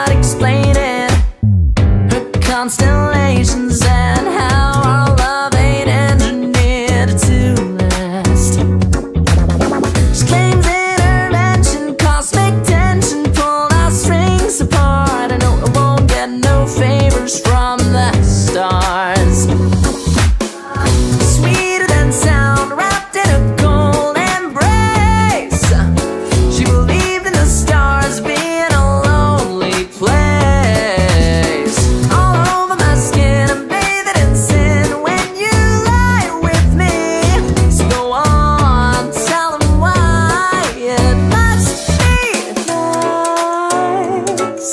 start explaining her constellations and how our love ain't engineered to last. She claims intervention, cosmic tension pulled our strings apart. I know I won't get no favors from the stars. Sweeter than sound, wrapped in a cold embrace. She believed in the stars being a lonely place. All over my skin, I'm bathing in sin when you lie with me. So go on, tell them why it must be nice.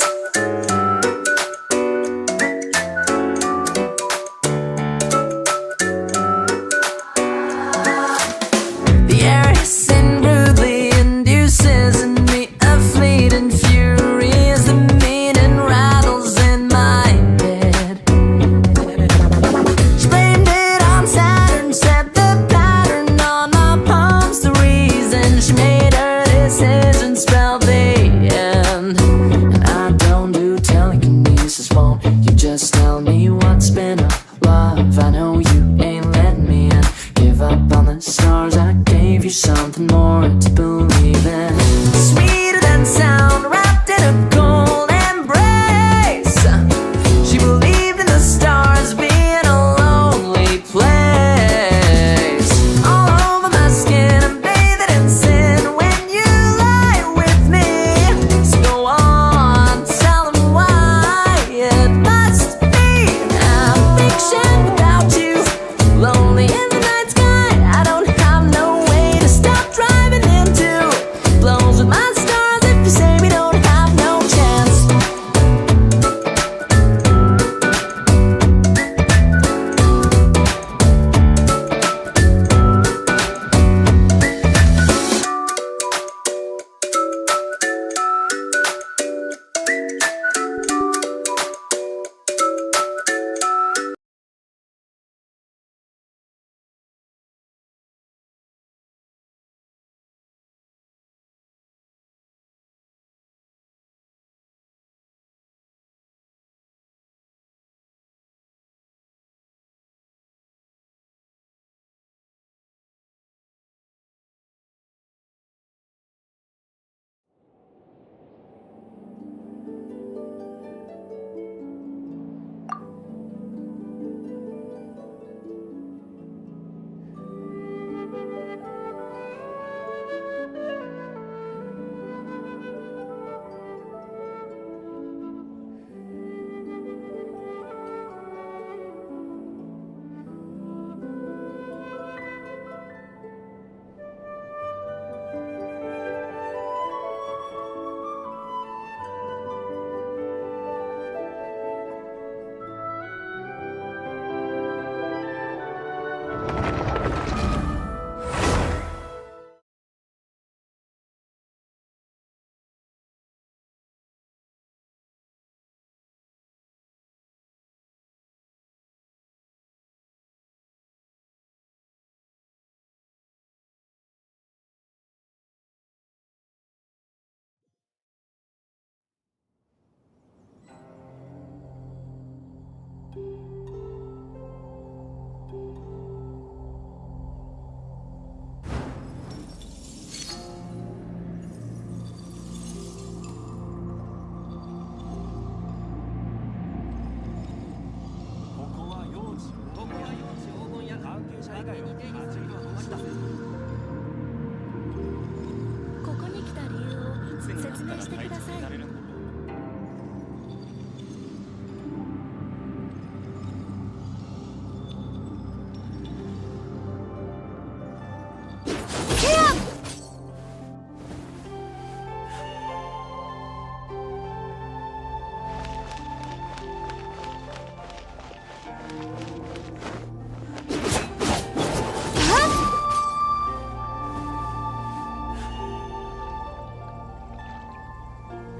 The air hissing rudely induces in me a fleeting fury as the meaning rattles in my head. She blamed it on Saturn, set the pattern on my palms. The reason she made her decision spelled the end. And I don't do telekinesis, won't you just tell me what's been up, love? I know you ain't letting me in. Give up on the stars, I gave you something more to believe in. Sweeter than sound, wrapped in a cold embrace. She believed in the stars being a lonely place. All over my skin, I'm bathing in sin when you lie with me. So go on, tell them why it must be a fiction without you. Lonely in the night sky, I don't have no way to stop driving into. Blows with my stars if you say we don't have no chance.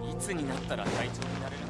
いつになったら隊長になれるの？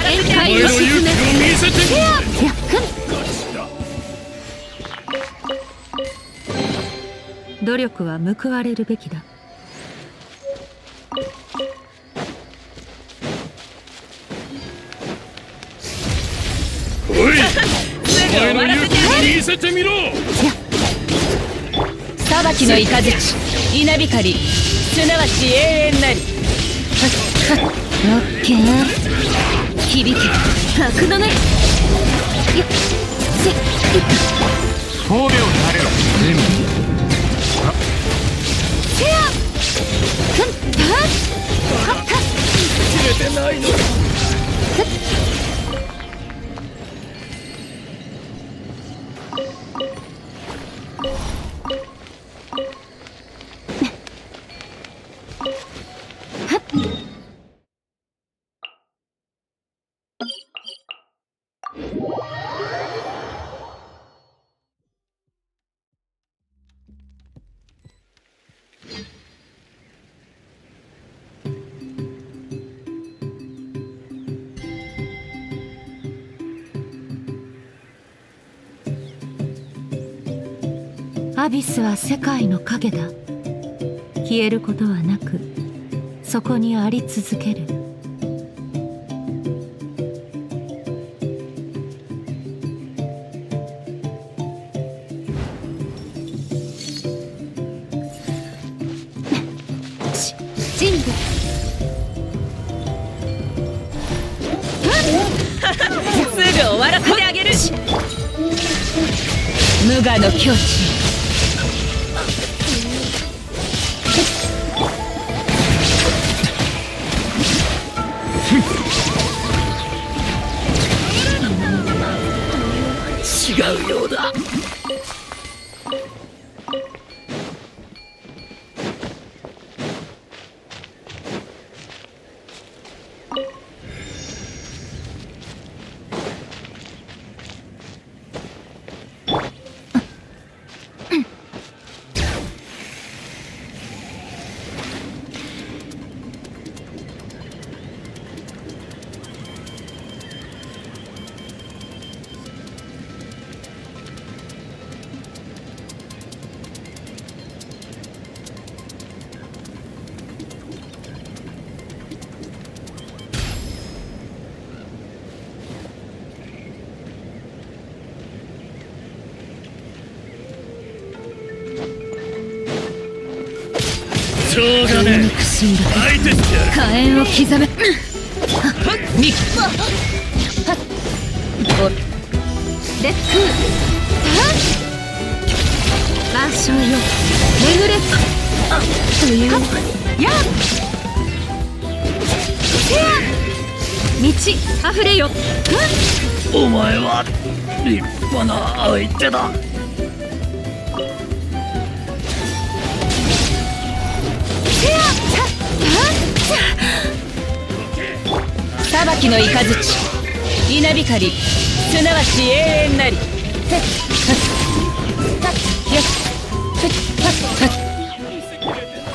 宴会を沈め努力は報われるべきだ。おい、お前の勇気を見せてみろ。裁きの雷、稲光、すなわち永遠なり。オッケー、響け、白のね。神戸を垂れろ。せやふんたはった切れてないの。アビスは世界の影だ。消えることはなく、そこにあり続ける。人類すぐ終わらせてあげる。無我の境地。違うようだ。しょうがねえ。相手してやる。火炎を刻め。ミデック万象よ巡れというや道あふれよ。お前は立派な相手だ。裁きの雷、稲光、すなわち永遠なり。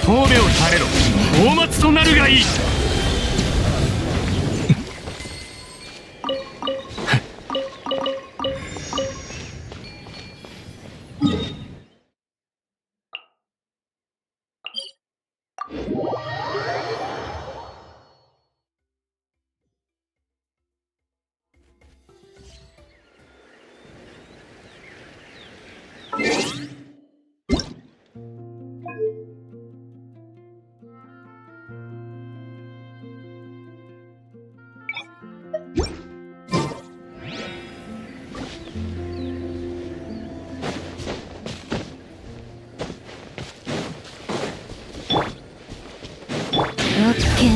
神戸を垂れろ。大松となるがいい。オッケー。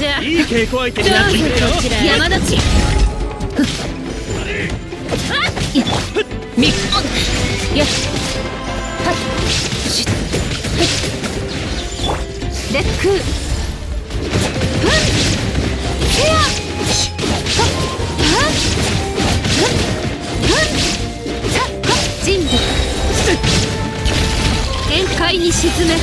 じゃあいい稽古相手になってくれよ。山立ちみっやっはっしっデック海に沈め。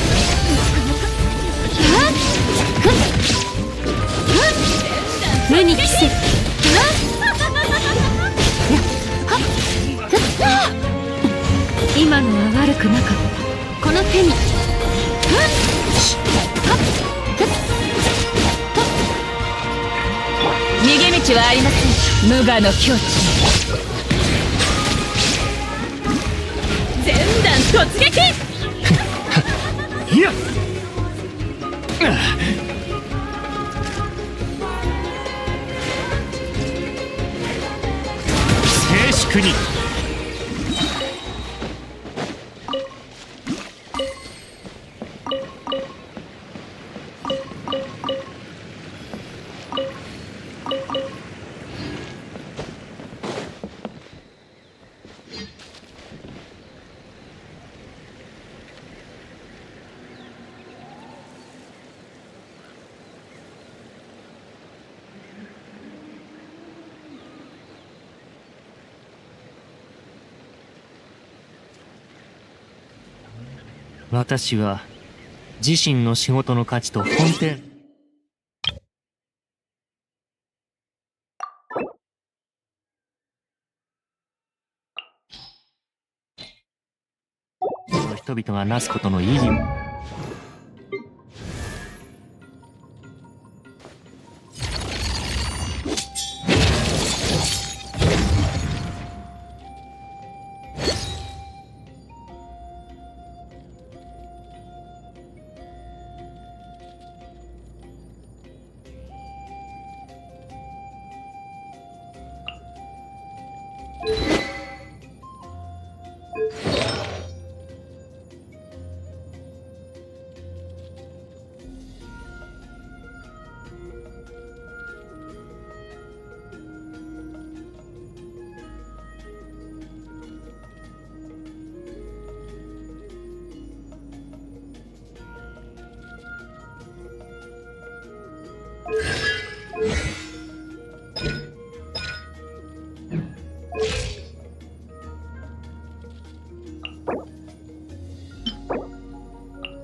無に着せ。今のは悪くなかった。この手に。逃げ道はありません。無我の境地。全弾突撃。いや静粛に。私は自身の仕事の価値と本店の人々がなすことの意義を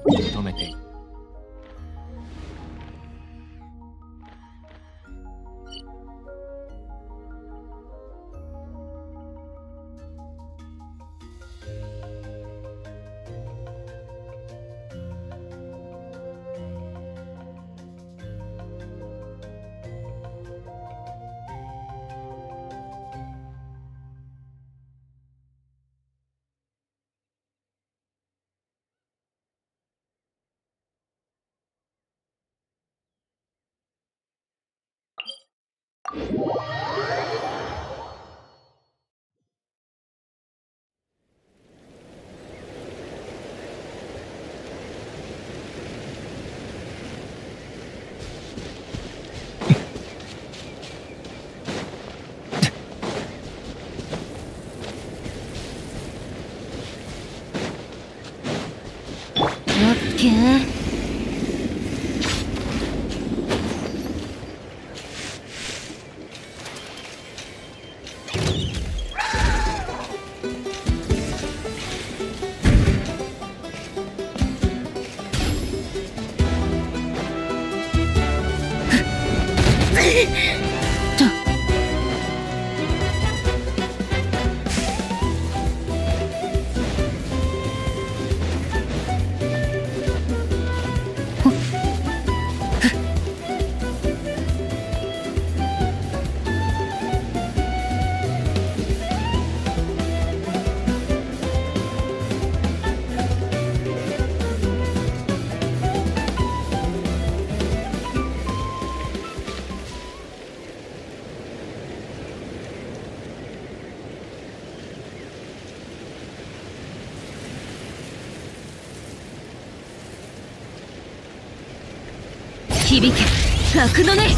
認めている。オッケー。響け、悪のね。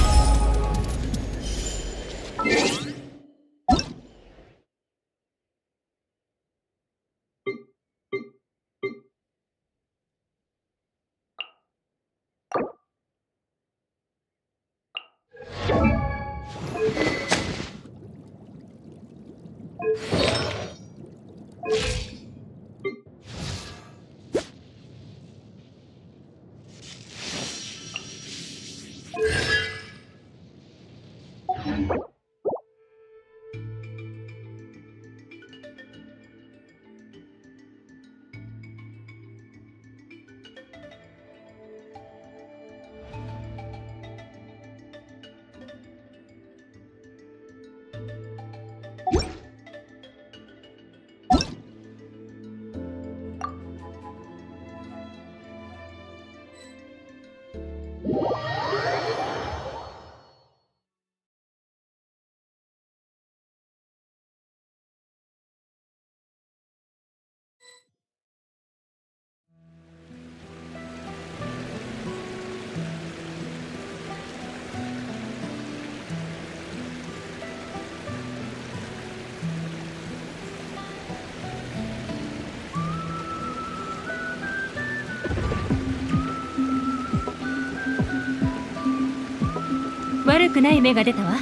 悪くない芽が出たわ。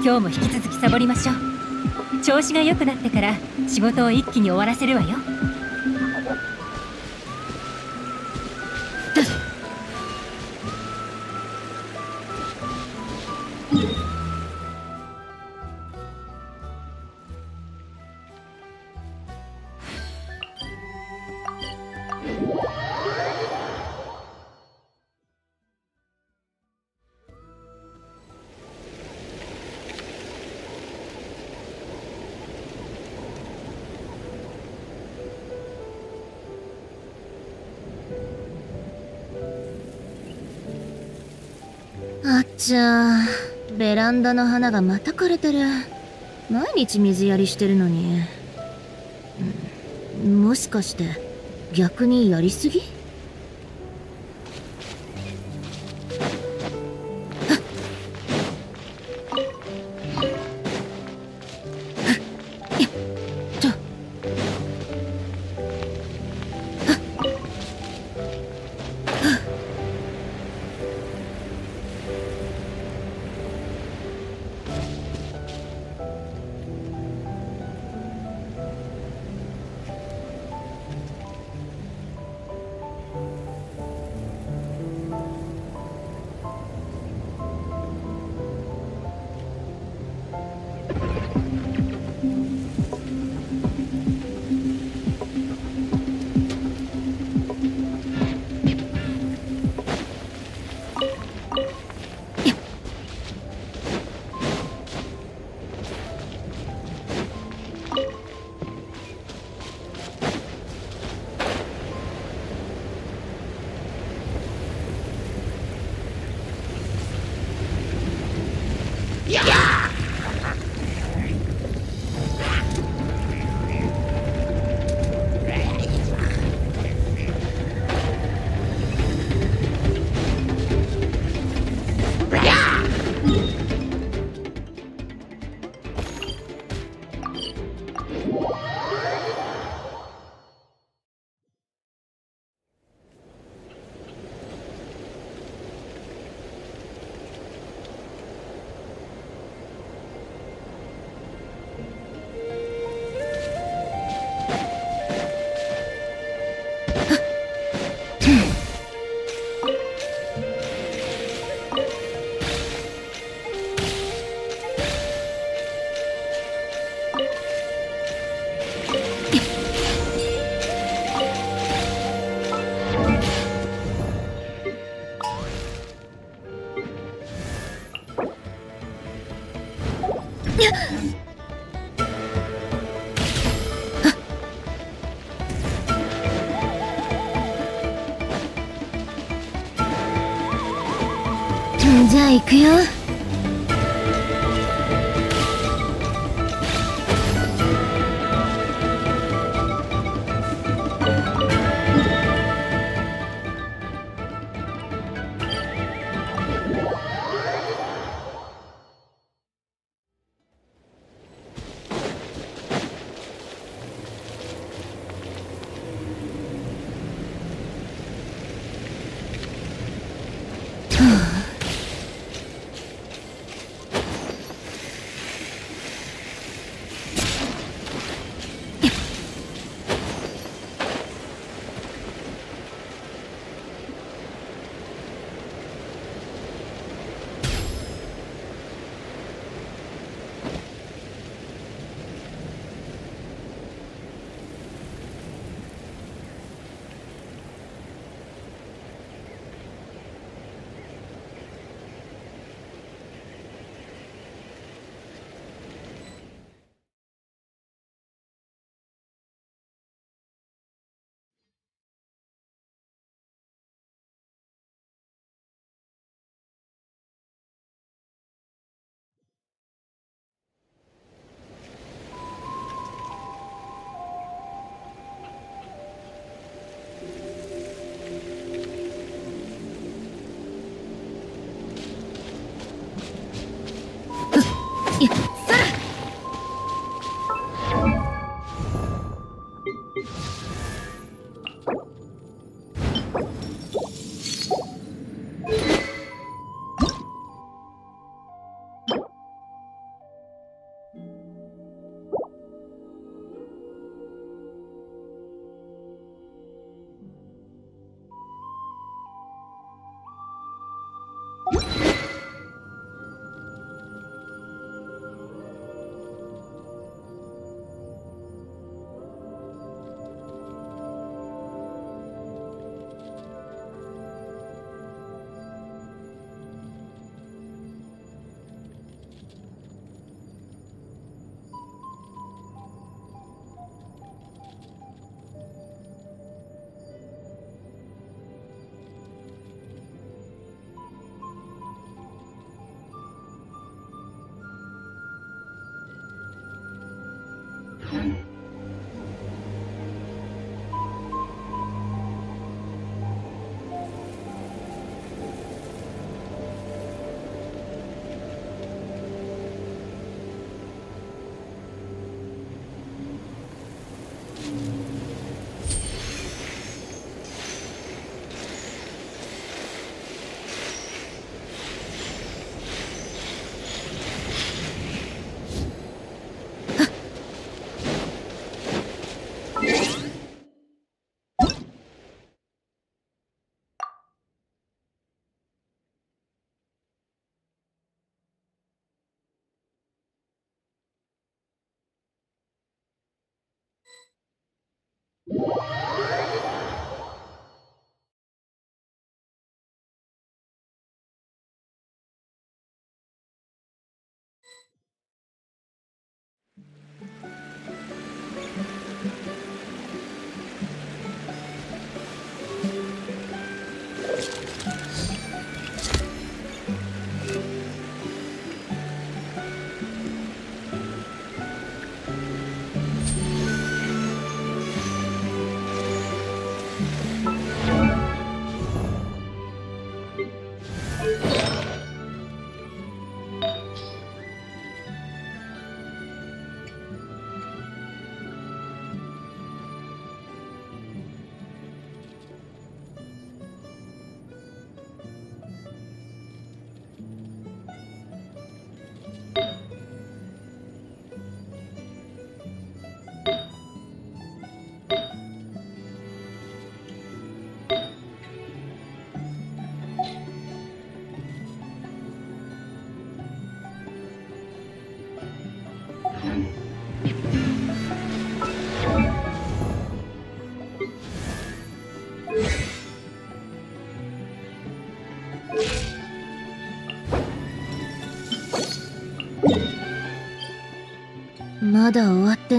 今日も引き続きサボりましょう。調子が良くなってから仕事を一気に終わらせるわよ。あっちゃー、ベランダの花がまた枯れてる。毎日水やりしてるのに。もしかして逆にやりすぎ？じゃあ行くよ。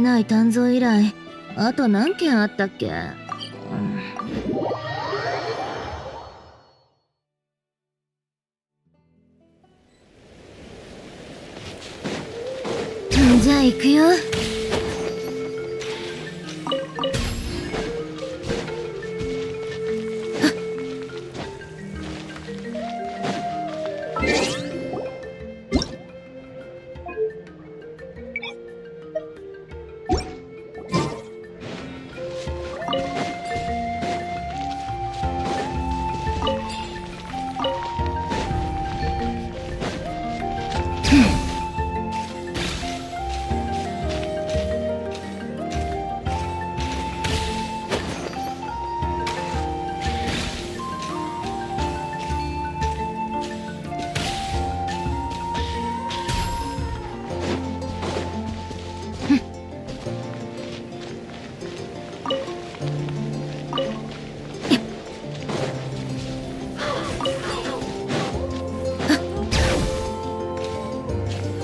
ない鍛造以来あと何件あったっけ。じゃあ行くよ。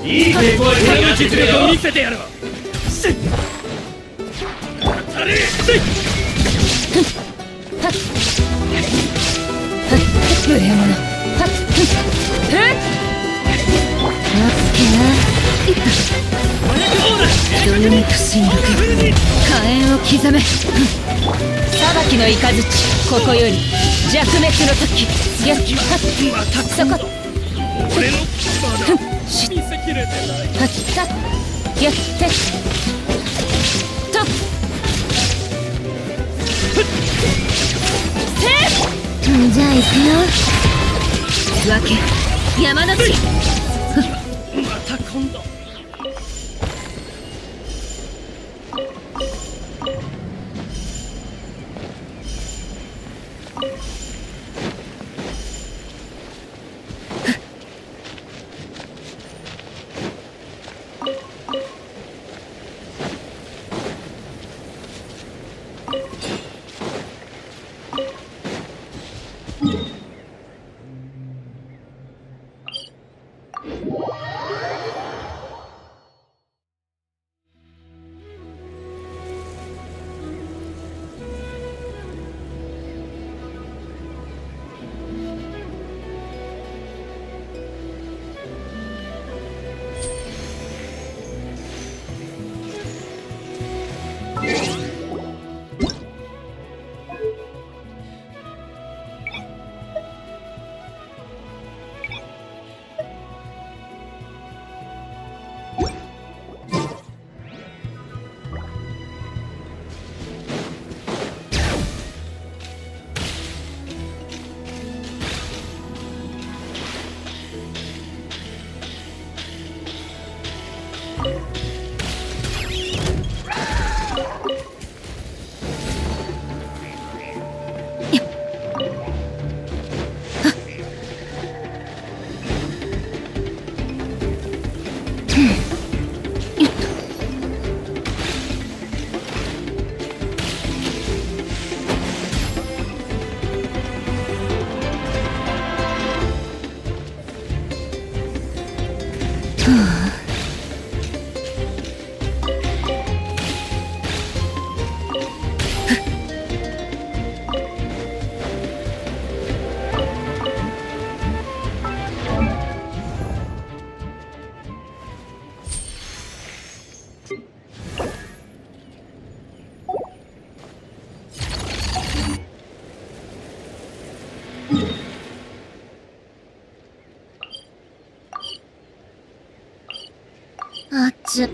いい稽古は手の実力を見せてやろう。当たれ。無礼者。どよめく神力、火炎を刻め。裁きの雷、ここより弱滅の時。またそこ。俺のまだ見せきれてない。やってとじゃあ行くよ。わけ山の地。また今度。あっち。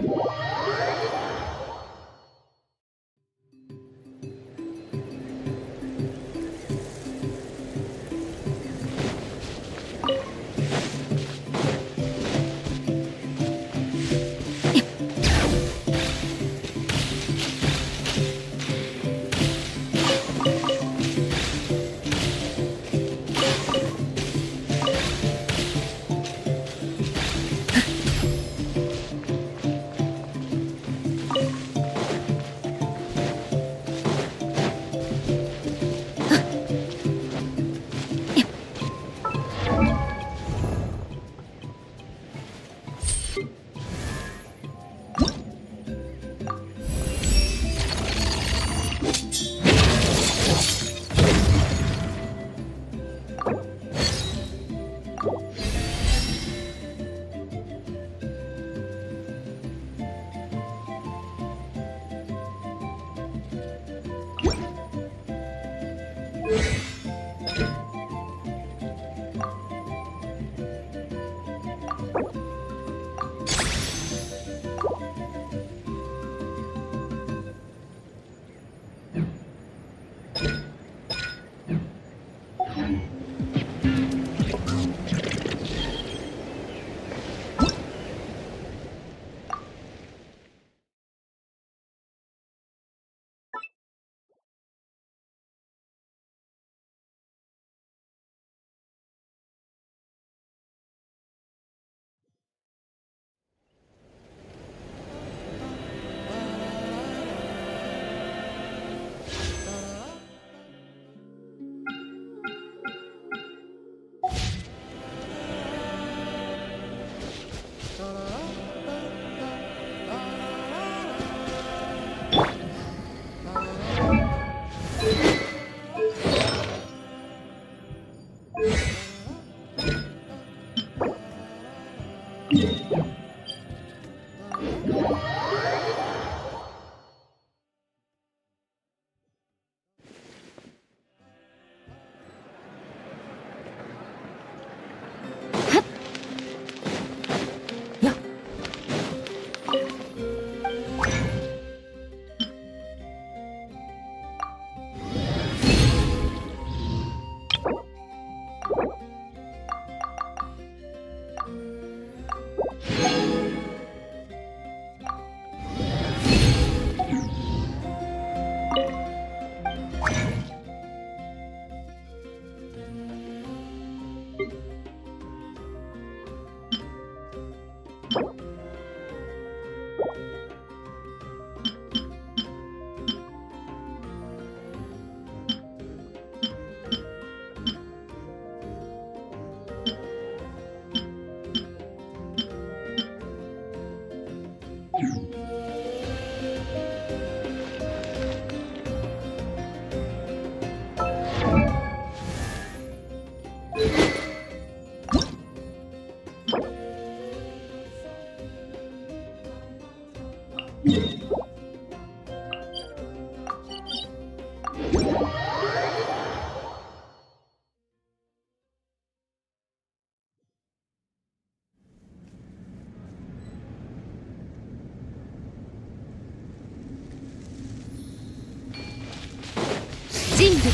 す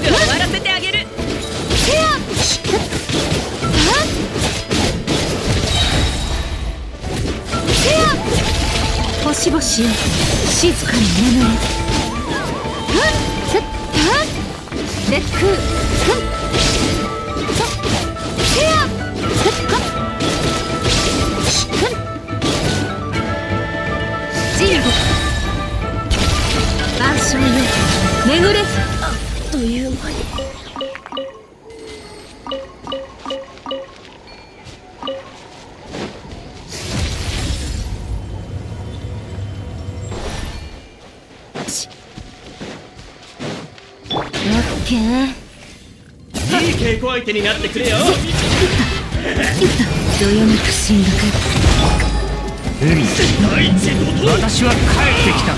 ぐ終わらせてあげる。星々よ静かに眠れ。レック晩鐘よ眠れ。あっという間に。オッケー。いい稽古相手になってくれよ。どよめく進学。海第一怒涛。私は帰ってきた。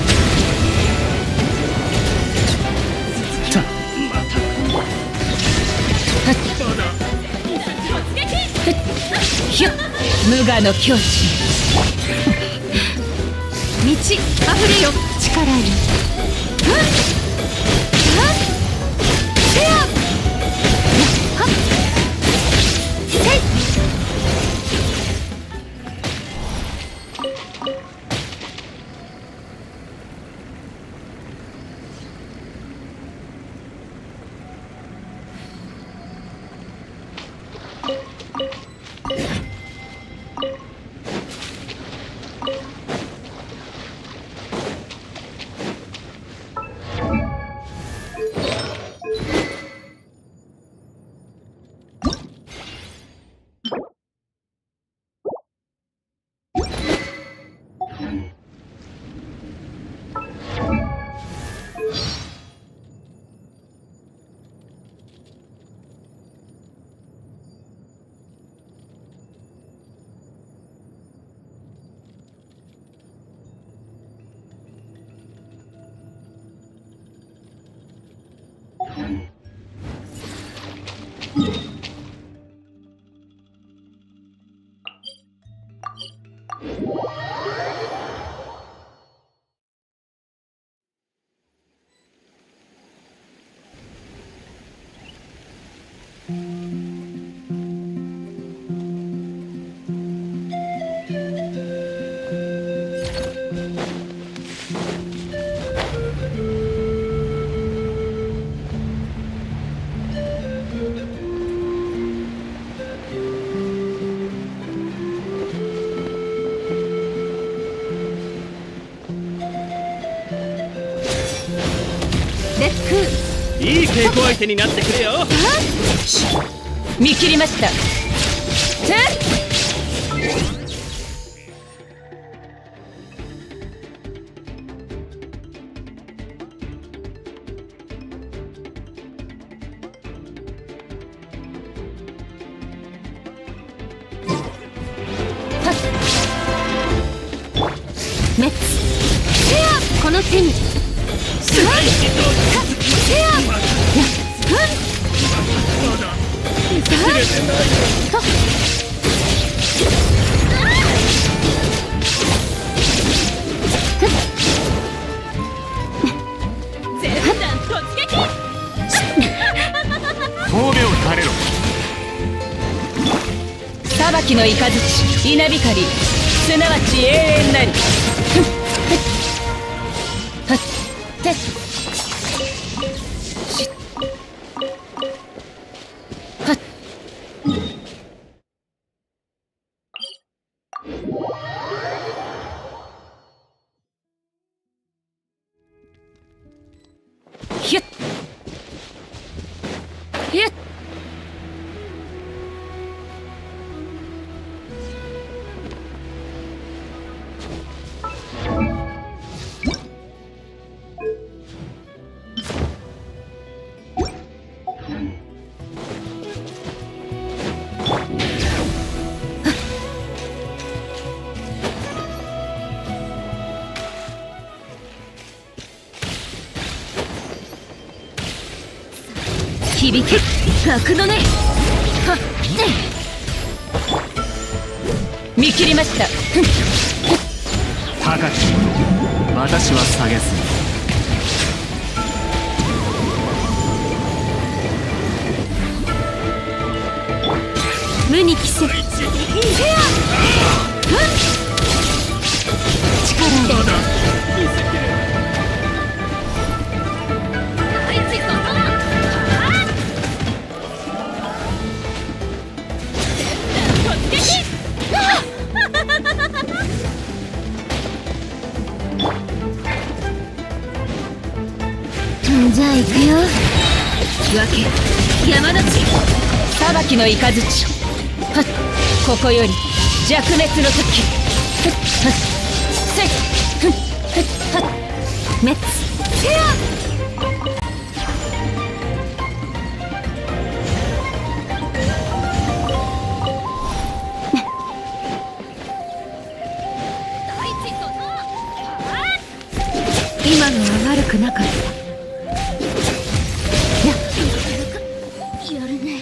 ひょっ無我の境地。道あふれよ力よ。いい稽古相手になってくれよ。見切りました。メッツこの手に。裁きの雷稲光すなわち永遠なり。はってっはっひゅっひゅっ響け楽のね。はっ見切りました。高き者私は蔑む。無に着せ力まだじゃあ行くよ。分け山の地裁きの雷はっここより弱滅の時ふっはっせいふっふっはっ滅せよ今のは悪くなかった。やるね。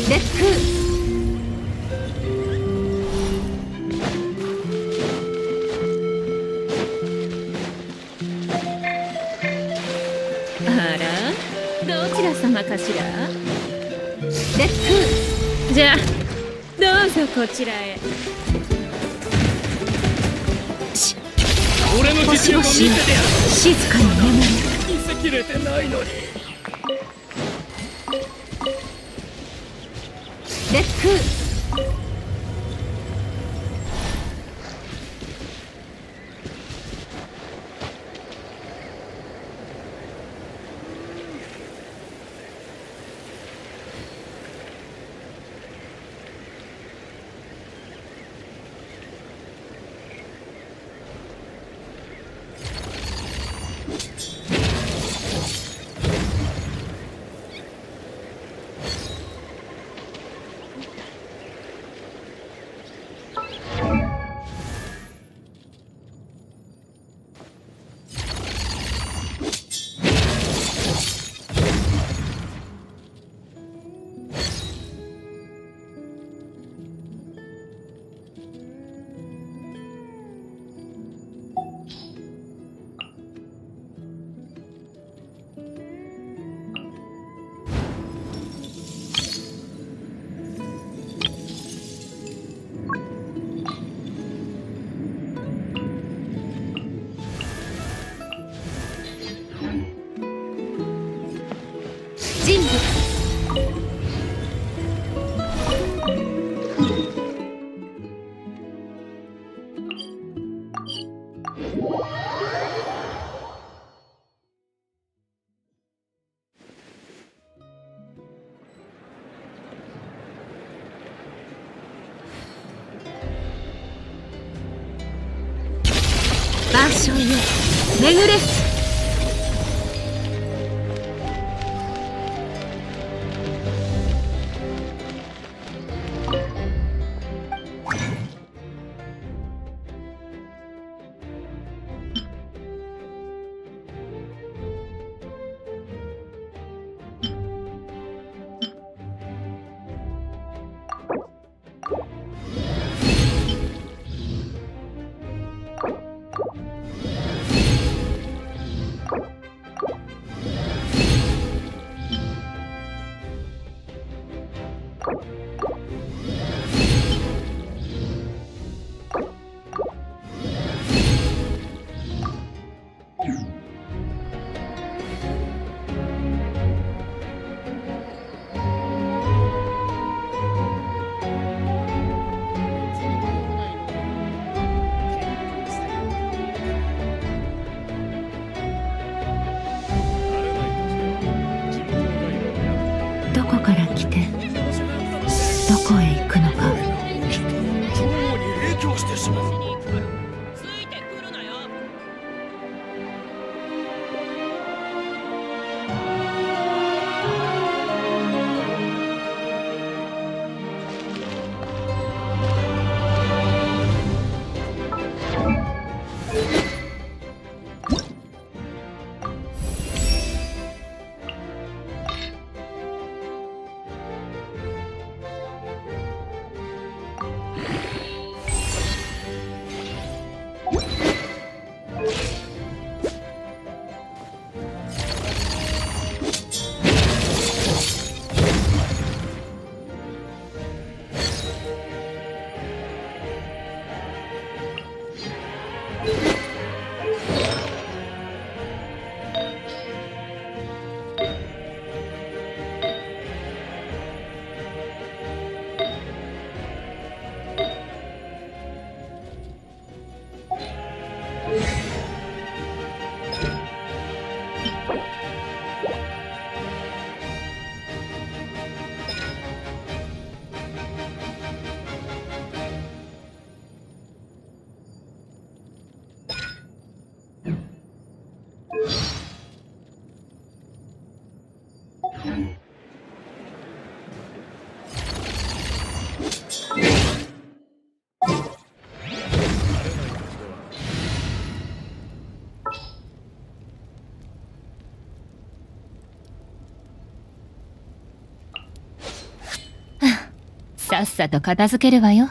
レッツあらどちら様かしら。レッツじゃあどうぞこちらへ。俺の実力を見せてやる。静かに眠る。見せきれてないのに。レッツ人物万象よ巡れ。強してしまう。ついてくるなよ。さっさと片付けるわよ。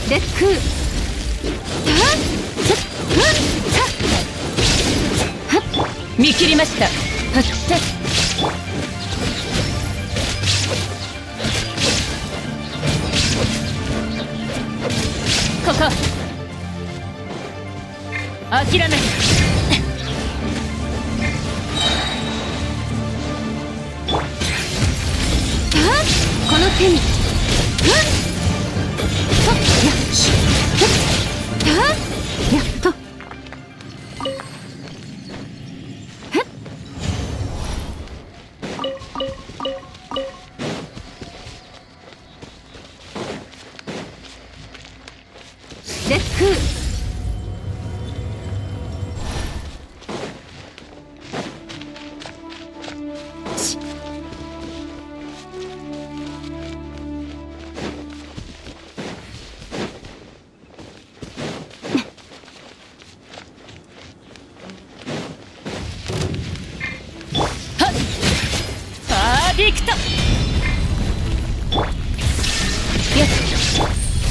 レック見切りました。ここ諦める。この手にやっとレックビクトよ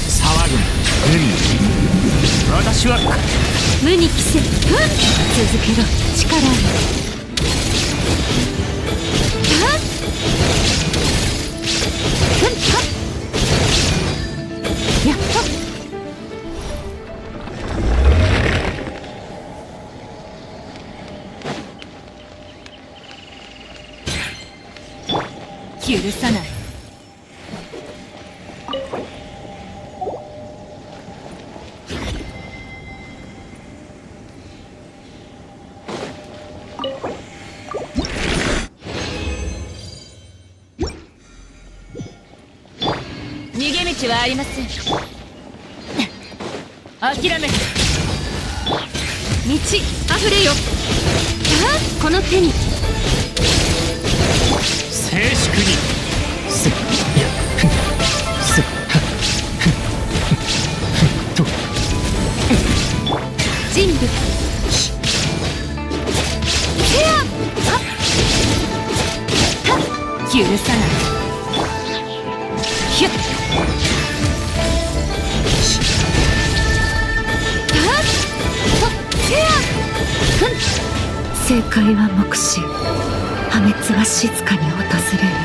騒ぐな。私は無に着せ続けろ。力ある。やっと許さない。天地はありません。諦める。満ち溢れよ。ああ、この手に静粛にすっやふんすっはふんふんと人部せやあはっ許さない。ヒュッはっせやふん。正解は目視、破滅は静かに訪れる。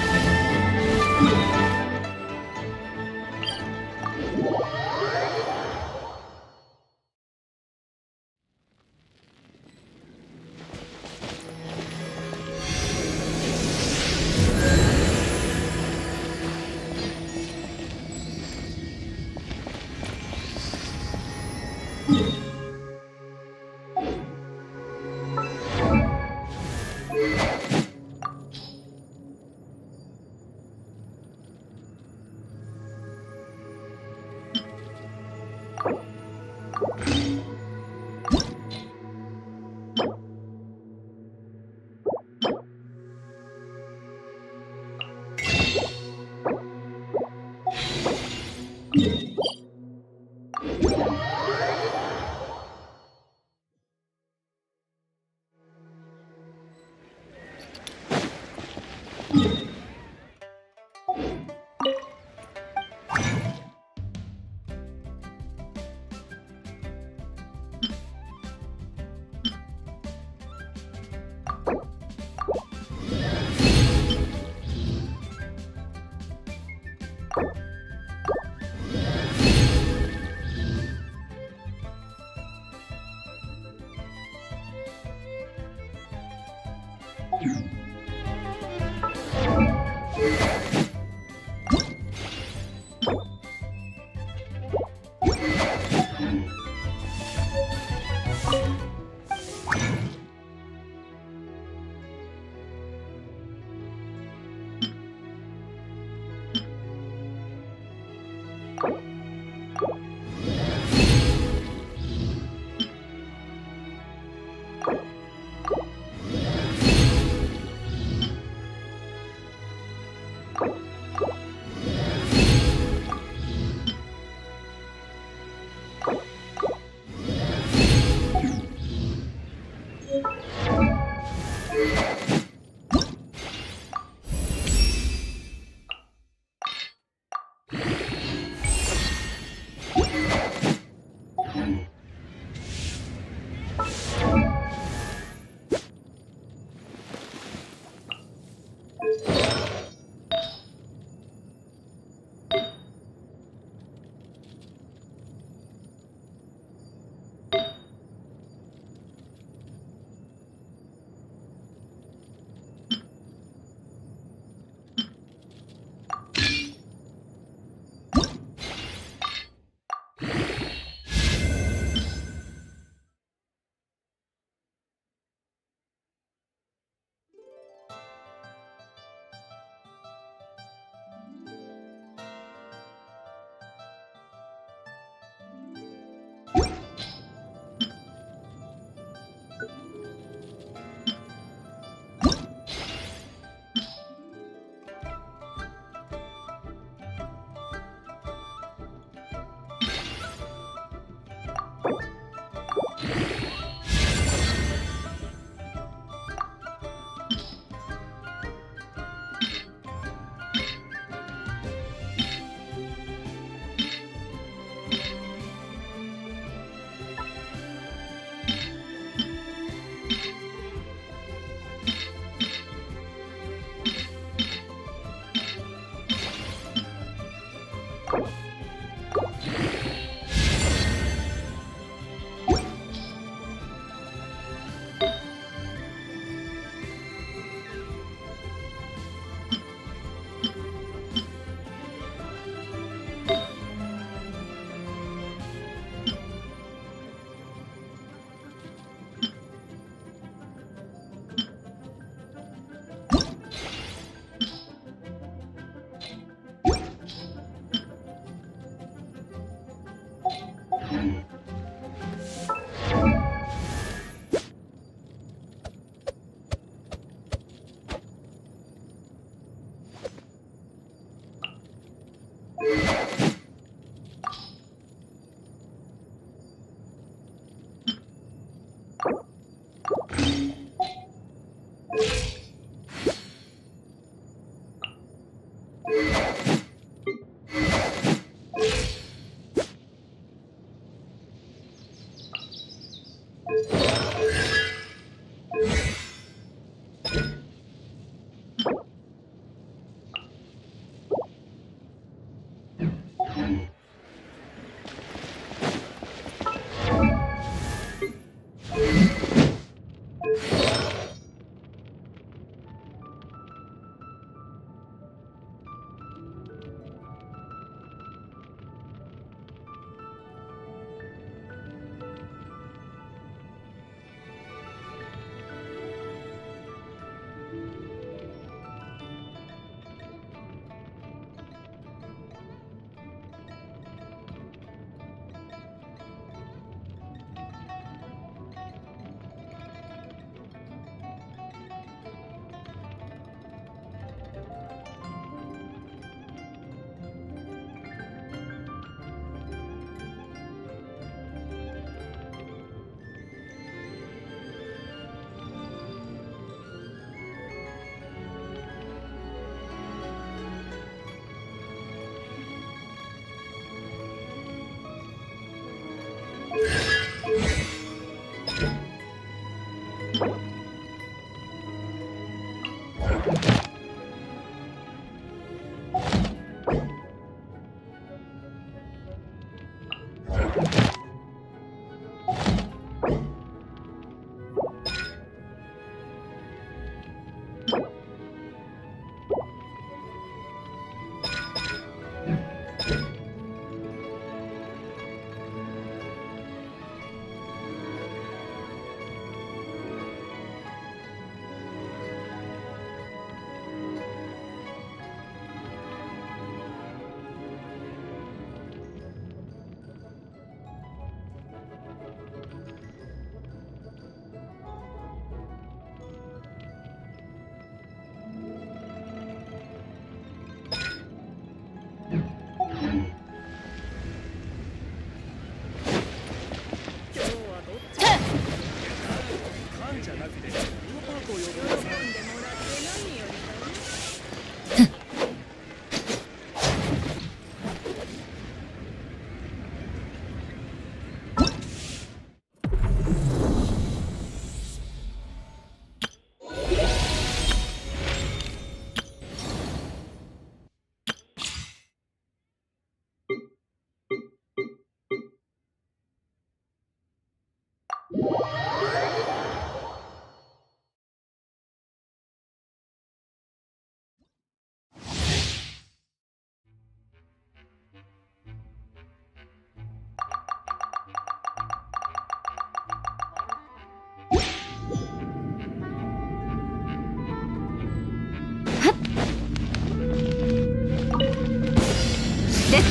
デック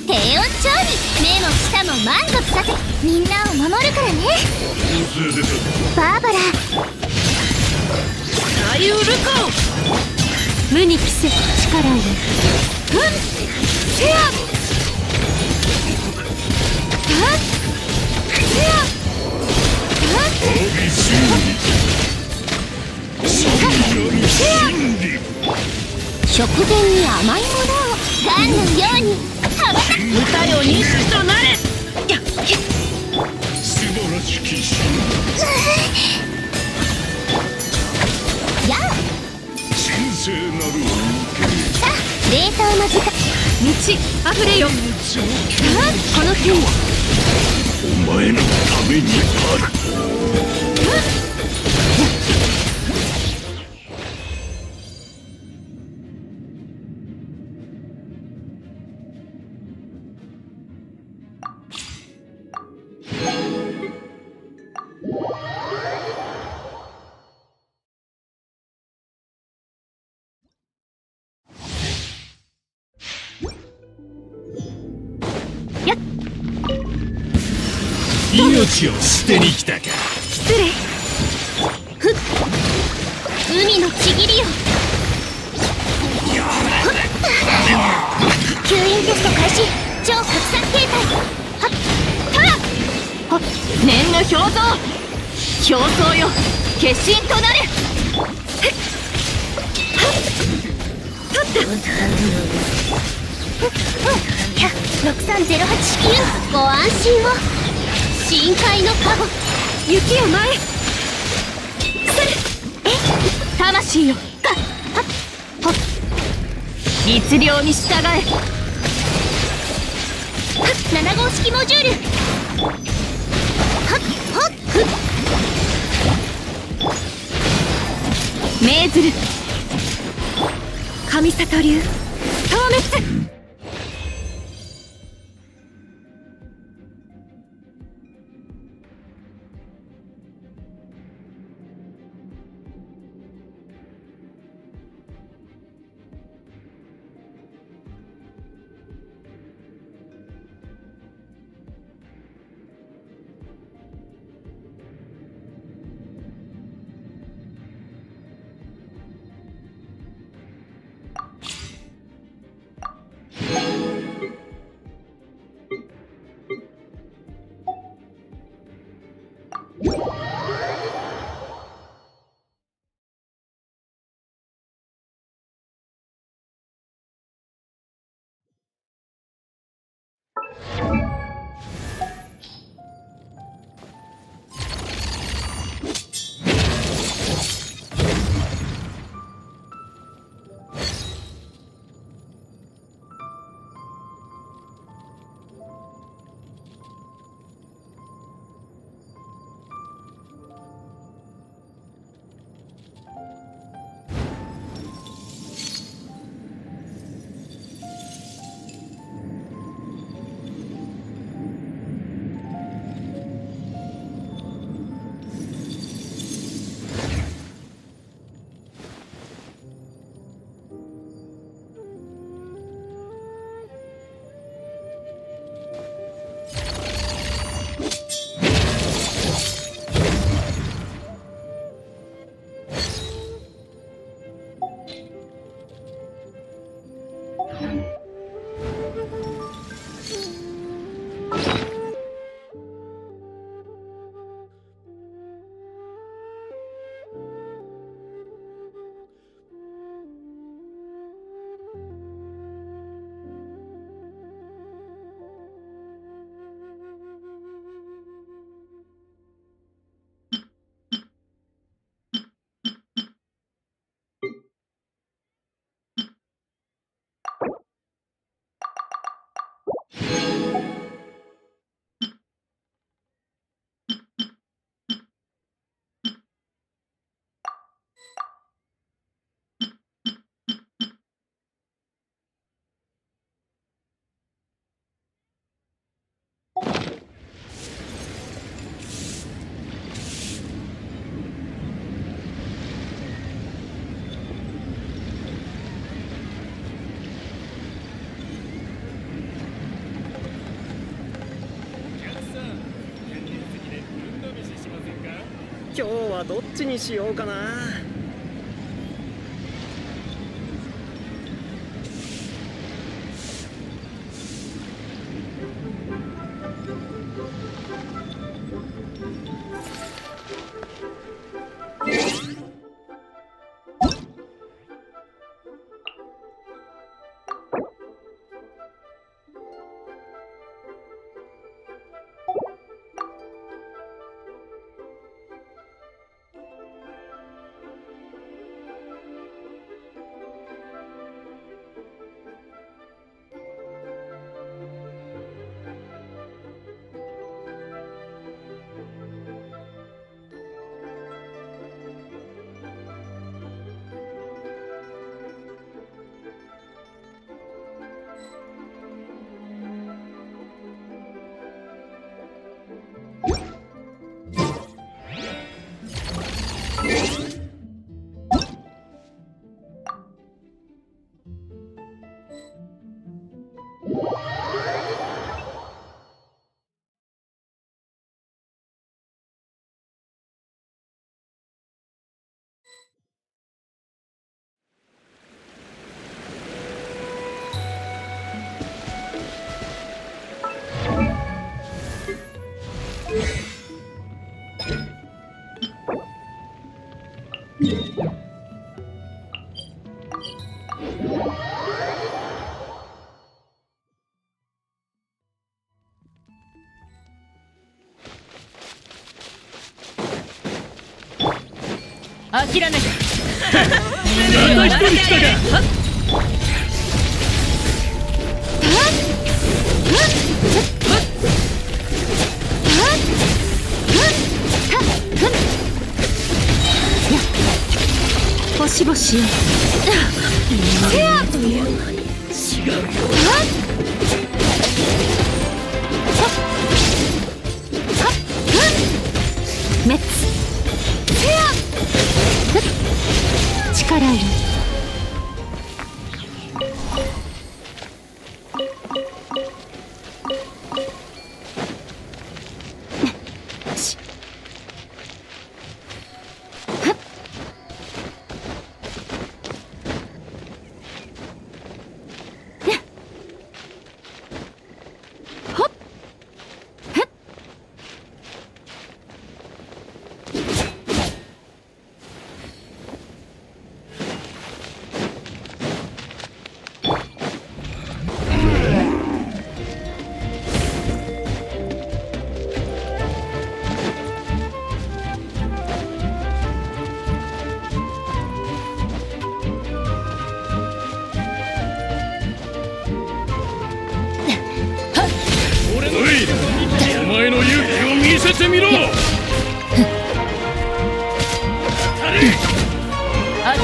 低温調理、目も舌も満足させみんなを守るからね。バーバラ大ウルコ無に着せ力をせや食前に甘いものをガンのように羽ばたく。歌よ忍士となれ。やあさあ冷凍の時間道あふれよ。この剣お前のためにある。命を捨てに来たか。失礼。海のちぎりよ。吸引テスト開始。超拡散形態。念の表像よ化身となれ。63089ご安心を。深海のカゴ雪よ前魂よ律令に従え。7号式モジュール。命ずる神里流消滅。はどっちにしようかな。諦めた。また一人来たか。星々よ。違うよ。滅。力いる。お前の勇気を見せてみろ。諦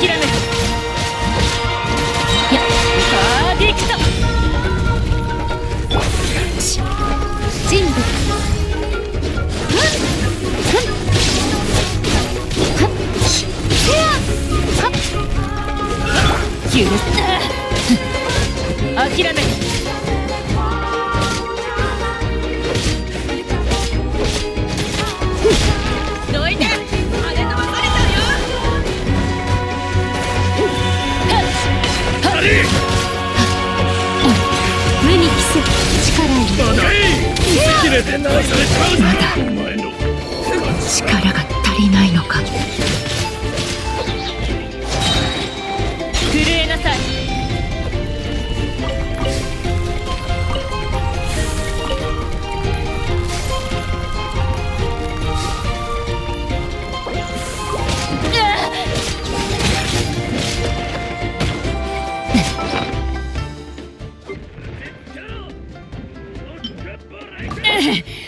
めた。パーディクト。人物。許す。諦めた。どいて。あれ飛ばされちゃうよ。無に着せ力いる。まだ切れて鳴らされちまうぞ。お前の力が足りないのか。震えなさい。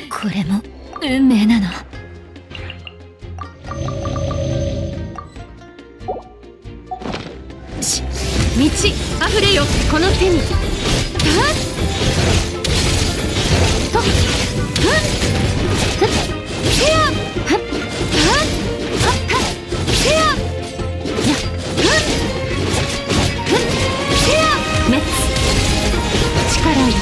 これも運命なの。満ち溢れよこの手に。力いる。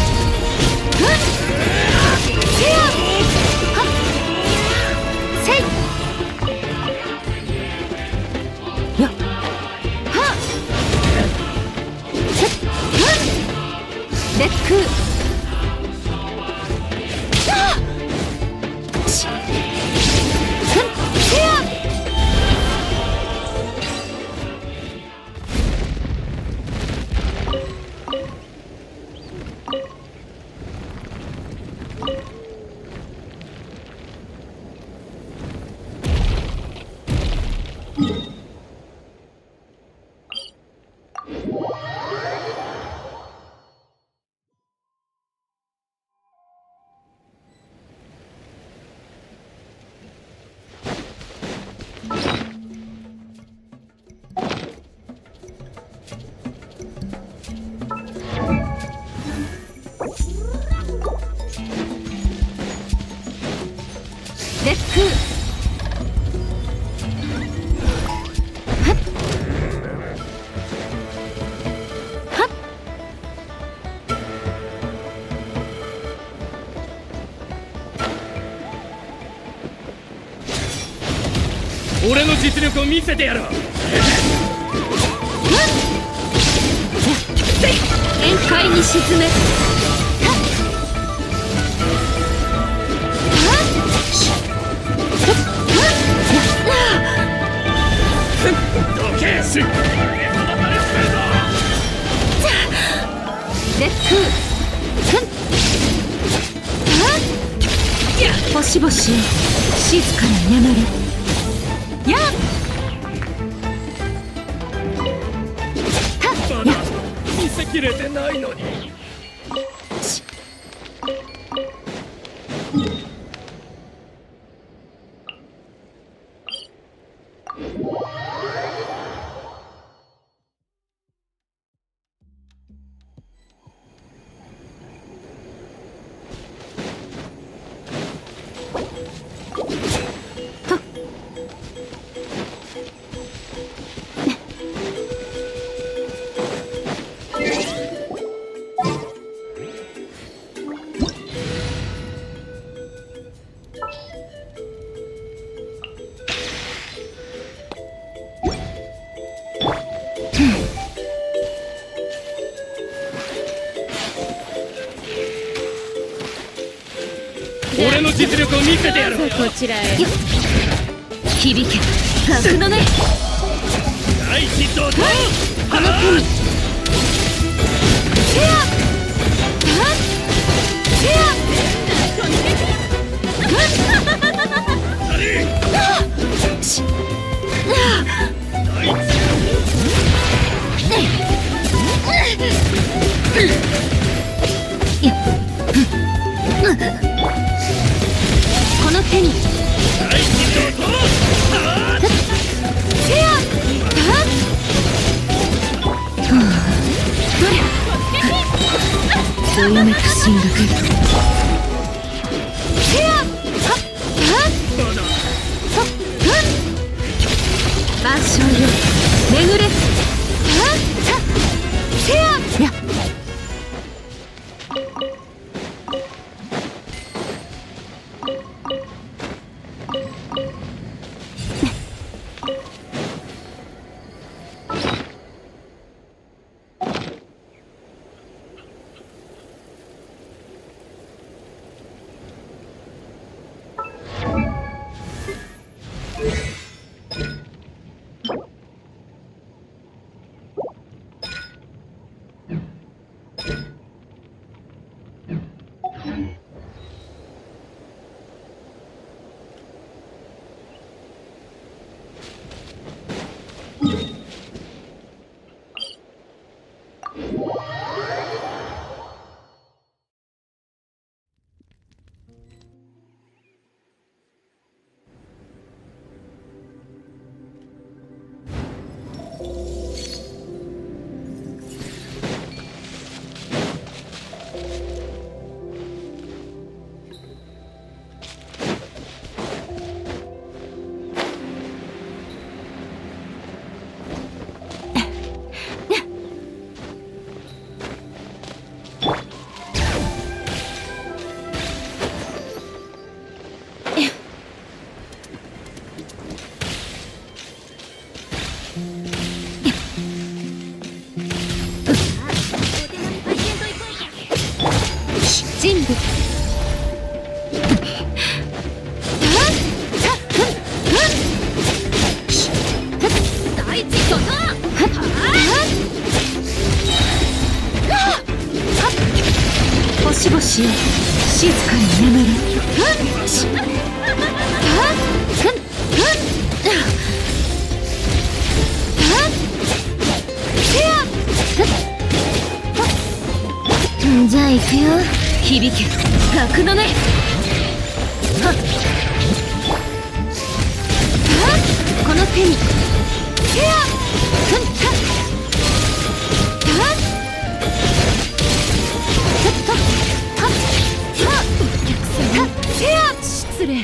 せい。デックデック俺の実力を見せてやろう。宴会に沈めどけしデック星々静かに眠れやっまだ見せきれてないのに。俺の実力を見せてやろう。こちらへ響け楽のね大ヒットとこの手にシェアシェアこの手に大ヒットとシェアどよめく進学シェア万象よ巡れシェアや人部第一その星々よ静かに眠れ。じゃあ行くよ。響け格のね。この手に失礼よ。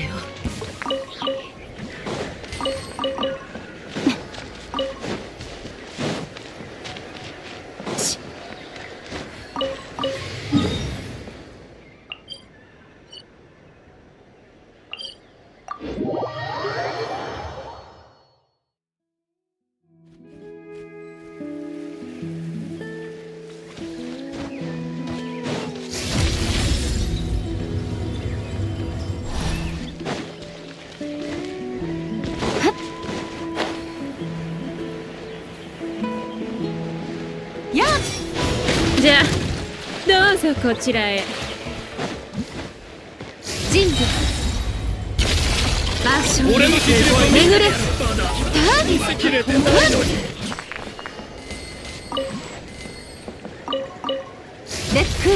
じゃあどうぞこちらへ。人部場所俺の実力を見巡れ。せきれてないのに。烈空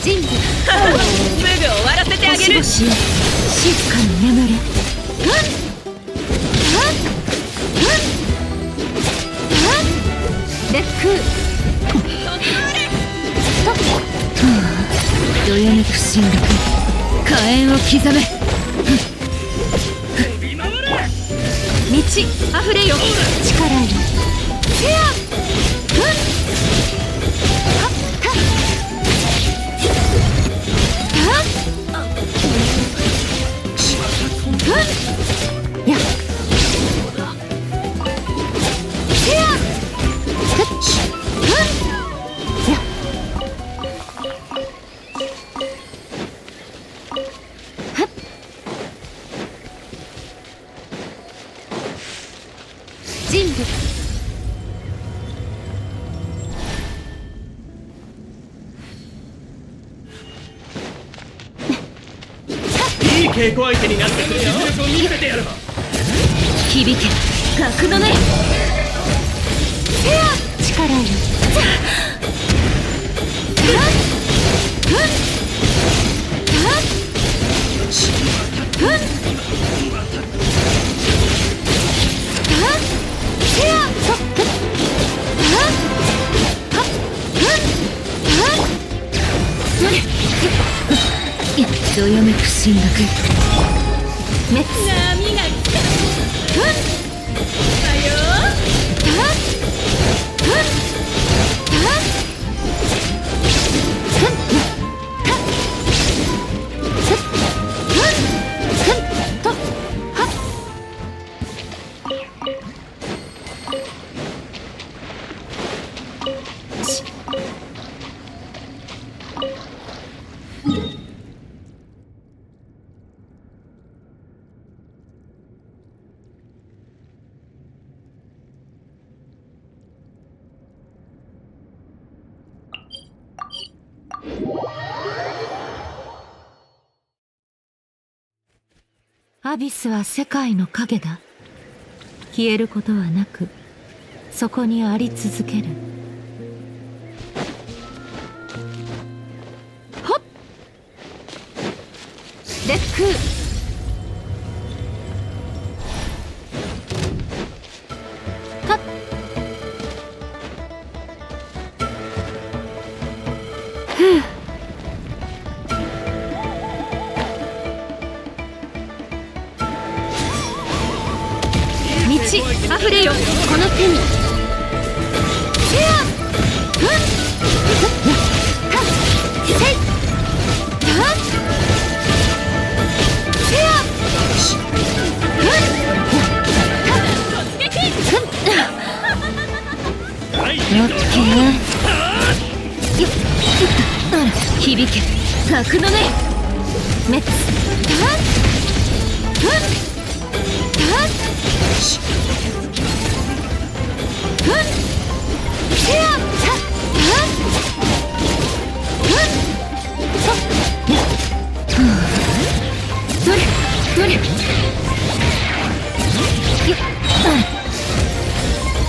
人部すぐ終わらせてあげる。星々よ静かに眠れ。烈空どよめく神力火炎を刻め。満ち溢れよ力よや人部いい稽古相手になってくれよ。実力を見せてやる。響け格のね。力よどよめく神力滅。波が来た。だよアビスは世界の影だ。消えることはなく、そこにあり続ける。ほっ烈空しあふれよこの手にせやふんはっせいはっせやふんはっオッケー響け格の目メッツはっふんはっふんせやはっふんどれどれ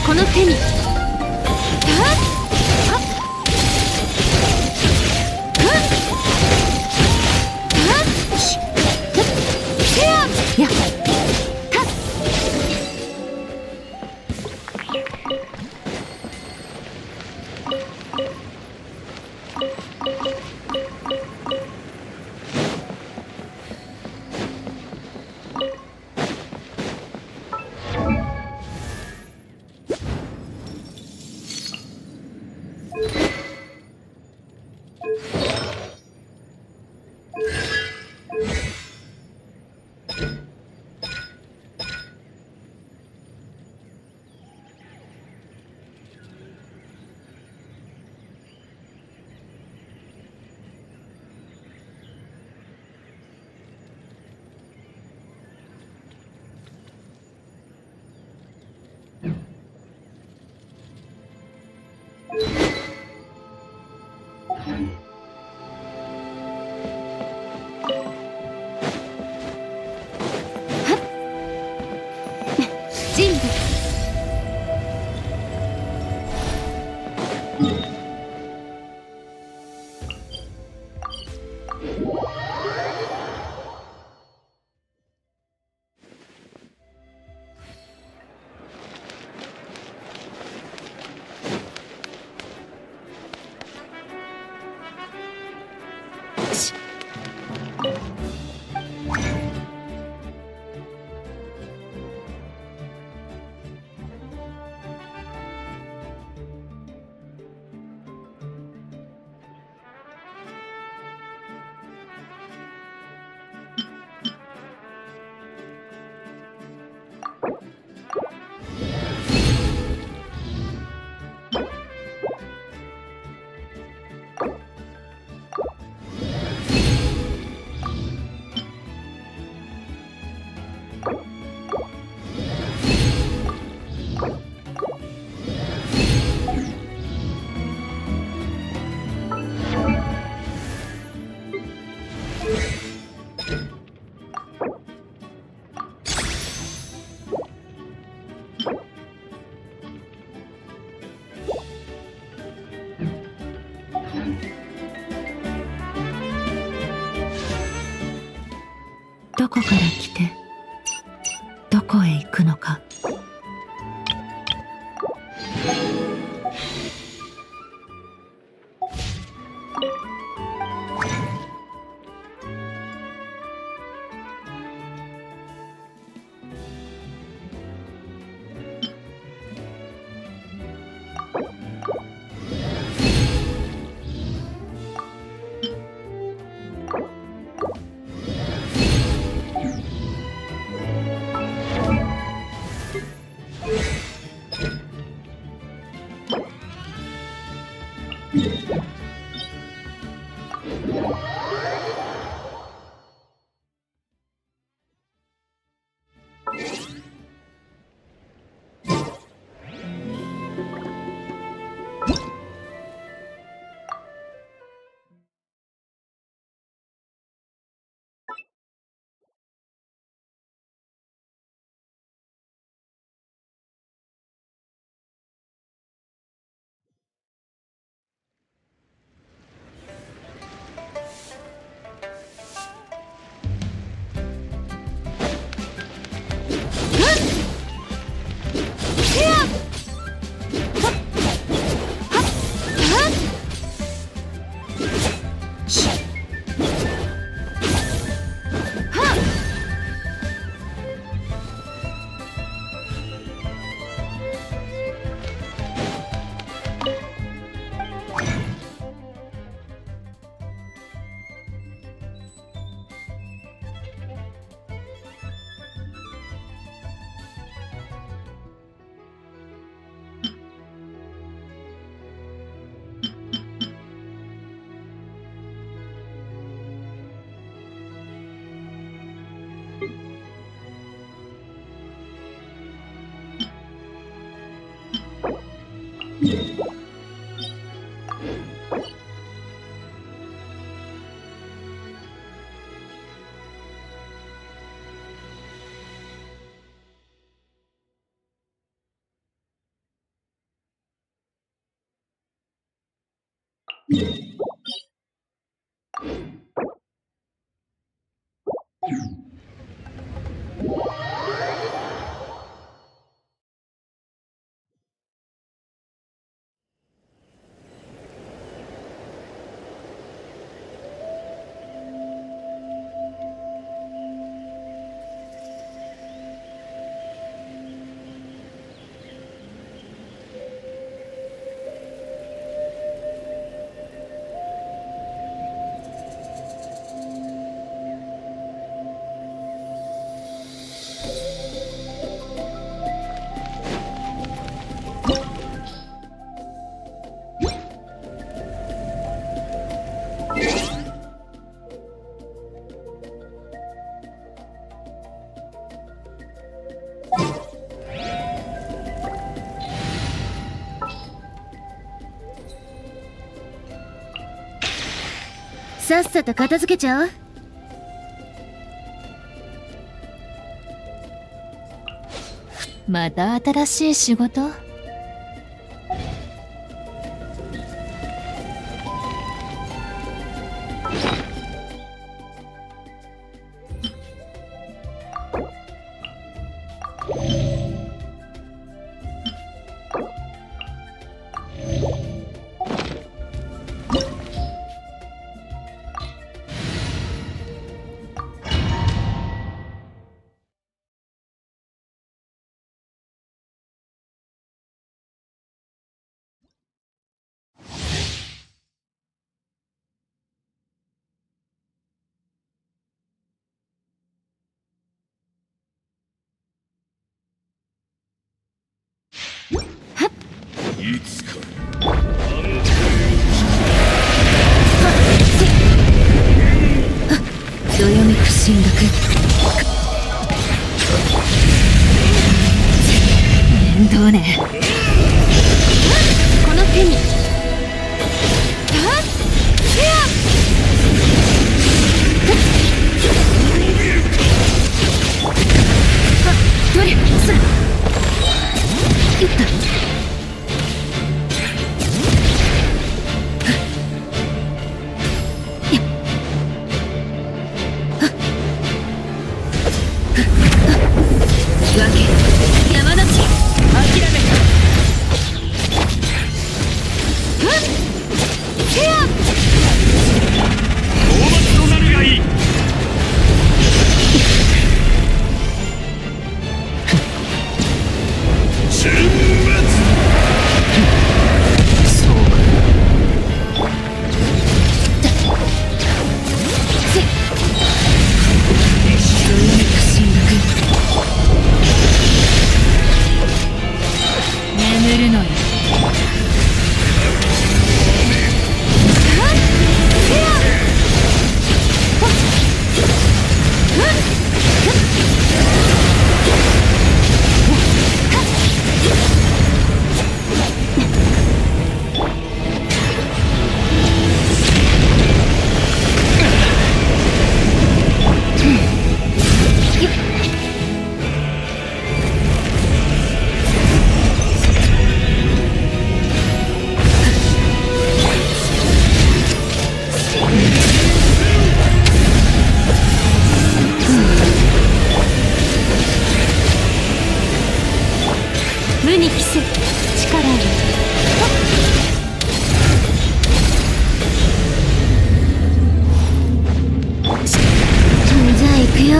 この手にはっはっふんはっせややはっ準備どこから来てどこへ行くのか。さっさと片付けちゃおう。また新しい仕事？いつかどよめく進学。面倒ね。この手にどれすいった山立ち諦めた。討伐となるがいい。殲滅。そうか。どよめく進学。眠るのよ。無に着せ力ある。じゃあ行くよ。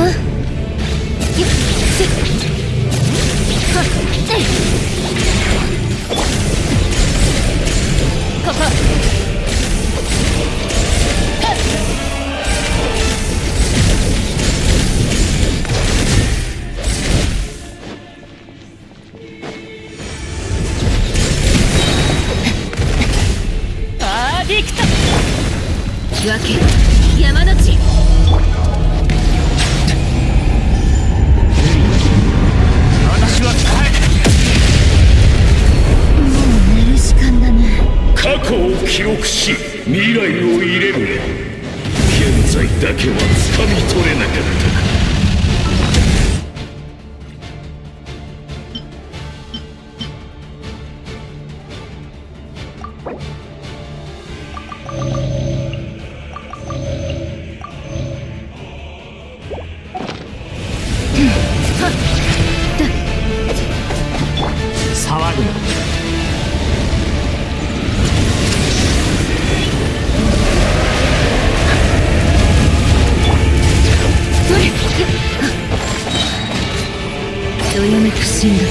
ここ。パーディクト。引き分け山の地。記録し未来を入れる。現在だけは掴み取れなかったか。騒ぐな。どよめく進学。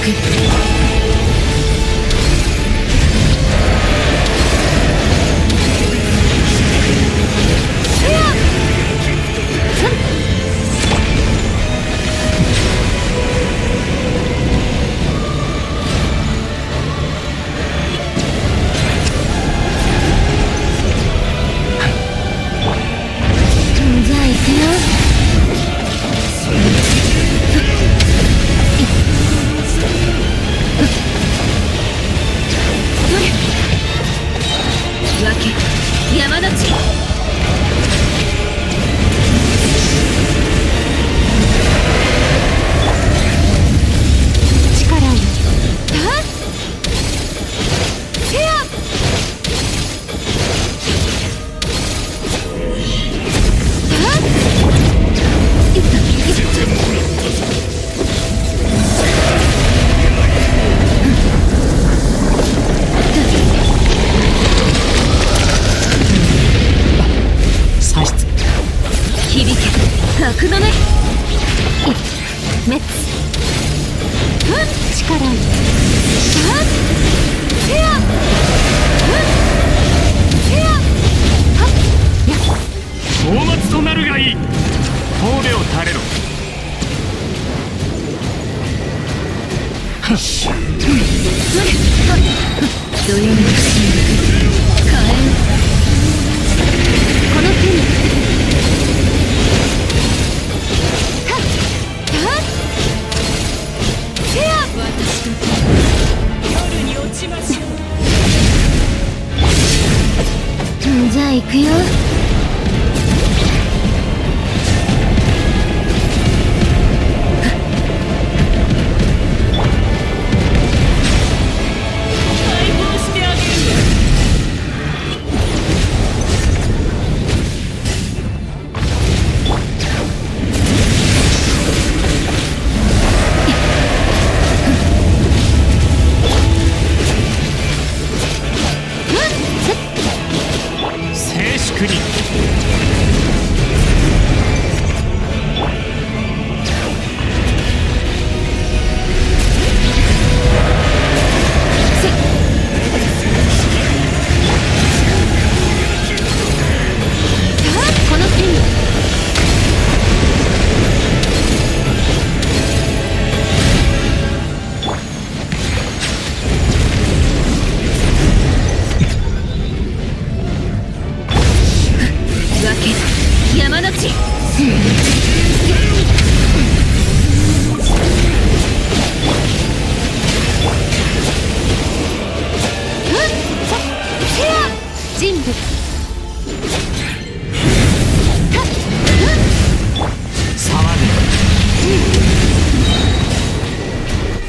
じゃあ行くよ。山の地。力よ。せや。響け格のね。メッツ。力よ。せや。せや。大末となるがいい。神戸を垂れろ。どよめく進学。火炎。この手に。じゃあ行くよ。静粛に。この手に。山の地。人物。騒ぐ。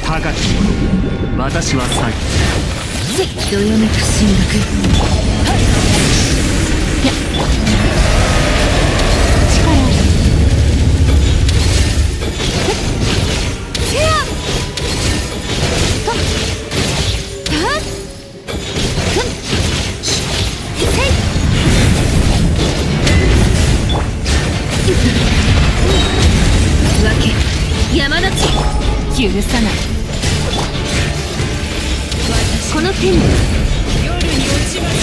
高き者。私はサイ。どよめく進学。山の地。許さない。この手に。夜に落ちます。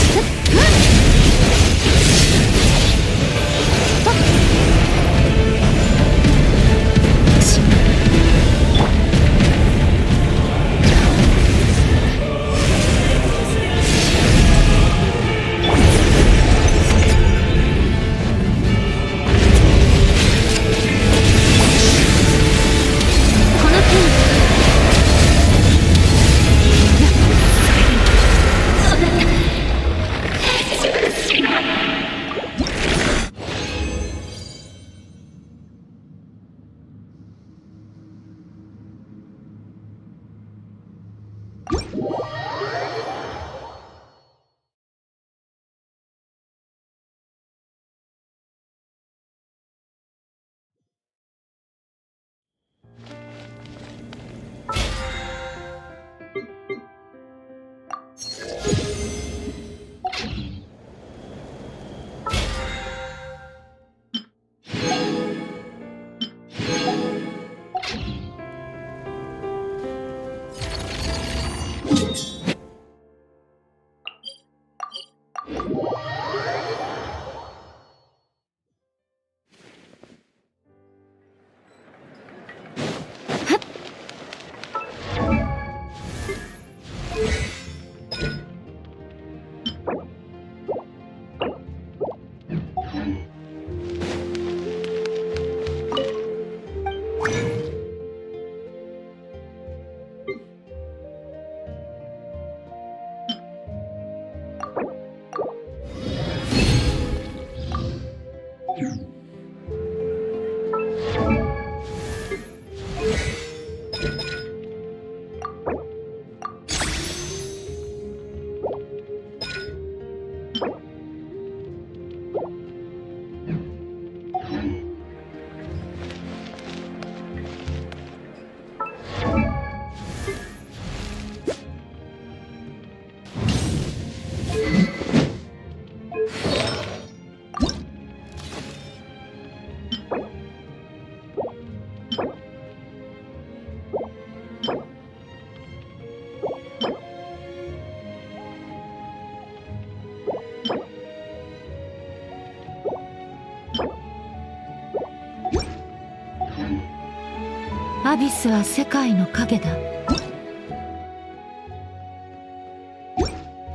アビスは世界の影だ。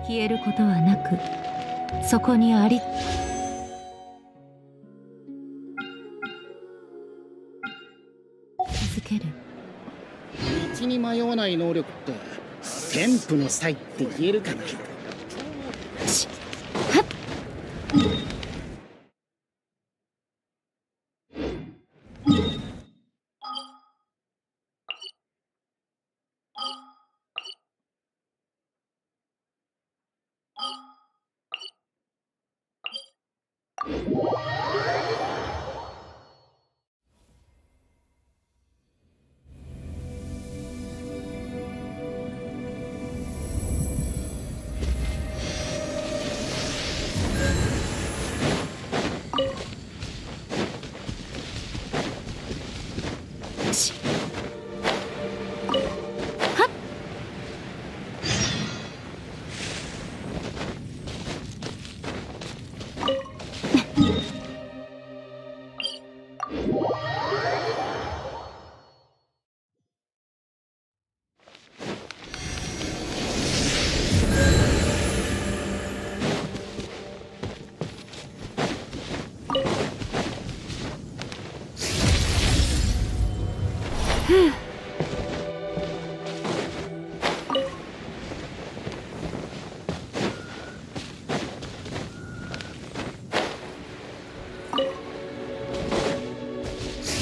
消えることはなく、そこにあり続ける。道に迷わない能力って天賦の才って言えるかな。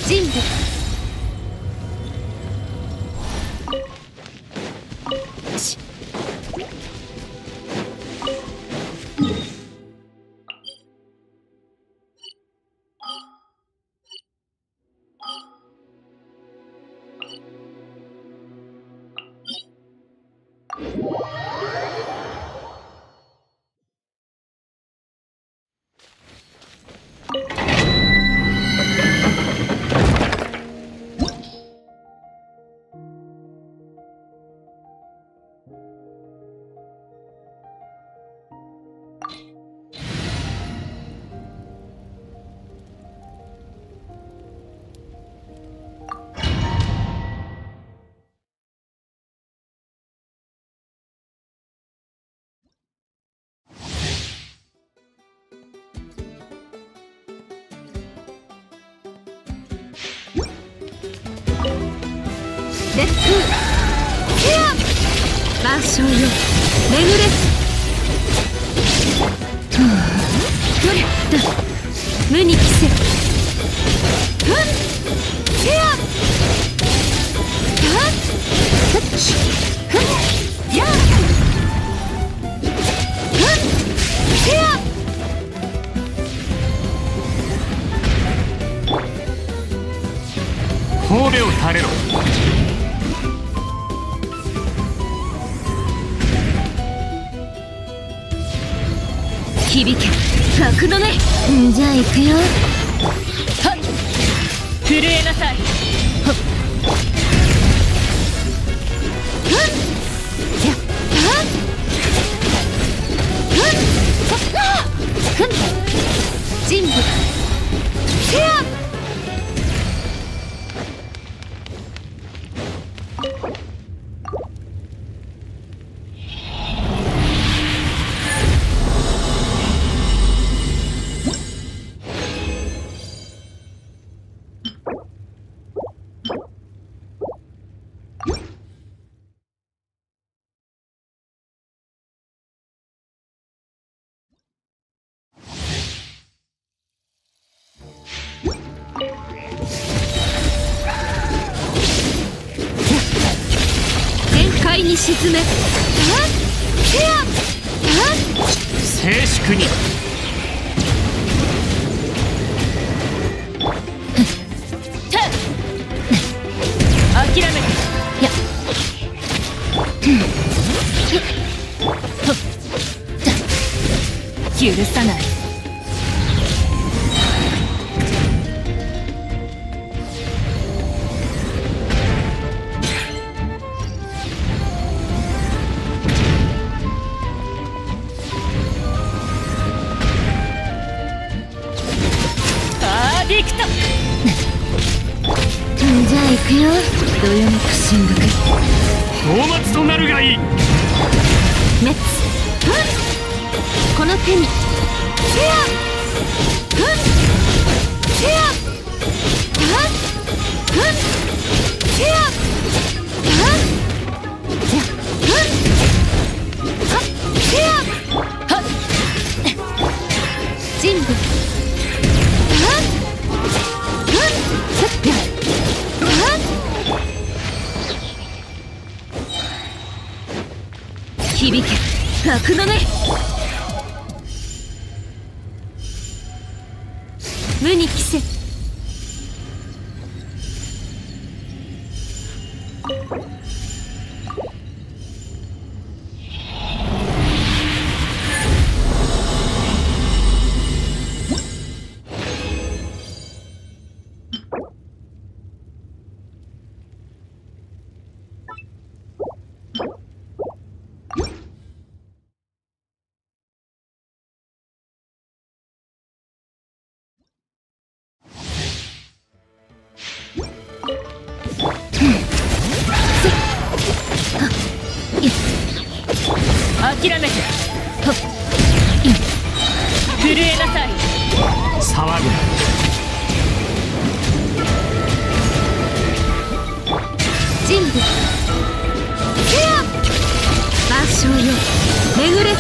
人類烈風ケア万象よ巡れどれだ無に着せケア神戸を垂れろ。響け格のね。じゃあ行くよ。はっ震えなさい。はっ人部フェア。海に沈め。静粛に。諦めて。いや許さない。ディクト。じゃあ行くよ。どよめく進学。放末となるがいい。メッツこの手に。フェアフェアフェア人部響け格のね。無に着せ。諦めて。震えなさい。騒ぐな。人部フェア万象よ巡れ。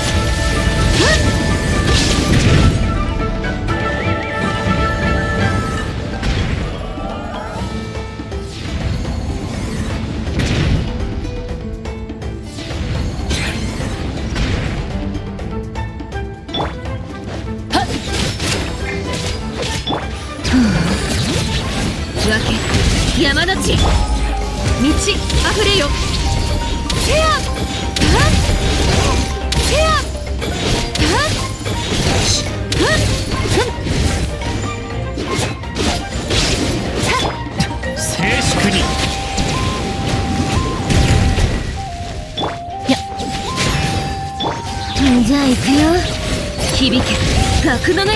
山の地道あふれよ。フェアフェア静粛に。じゃあ行くよ。響け格のね。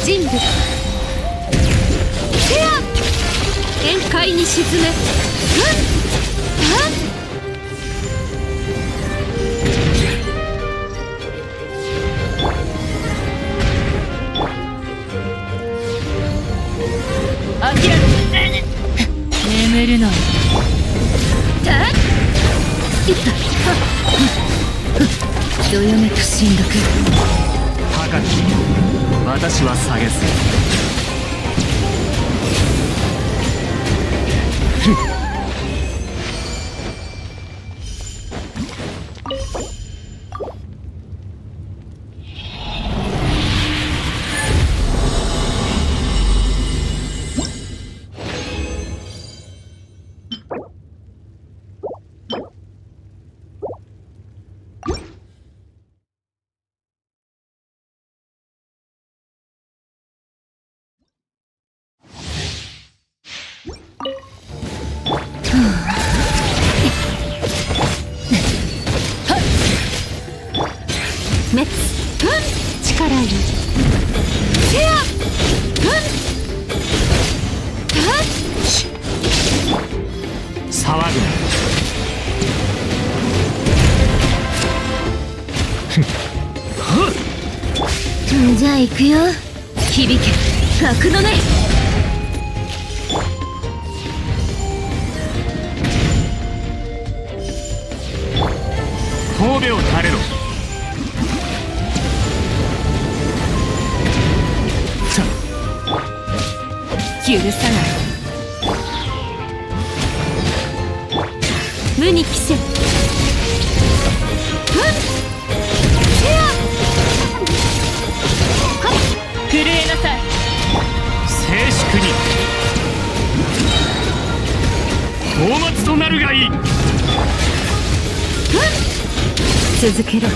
人部宴会に沈め。諦め。眠るの。どよめく進学。高き私は下げず。える。せや騒ぐな。じゃあ行くよ。響け格のね。神戸を垂れろ。許さない。無に着せ。震えなさい。静粛に。大末となるがいい。続けろ。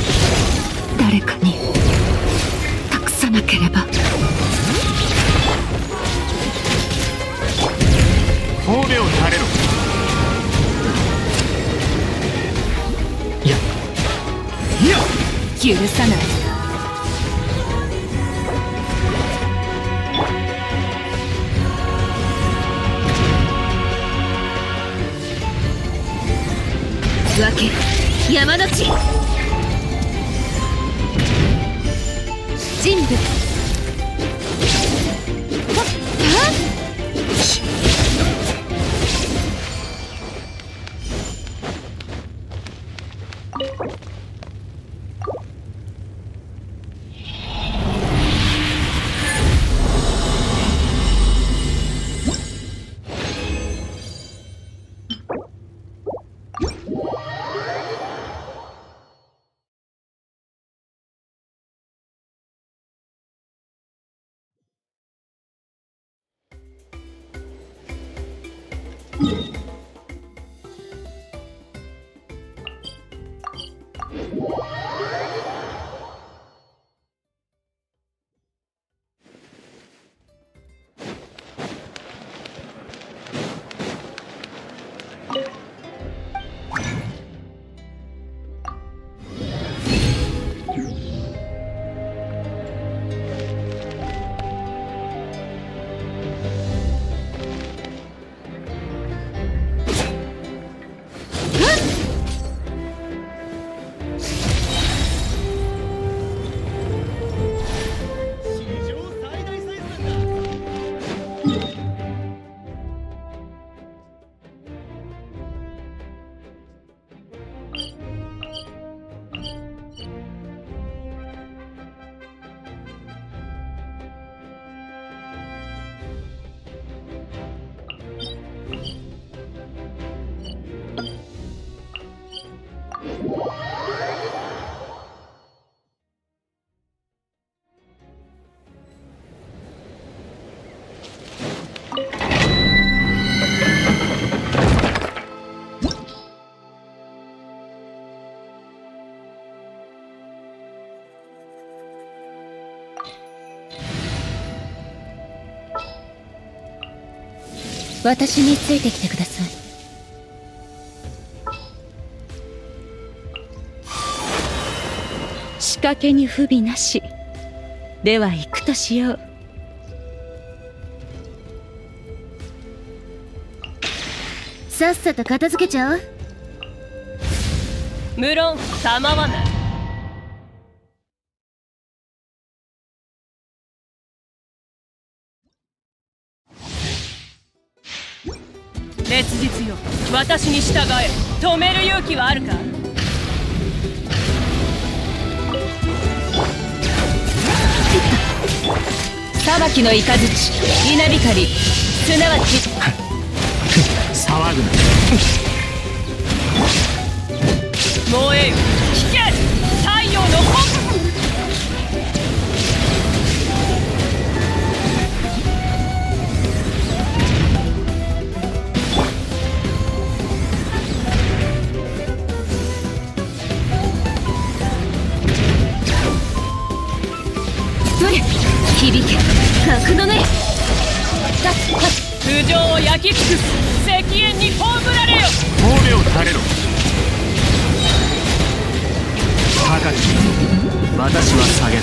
誰かに託さなければ。神戸を垂れろ。いや許さない。分け山の地。人部。私についてきてください。仕掛けに不備なし。では行くとしよう。さっさと片付けちゃおう。無論構わない。烈日よ、私に従え。止める勇気はあるか。裁きの雷、稲光、すなわち騒ぐな。燃えよ、聞け太陽の炎。響け格のね。頭上を焼き尽くす石煙に葬られよ。神戸を垂れろ。高き私は下げず。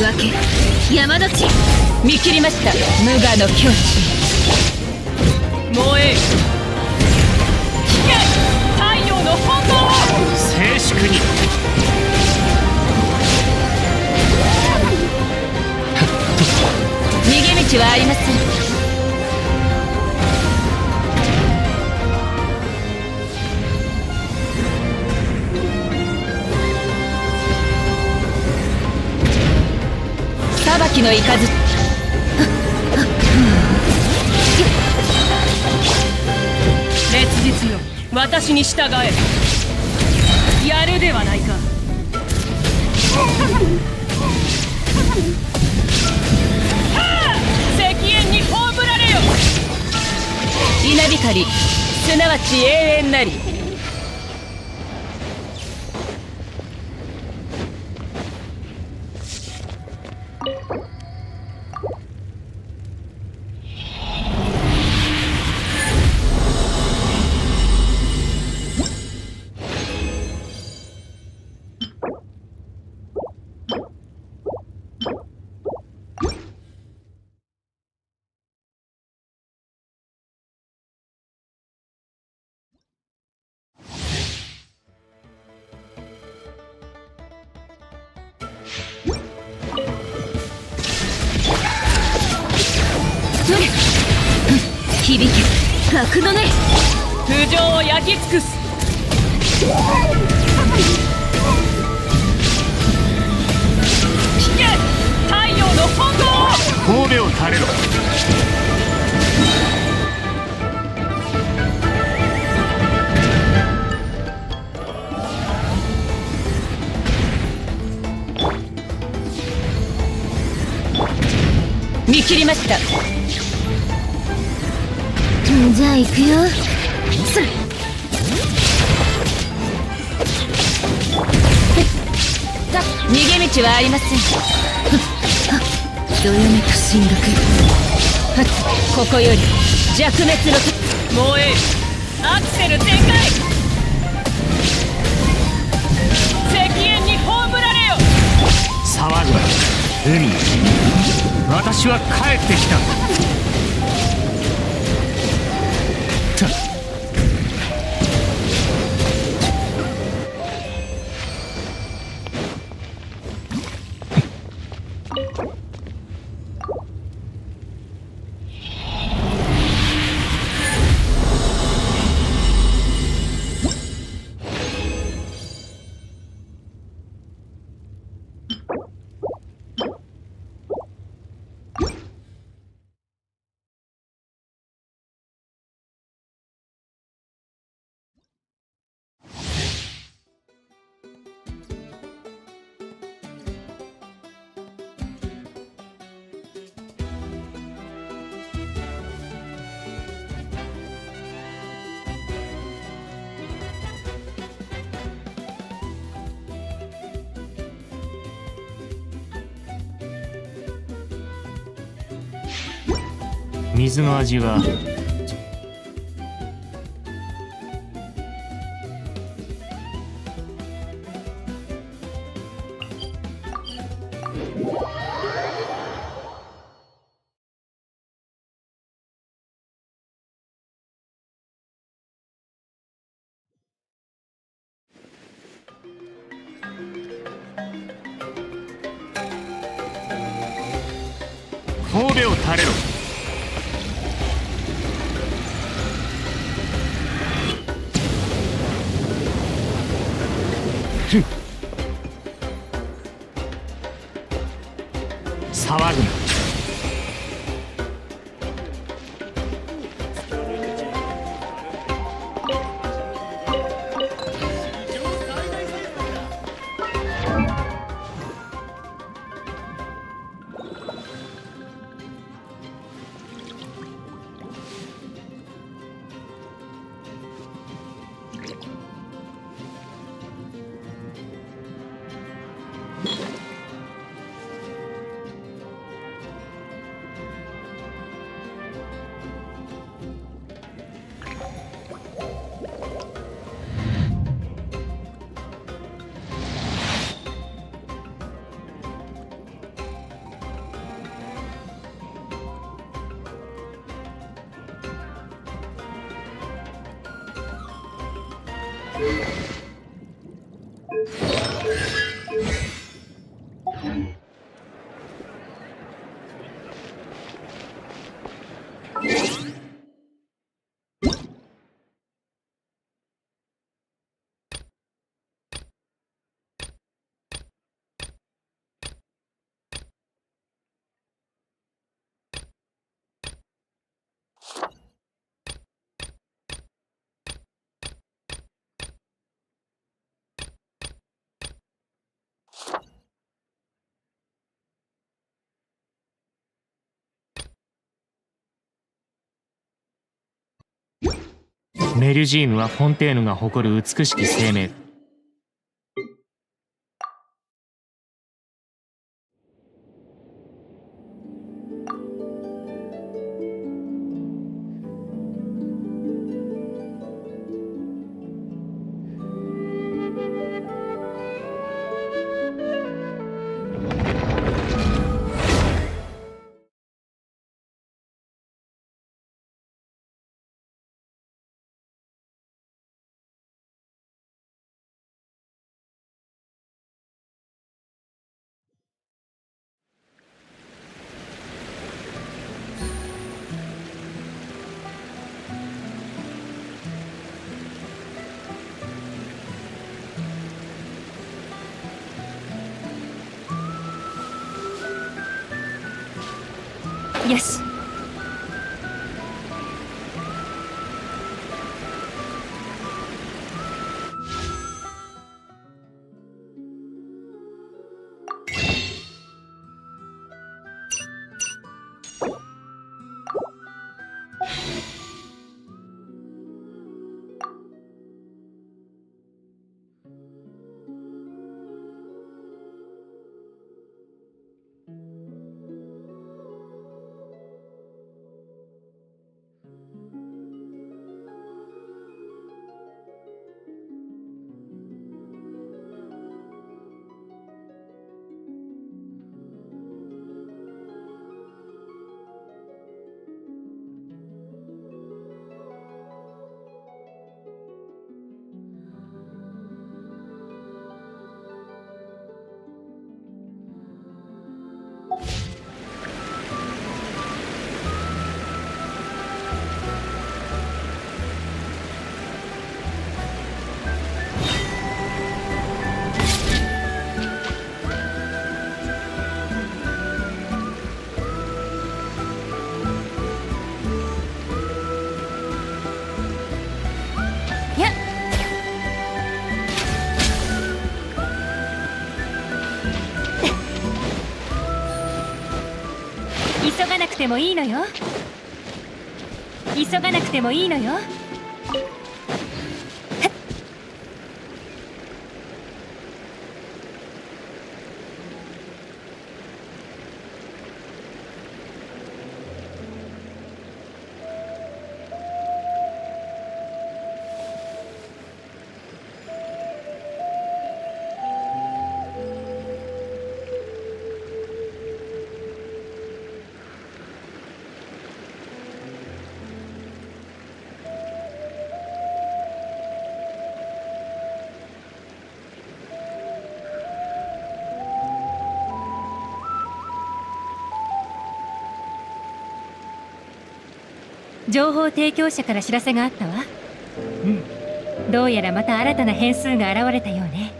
分け山立ち。見切りました。無我の境地。燃え引け太陽の炎を。静粛に。逃げ道はありません。裁きの雷。烈日よ、私に従え。やるではないか。石煙に葬られよ。稲光、すなわち永遠なり。響け格のね。頭上を焼き尽くす。引け太陽の炎。神戸を垂れろ。見切りました。じゃあ行くよ。逃げ道はありません。どよめく進学。ここより弱滅の燃えアクセル全開。石煙に葬られよ。騒ぐな海。私は帰ってきた。水の味は神戸を垂れろ。騒ぐな。メルジーヌはフォンテーヌが誇る美しき生命。よし。急がなくてもいいのよ。急がなくてもいいのよ。情報提供者から知らせがあったわ。どうやらまた新たな変数が現れたようね。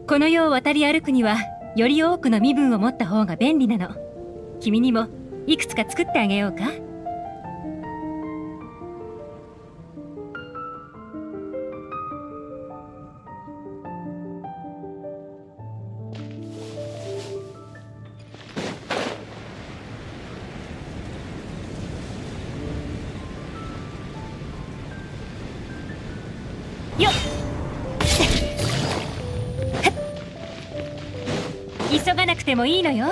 この世を渡り歩くにはより多くの身分を持った方が便利なの。君にもいくつか作ってあげようか。よっ急がなくてもいいのよ。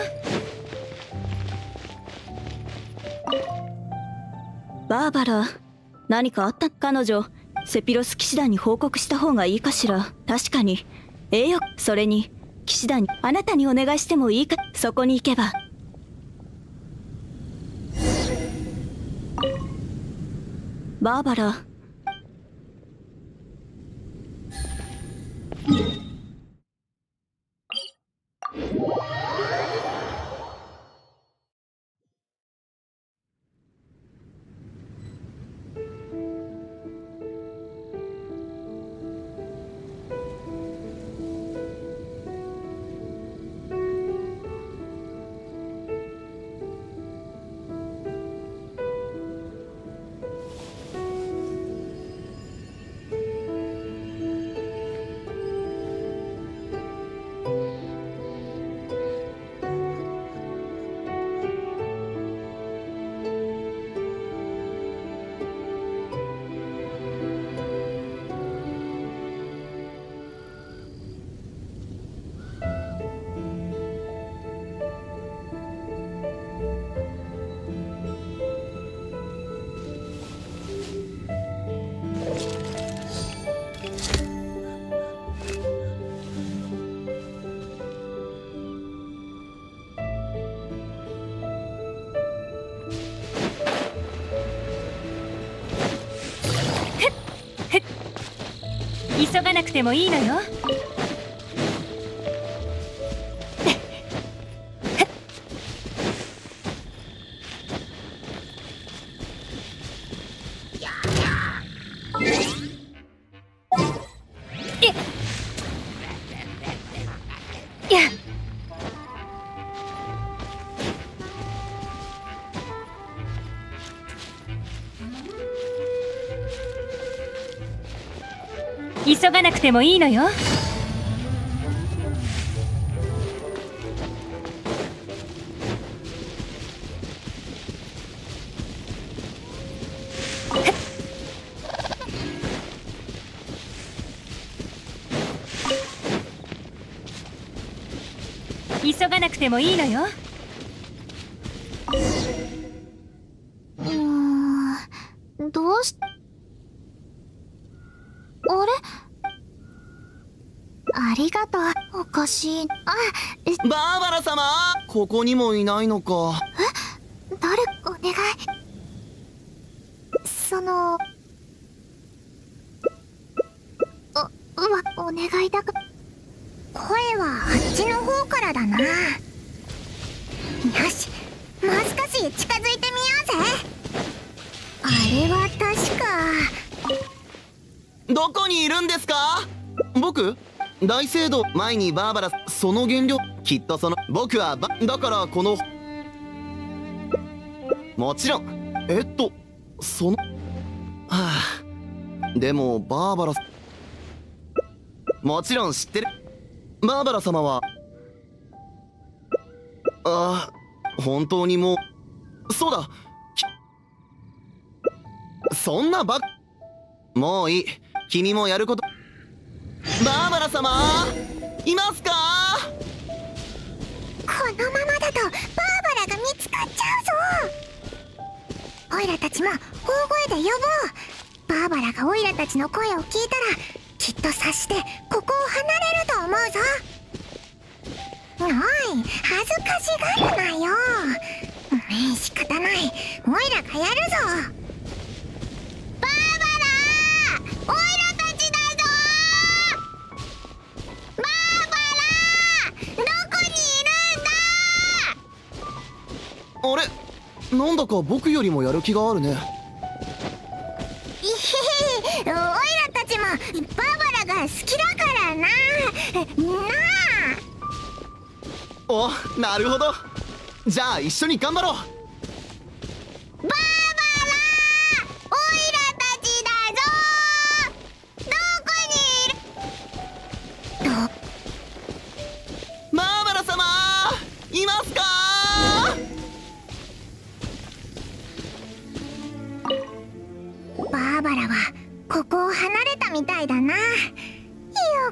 バーバラ、何かあった？彼女、セピロス騎士団に報告した方がいいかしら。確かに。よ。それに、騎士団にあなたにお願いしてもいいか。そこに行けば。バーバラ。急がなくてもいいのよ。急がなくてもいいのよ。急がなくてもいいのよ。どうしあれありがとう。おかしい。バーバラ様、ここにもいないのか。誰？お願い。お願いだから。声はあっちの方からだな。よし、もう少し近づいてみようぜ。あれは確か。どこにいるんですか？僕？大聖堂前にバーバラ、その原料きっとその僕はだからこのもちろんそのはあ、でもバーバラもちろん知ってる。バーバラ様は本当にもうそうだそんなもういい。君もやることバーバラ様いますか？このままだとバーバラが見つかっちゃうぞ。オイラたちも大声で呼ぼう。バーバラがオイラたちの声を聞いたらきっと察してここを離れると思うぞ。おい、恥ずかしがるなよ。仕方ない、オイラがやるぞ。バーバラ、オイラたちだぞ。バーバラ、どこにいるんだ。あれなんだか僕よりもやる気があるね。いへへ、オイラたちもバーバラが好きだからな。お、なるほど。じゃあ一緒に頑張ろう。バーバラ、オイラたちだぞ。どこにいる？バーバラ様いますか？バーバラはここを離れたみたいだな。よ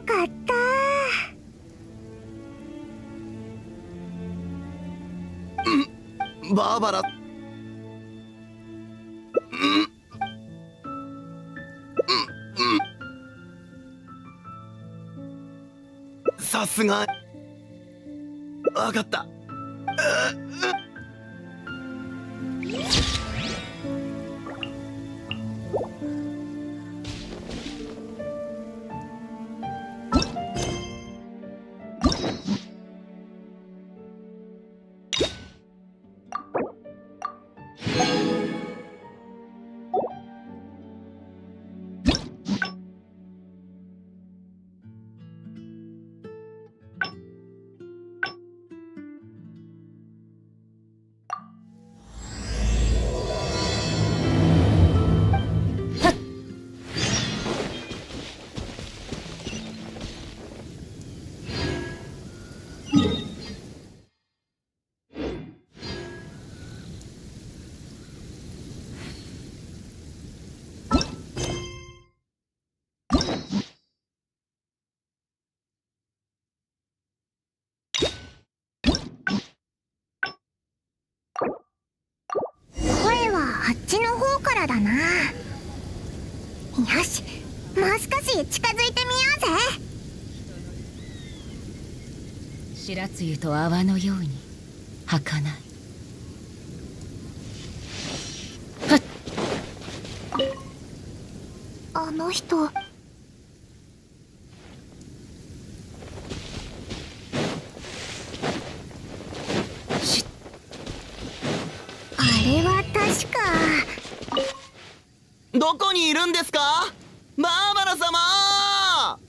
かった。バーバラさすがわかった。声はあっちの方からだな。よし、もう少し近づいてみようぜ。白露と泡のように儚い。はっ、あの人あれは確か。どこにいるんですか？バーバラ様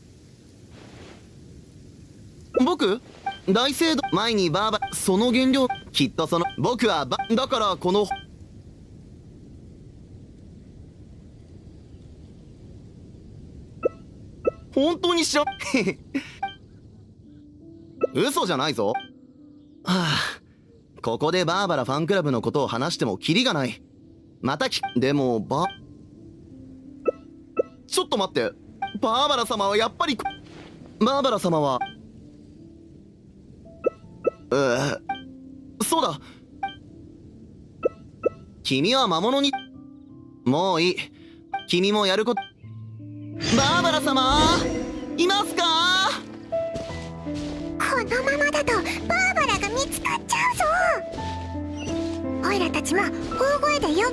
僕大聖堂前にバーバラ、その原料きっとその僕はだからこの本当に知ら嘘じゃないぞ。はあ、ここでバーバラファンクラブのことを話してもキリがない。またでもちょっと待って、バーバラ様はやっぱりバーバラ様はそうだ、君は魔物にもういい。君もやることバーバラ様いますか？このままだとバーバラが見つかっちゃうぞ。オイラたちも大声で呼ぼう。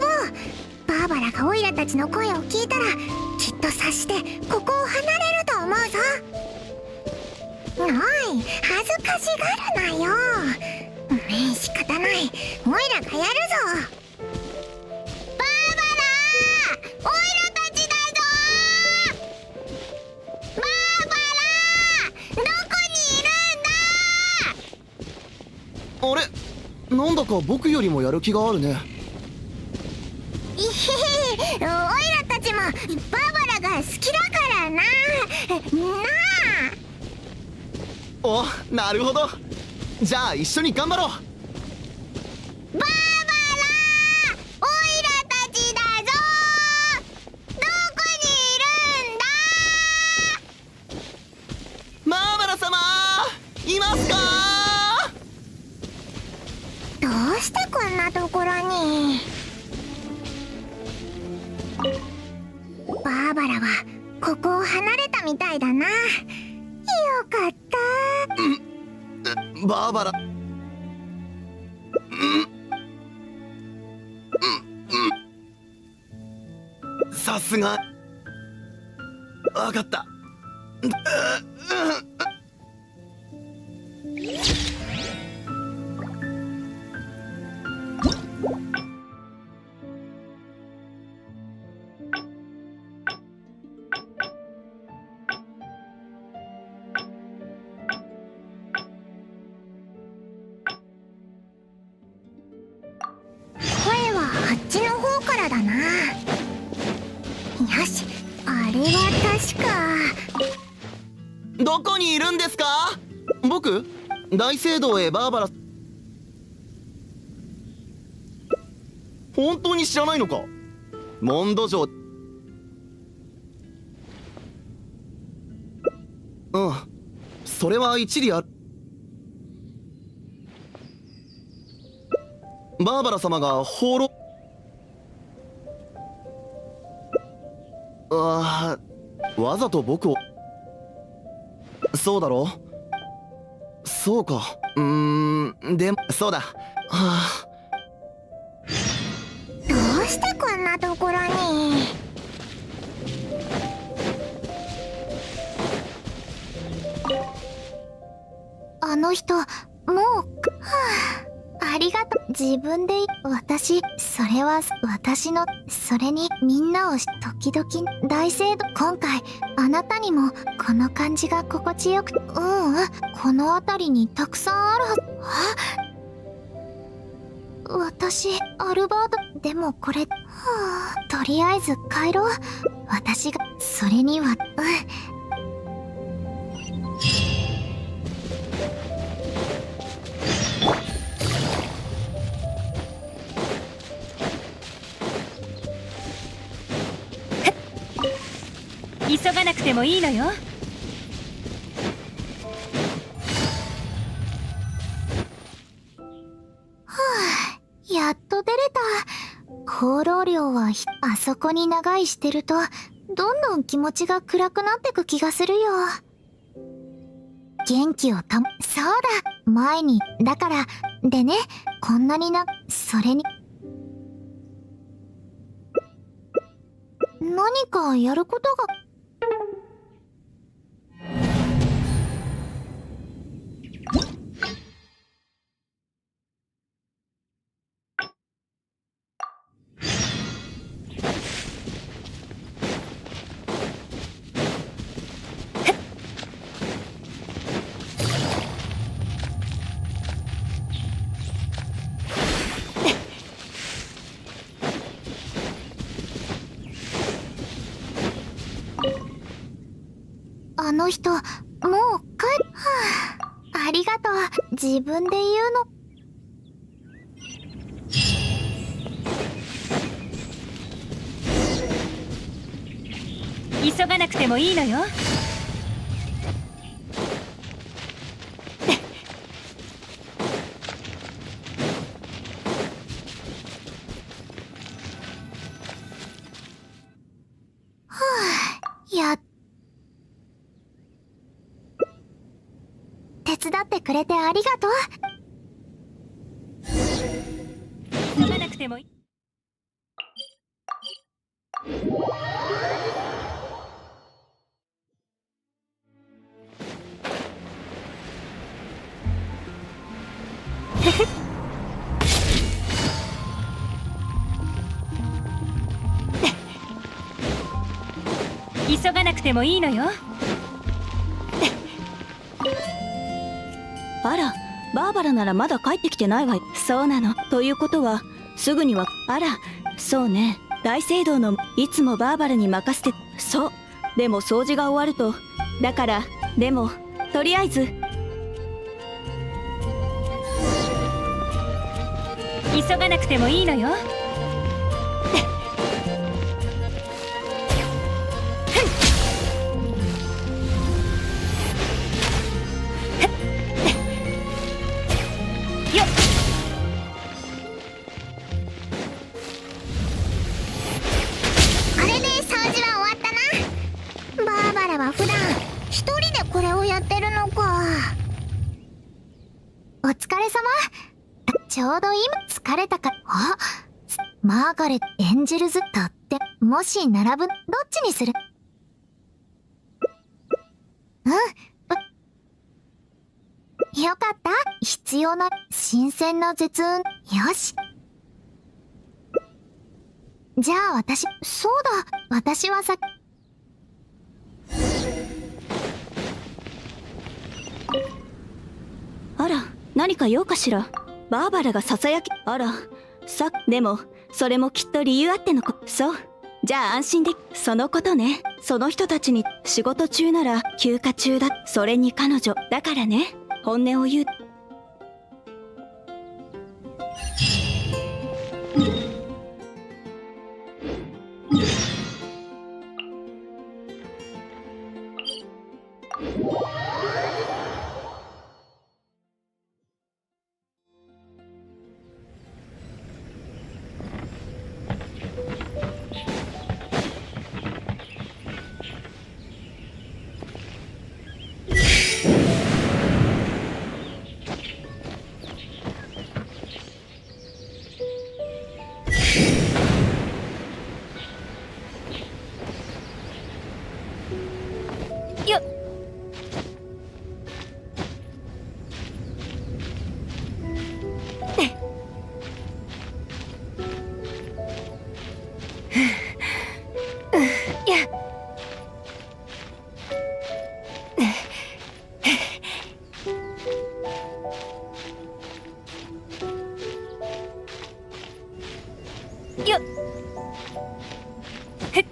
バーバラがオイラたちの声を聞いたらきっと察してここを離れると思うぞ。おい、恥ずかしがるなよ。仕方ない、オイラがやるぞ。バーバラ、オイラたちだぞ。バーバラ、なんだか僕よりもやる気があるね。いへへ、おいらたちもバーバラが好きだからな。なお、なるほど。じゃあ一緒に頑張ろう。あ、バーバラ、おいらたちだぞ。どこにいるんだ。バーバラ様、いますか？どうしてこんなところに。バーバラはここを離れたみたいだな。よかった。バーバラ、さすが。わかった。声はあっちの方からだな。よし、あれは確か。どこにいるんですか？僕、大聖堂へバーバラ。本当に知らないのか？モンド城。うん、それは一理ある。バーバラ様が放浪。わざと僕を。そうだろう。そうか。でもそうだ。はあ。どうしてこんなところに。あの人、もう、ありがとう。自分で私、それは私の、それにみんなを時々大聖堂。今回あなたにもこの感じが心地よく、この辺りにたくさんあるはず。私アルバート。でもこれ、とりあえず帰ろう。私がそれには。急がなくてもいいのよ。やっと出れた。放浪量はあそこに長居してるとどんどん気持ちが暗くなってく気がするよ。元気をそうだ、前にだからでね、こんなにそれに何かやることが。あの人、もうありがとう。自分で言うの。急がなくてもいいのよ。手伝ってくれてありがとう。急がなくてもいい。急がなくてもいいのよ。あら、バーバラならまだ帰ってきてないわよ。そうなの。ということはすぐには。あら、そうね。大聖堂のいつもバーバラに任せて。そう。でも掃除が終わると。だから、でもとりあえず急がなくてもいいのよ。あれで掃除は終わったな。バーバラは普段一人でこれをやってるのか。お疲れ様。ちょうど今疲れたか。あ、マーガレット・エンジェルズだって。もし並ぶ、どっちにする？うん。よかった。必要な新鮮な絶運。よし。じゃあそうだ。私はさ。あら、何か用かしら。バーバラがささやき。あら、でもそれもきっと理由あってのこ。そう。じゃあ安心で。そのことね。その人たちに仕事中なら休暇中だ。それに彼女だからね。本音を言う。よっ。よっ。へっ。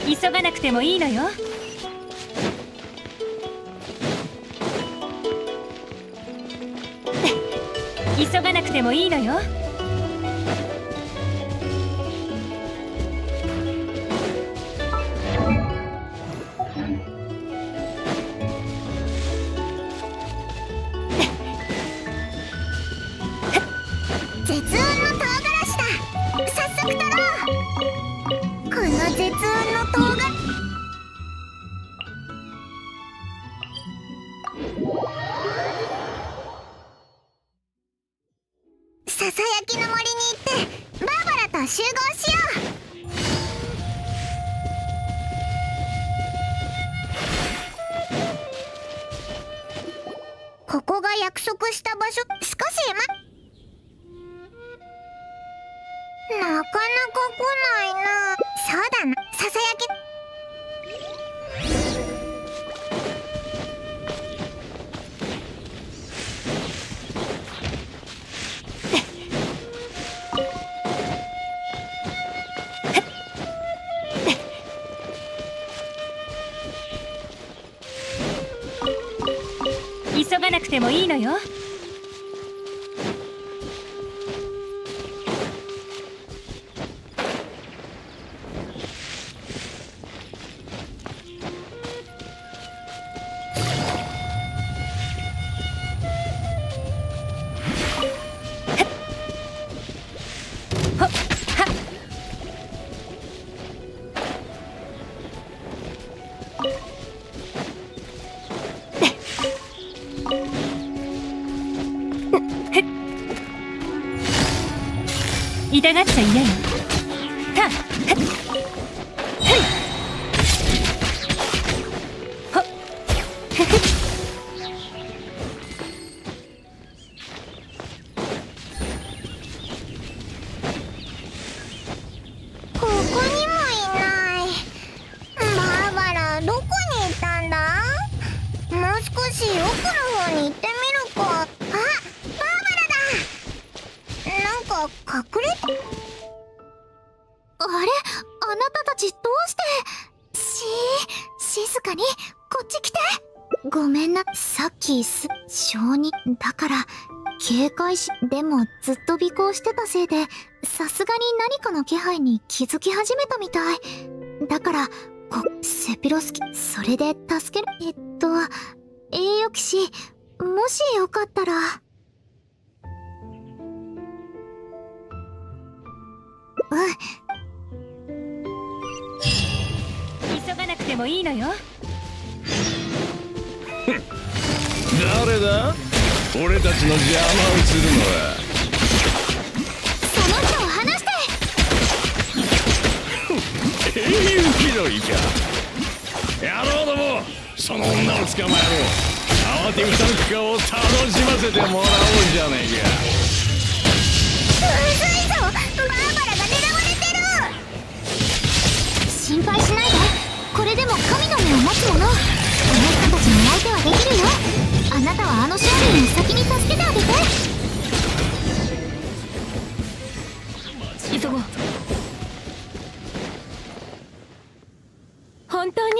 急がなくてもいいのよ。急がなくてもいいのよ。絶運の唐辛子だ。早速取ろう。この絶運の唐辛子。ささやきの森に行ってバーバラと集合しよう。ここが約束した場所。少しなかなか来ないな。そうだな。ささやき。急がなくてもいいのよ。痛がっちゃいないよ。たっはっはいほっふふっここにもいない。バーバラどこに行ったんだ？もう少し奥の方に行ってみるか。あ、バーバラだ。なんか隠れて。あれ、あなたたちどうして。静かにこっち来て。ごめんな。さっき小児だから警戒し、でもずっと尾行してたせいでさすがに何かの気配に気づき始めたみたいだから。セピロスキ、それで助ける。栄誉騎士、もしよかったら。急がなくてもいいのよ。誰だ？俺たちの邪魔をするのは。その人を離して。英雄気取りか。野郎ども、その女を捕まえろ。慌てふためく顔を楽しませてもらおうじゃねえか。むずいぞ、バーバラが狙われてる。心配しないで。これでも神の目を持つ者。この人たちの相手はできるよ。あなたはあの少年を先に助けてあげて。急ごう。本当に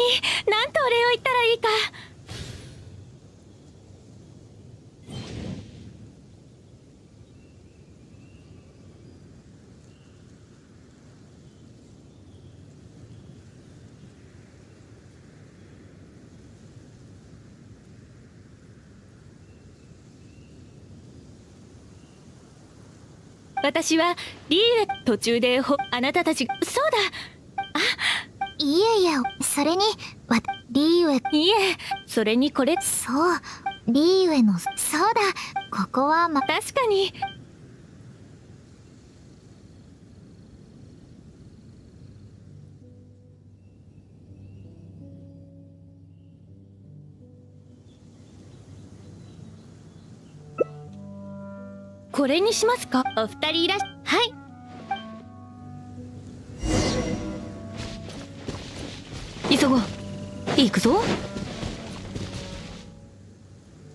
何とお礼を言ったらいいか。私はリーウェ。途中であなたたち。そうだ。いえいえ、それにリーウェ。いえ、それにこれ。そう、リーウェの。そうだ、ここは確かに。これにしますか？お二人いらっしゃ。はい。急ごう。行くぞ。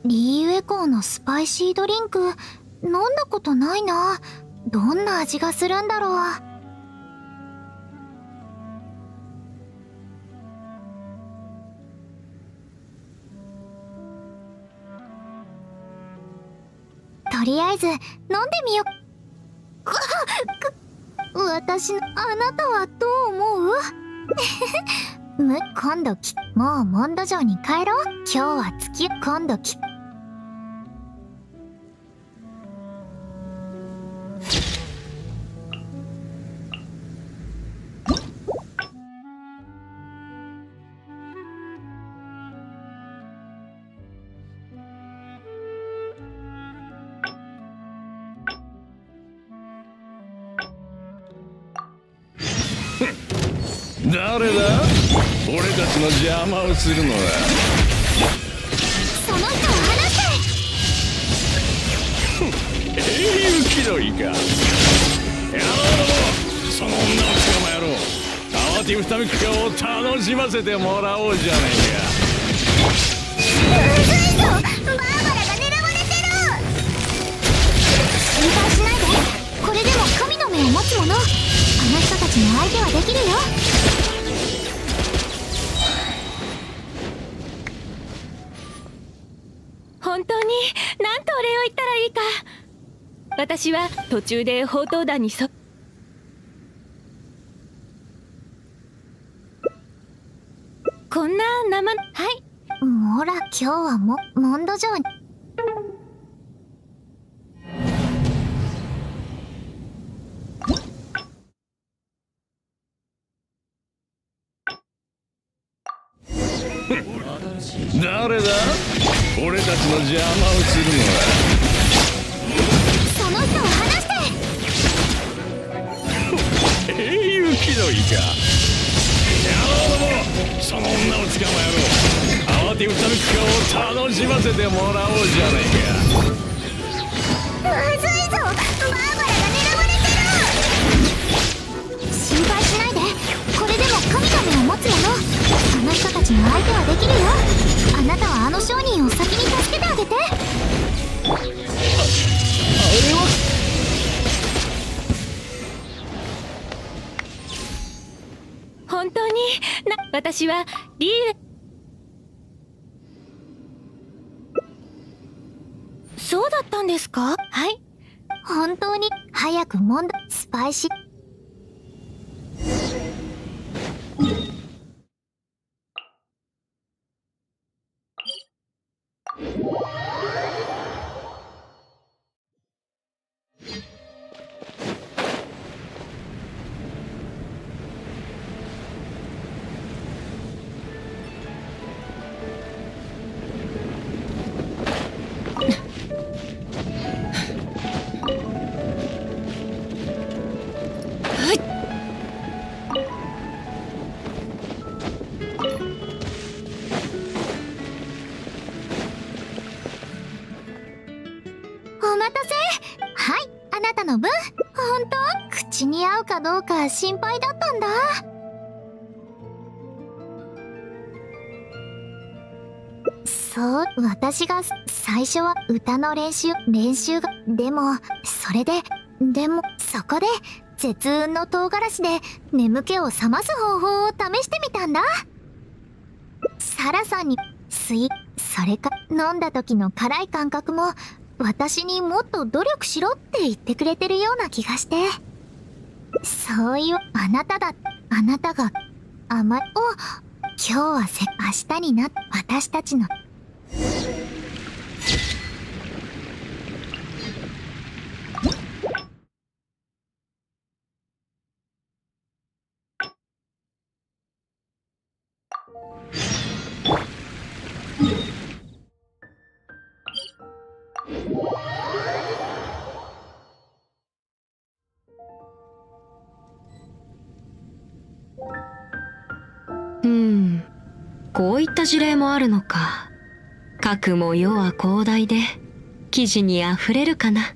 リーウェ港のスパイシードリンク飲んだことないな。どんな味がするんだろう。とりあえず飲んでみよ。私の。あなたはどう思う？今度もうモンド城に帰ろう。今日は今度誰だ？俺たちの邪魔をするのは。その人を離して。英雄気取りか。野郎ども、その女を捕まえろ。慌てふためく顔を楽しませてもらおうじゃねえか。むずいぞ、バーバラが狙われてる。心配しないで。これでも神の目を持つ者。あの人たちの相手はできるよ。本当に何とお礼を言ったらいいか。私は途中で砲塔弾にこんな生。はい。ほら、今日はモンド城に。誰だ？俺たちの邪魔をするのは。その人を離して。拾いか。野郎ども、その女を捕まえろ。慌てふためく顔を楽しませてもらおうじゃないか。まずいぞ、バーバラが狙われてる。心配しないで、これでも神々を持つ者。あの人たちの相手はできるよ。あなたはあの商人を先に助けてあげて。本当に私はリーレ。そうだったんですか？はい、本当に早く問題スパイシー。お待たせ。はい、あなたの分。本当？口に合うかどうか心配だったんだ。そう、私が最初は歌の練習が、でもそこで絶雲の唐辛子で眠気を覚ます方法を試してみたんだ。サラさんにそれか飲んだ時の辛い感覚も私にもっと努力しろって言ってくれてるような気がして。そういうあなたが今日は明日になって私たちのこういった事例もあるのか。核も世は広大で記事にあふれるかな。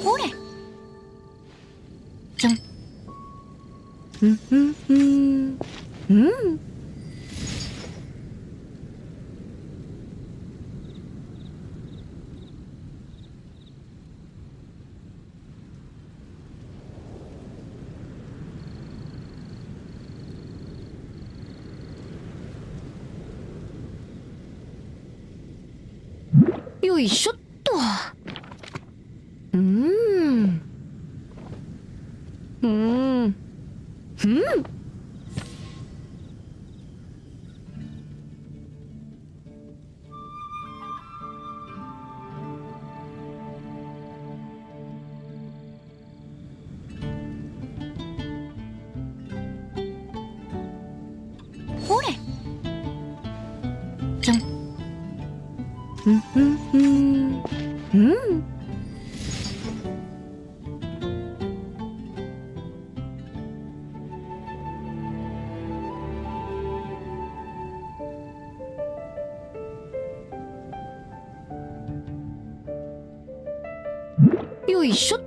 ほれ。じゃん。よいしょっと。ほれ。じゃん。よいしょっと。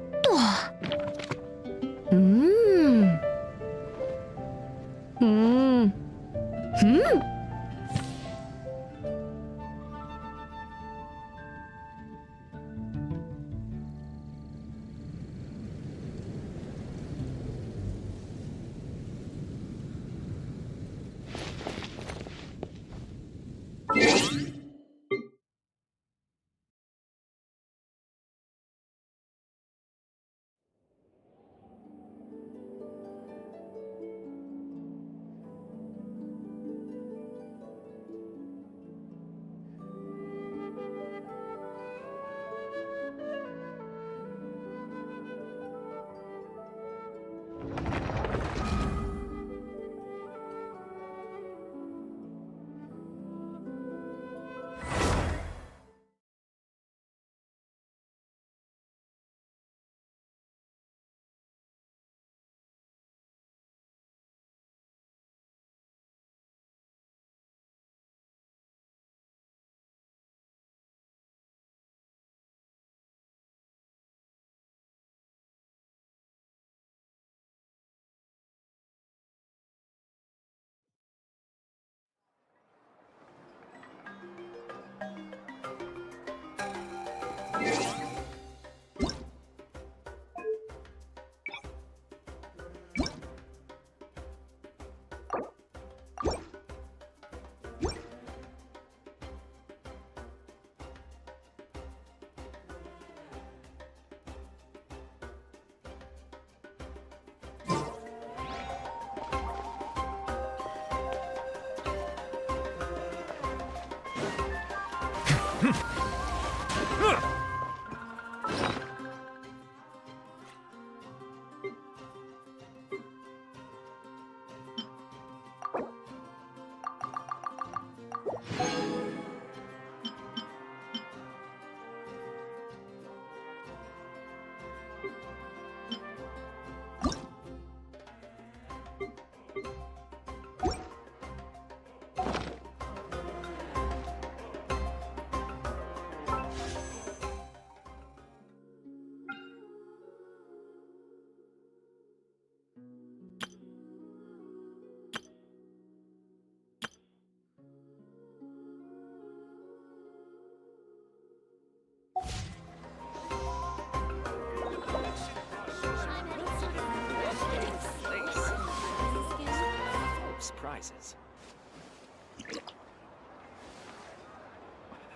Surprises.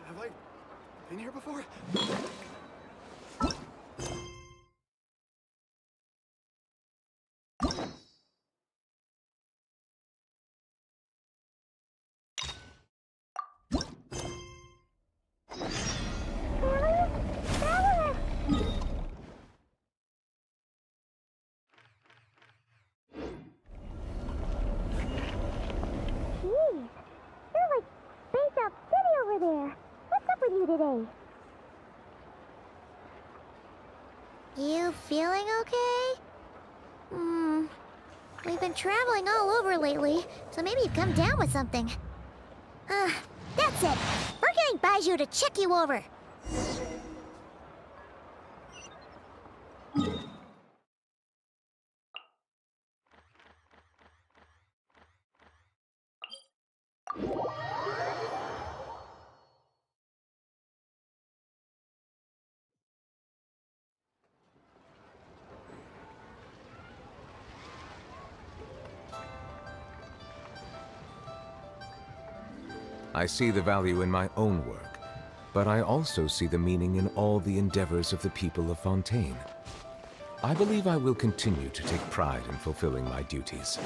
Have I been here before? They're like Space Out City over there. What's up with you today? You feeling okay? We've been traveling all over lately, so maybe you've come down with something. That's it. We're getting Baiju to check you over. I see the value in my own work, but I also see the meaning in all the endeavors of the people of Fontaine. I believe I will continue to take pride in fulfilling my duties.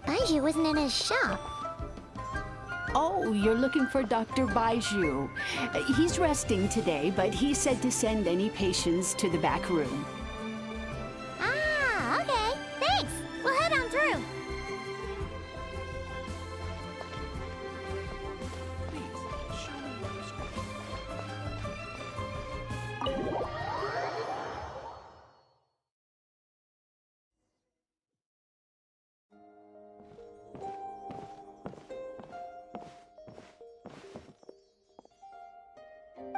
Baiju isn't in his shop. Oh, you're looking for Dr. Baiju. He's resting today, but he said to send any patients to the back room. Ah, okay. Thanks. We'll head on through.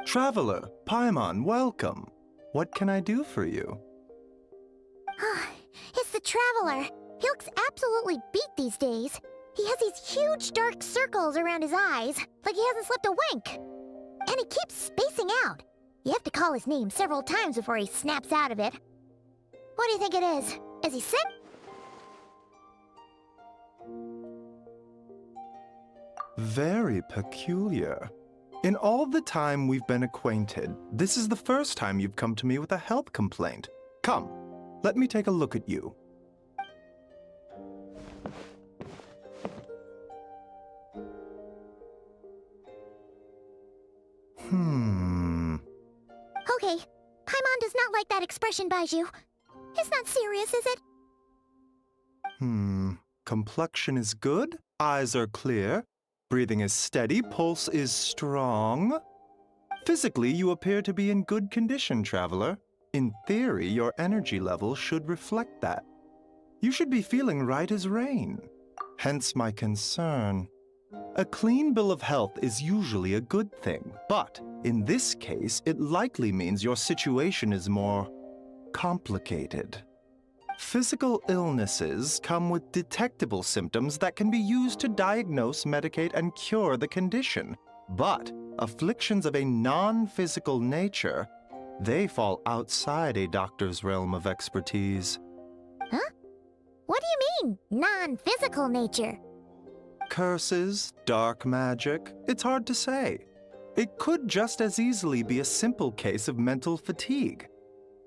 Traveler, Paimon, welcome. What can I do for you? It's the Traveler. He looks absolutely beat these days. He has these huge dark circles around his eyes, like he hasn't slept a wink. And he keeps spacing out. You have to call his name several times before he snaps out of it. What do you think it is? Is he sick? Very peculiar. In all the time we've been acquainted, this is the first time you've come to me with a health complaint. Come, let me take a look at you. Okay, Paimon does not like that expression, Baiju. It's not serious, is it? Complexion is good, eyes are clear, breathing is steady, pulse is strong. Physically, you appear to be in good condition, Traveler. In theory, your energy level should reflect that. You should be feeling right as rain. Hence my concern. A clean bill of health is usually a good thing, but in this case, it likely means your situation is more complicated. Physical illnesses come with detectable symptoms that can be used to diagnose, medicate, and cure the condition. But afflictions of a non-physical nature, they fall outside a doctor's realm of expertise. Huh? What do you mean, non-physical nature? Curses, dark magic, it's hard to say. It could just as easily be a simple case of mental fatigue.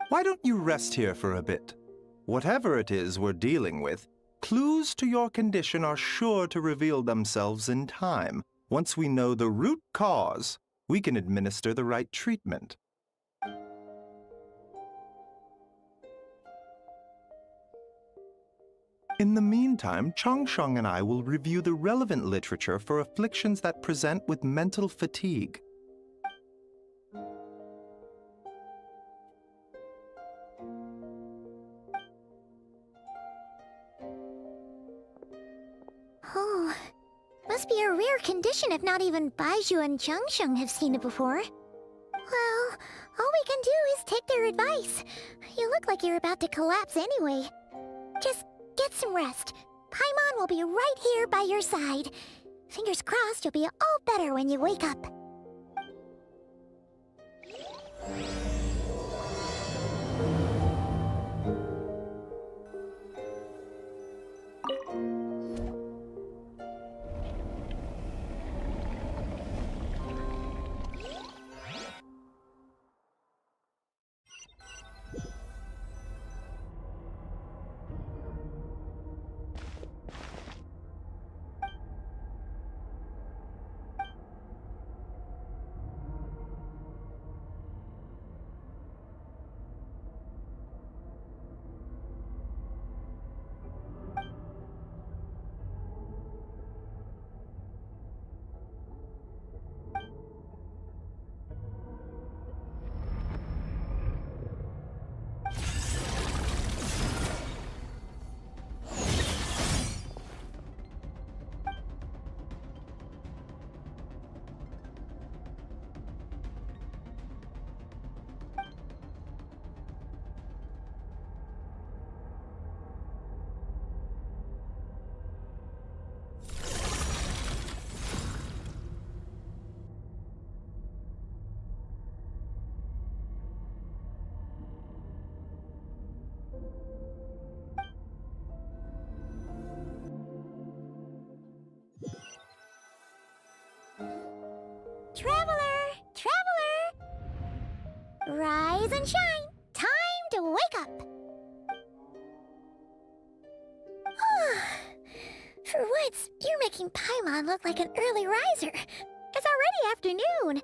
Why don't you rest here for a bit? Whatever it is we're dealing with, clues to your condition are sure to reveal themselves in time. Once we know the root cause, we can administer the right treatment. In the meantime, Changsheng and I will review the relevant literature for afflictions that present with mental fatigue. Oh, must be a rare condition if not even Baizhu and Changsheng have seen it before. Well, all we can do is take their advice. You look like you're about to collapse anyway. Just get some rest. Paimon will be right here by your side. Fingers crossed you'll be all better when you wake up. Traveler! Traveler! Rise and shine! Time to wake up! For once, you're making Paimon look like an early riser. It's already afternoon.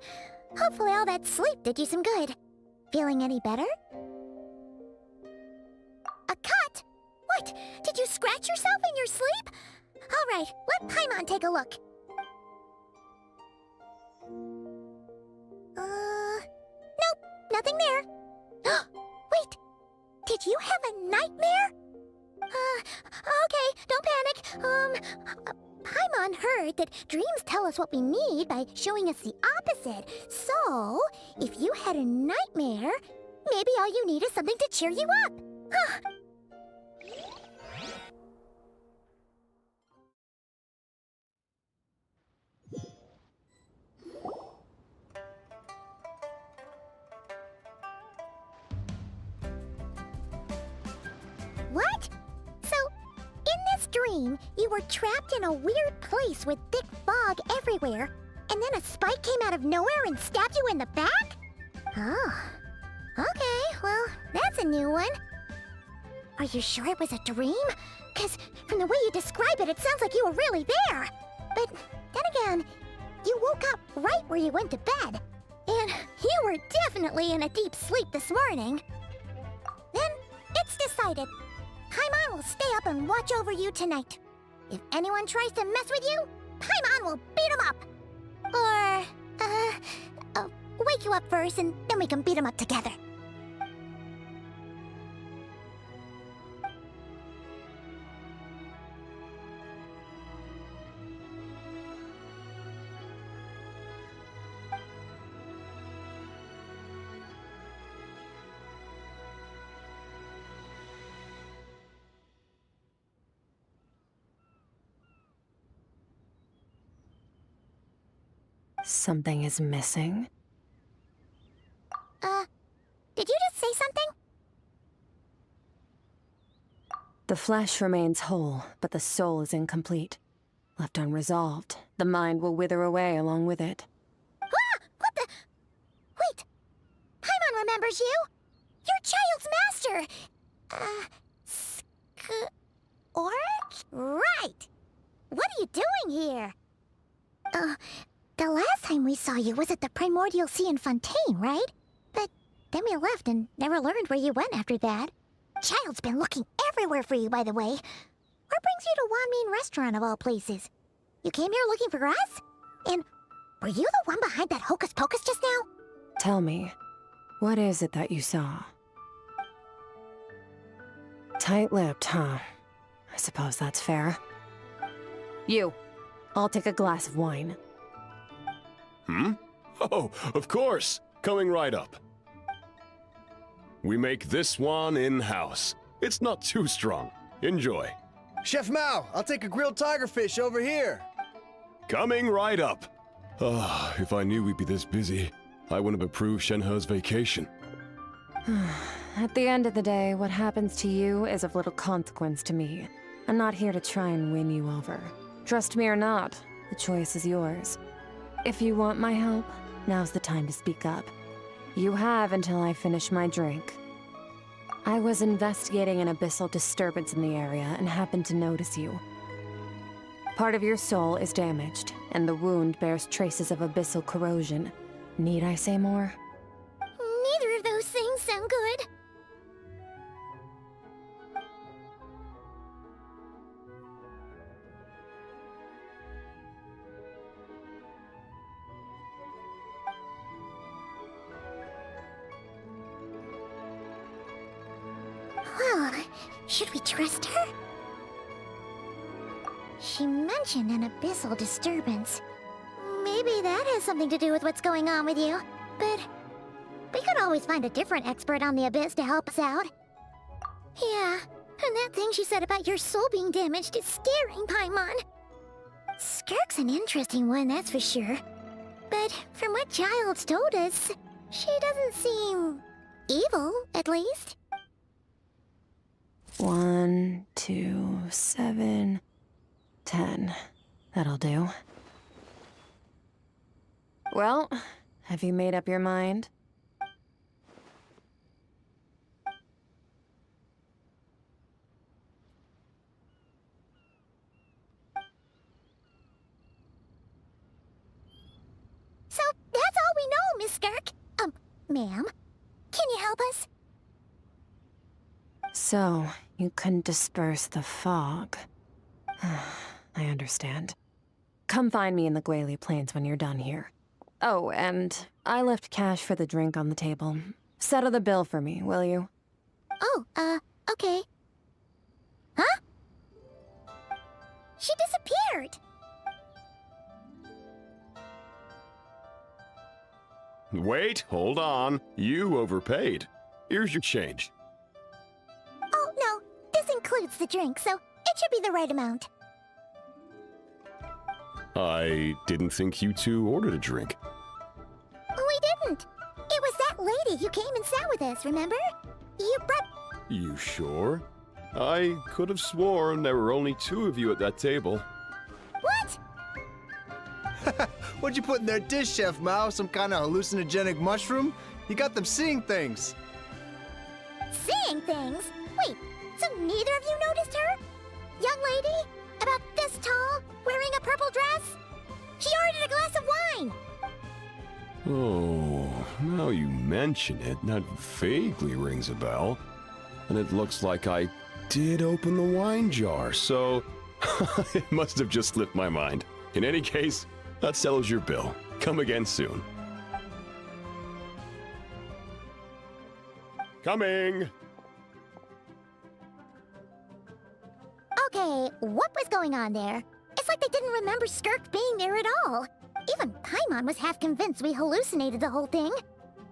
Hopefully all that sleep did you some good. Feeling any better? A cut? What? Did you scratch yourself in your sleep? All right, let Paimon take a look. Nope, nothing there. Wait, did you have a nightmare? Okay, don't panic. Paimon heard that dreams tell us what we need by showing us the opposite. So, if you had a nightmare, maybe all you need is something to cheer you up. What? So, in this dream, you were trapped in a weird place with thick fog everywhere, and then a spike came out of nowhere and stabbed you in the back? Oh. Okay, well, that's a new one. Are you sure it was a dream? Because from the way you describe it, it sounds like you were really there. But then again, you woke up right where you went to bed. And you were definitely in a deep sleep this morning. Then, it's decided. Paimon will stay up and watch over you tonight. If anyone tries to mess with you, Paimon will beat him up. Or, wake you up first and then we can beat him up together. Something is missing? Did you just say something? The flesh remains whole, but the soul is incomplete. Left unresolved, the mind will wither away along with it. Ah! What the? Wait! Paimon remembers you! Your child's master! Skirk? Right! What are you doing here? The last time we saw you was at the Primordial Sea in Fontaine, right? But then we left and never learned where you went after that. Child's been looking everywhere for you, by the way. Where brings you to Wanmin Restaurant of all places? You came here looking for us? And were you the one behind that hocus pocus just now? Tell me, what is it that you saw? Tight-lipped, huh? I suppose that's fair. You, I'll take a glass of wine. Hmm? Oh, of course! Coming right up. We make this one in-house. It's not too strong. Enjoy. Chef Mao, I'll take a grilled tiger fish over here. Coming right up. Ah, if I knew we'd be this busy, I wouldn't have approved Shenhe's vacation. At the end of the day, what happens to you is of little consequence to me. I'm not here to try and win you over. Trust me or not, the choice is yours. If you want my help, now's the time to speak up. You have until I finish my drink. I was investigating an abyssal disturbance in the area and happened to notice you. Part of your soul is damaged, and the wound bears traces of abyssal corrosion. Need I say more? Neither of those things sound good. Well, should we trust her? She mentioned an abyssal disturbance. Maybe that has something to do with what's going on with you. But we could always find a different expert on the abyss to help us out. Yeah, and that thing she said about your soul being damaged is scaring Paimon. Skirk's an interesting one, that's for sure. But from what Child's told us, she doesn't seem evil, at least. 1, 2, 7, 10. That'll do. Well, have you made up your mind? So, that's all we know, Miss Skirk. Ma'am, can you help us? So, you couldn't disperse the fog. I understand. Come find me in the Guili Plains when you're done here. Oh, and I left cash for the drink on the table. Settle the bill for me, will you? Oh, okay. Huh? She disappeared! Wait, hold on. You overpaid. Here's your change. Oh, no. This includes the drink, so it should be the right amount. I didn't think you two ordered a drink. We didn't. It was that lady who came and sat with us, remember? You brought... You sure? I could have sworn there were only 2 of you at that table. What? What'd you put in their dish, Chef Mao? Some kind of hallucinogenic mushroom? You got them seeing things. Seeing things? Wait, so neither of you noticed her? Young lady? About this tall? Wearing a purple dress? She ordered a glass of wine! Oh, now you mention it, that vaguely rings a bell. And it looks like I did open the wine jar, so it must have just slipped my mind. In any case, that settles your bill. Come again soon. Coming! Okay, what was going on there? It's like they didn't remember Skirk being there at all. Even Paimon was half convinced we hallucinated the whole thing.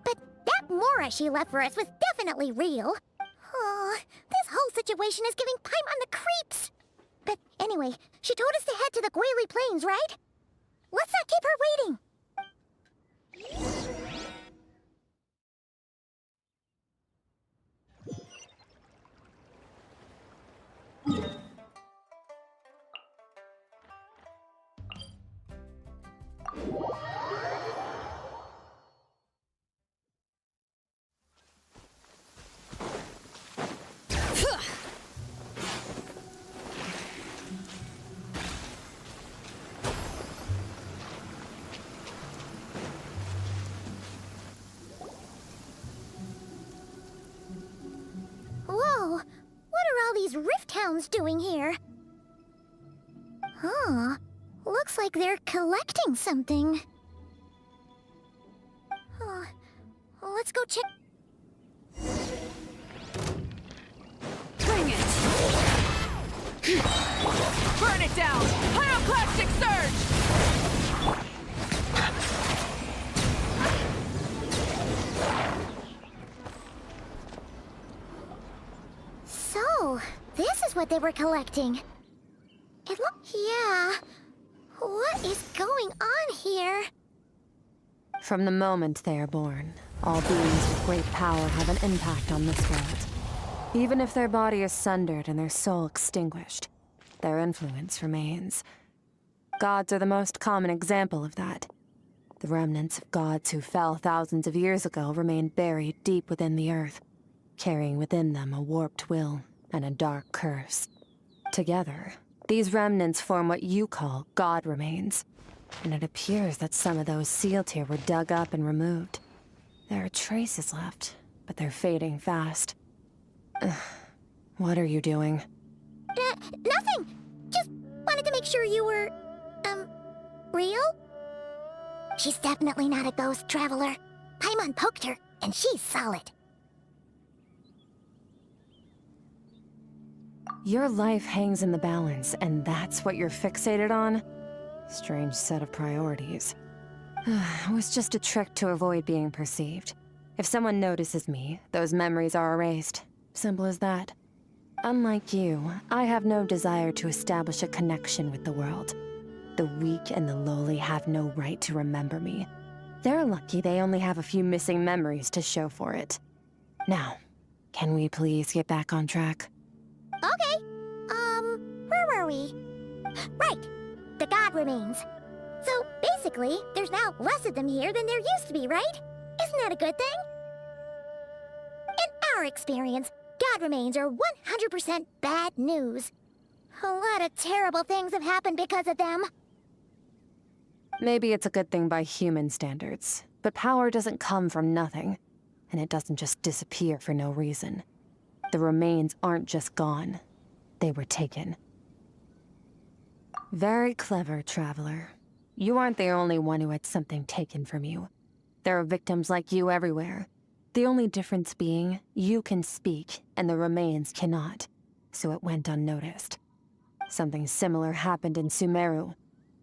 But that Mora she left for us was definitely real. Oh, this whole situation is giving Paimon the creeps. But anyway, she told us to head to the Guili Plains, right? Let's not keep her waiting. Whoa, what are all these rift hounds doing here? Huh. Looks like they're collecting something. Let's go check. Bring it! Burn it down! Pyroclastic surge! So, this is what they were collecting. Yeah. What is going on here? From the moment they are born, all beings with great power have an impact on this world. Even if their body is sundered and their soul extinguished, their influence remains. Gods are the most common example of that. The remnants of gods who fell thousands of years ago remain buried deep within the earth, carrying within them a warped will and a dark curse. Together, these remnants form what you call god remains, and it appears that some of those sealed here were dug up and removed. There are traces left, but they're fading fast. What are you doing? Nothing! Just wanted to make sure you were, real? She's definitely not a ghost traveler. Paimon poked her, and she's solid. Your life hangs in the balance, and that's what you're fixated on? Strange set of priorities. It was just a trick to avoid being perceived. If someone notices me, those memories are erased. Simple as that. Unlike you, I have no desire to establish a connection with the world. The weak and the lowly have no right to remember me. They're lucky they only have a few missing memories to show for it. Now, can we please get back on track? Okay. Where were we? Right. The god remains. So, basically, there's now less of them here than there used to be, right? Isn't that a good thing? In our experience, god remains are 100% bad news. A lot of terrible things have happened because of them. Maybe it's a good thing by human standards, but power doesn't come from nothing, and it doesn't just disappear for no reason. The remains aren't just gone. They were taken. Very clever, traveler. You aren't the only one who had something taken from you. There are victims like you everywhere. The only difference being, you can speak, and the remains cannot, so it went unnoticed. Something similar happened in Sumeru.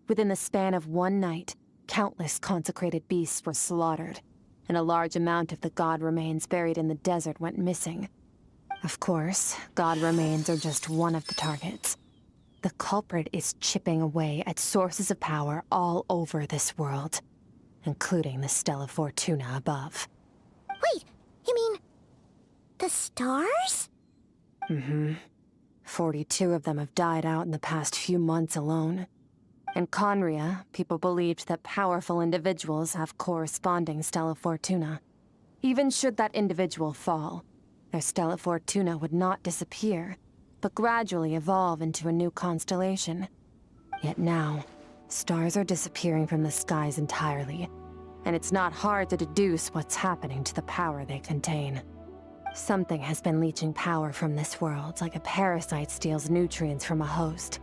Within the span of one night, countless consecrated beasts were slaughtered, and a large amount of the god remains buried in the desert went missing. Of course, god remains are just one of the targets. The culprit is chipping away at sources of power all over this world, including the Stella Fortuna above. Wait, you mean... the stars? Mm-hmm. 42 of them have died out in the past few months alone. In Conria, people believed that powerful individuals have corresponding Stella Fortuna. Even should that individual fall, their Stella Fortuna would not disappear, but gradually evolve into a new constellation. Yet now, stars are disappearing from the skies entirely, and it's not hard to deduce what's happening to the power they contain. Something has been leeching power from this world like a parasite steals nutrients from a host.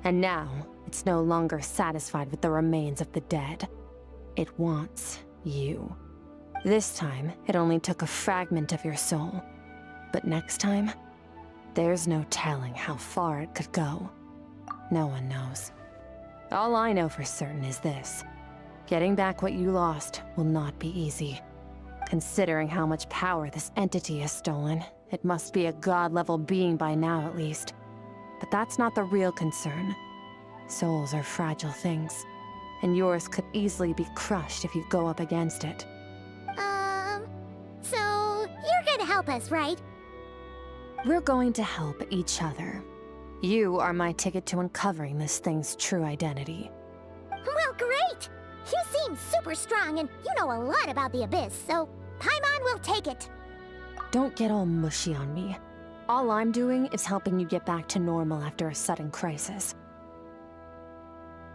And now, it's no longer satisfied with the remains of the dead. It wants you. This time, it only took a fragment of your soul. But next time, there's no telling how far it could go. No one knows. All I know for certain is this. Getting back what you lost will not be easy. Considering how much power this entity has stolen, it must be a god-level being by now at least. But that's not the real concern. Souls are fragile things, and yours could easily be crushed if you go up against it. So you're gonna help us, right? We're going to help each other. You are my ticket to uncovering this thing's true identity. Well, great! You seem super strong, and you know a lot about the Abyss, so Paimon will take it. Don't get all mushy on me. All I'm doing is helping you get back to normal after a sudden crisis.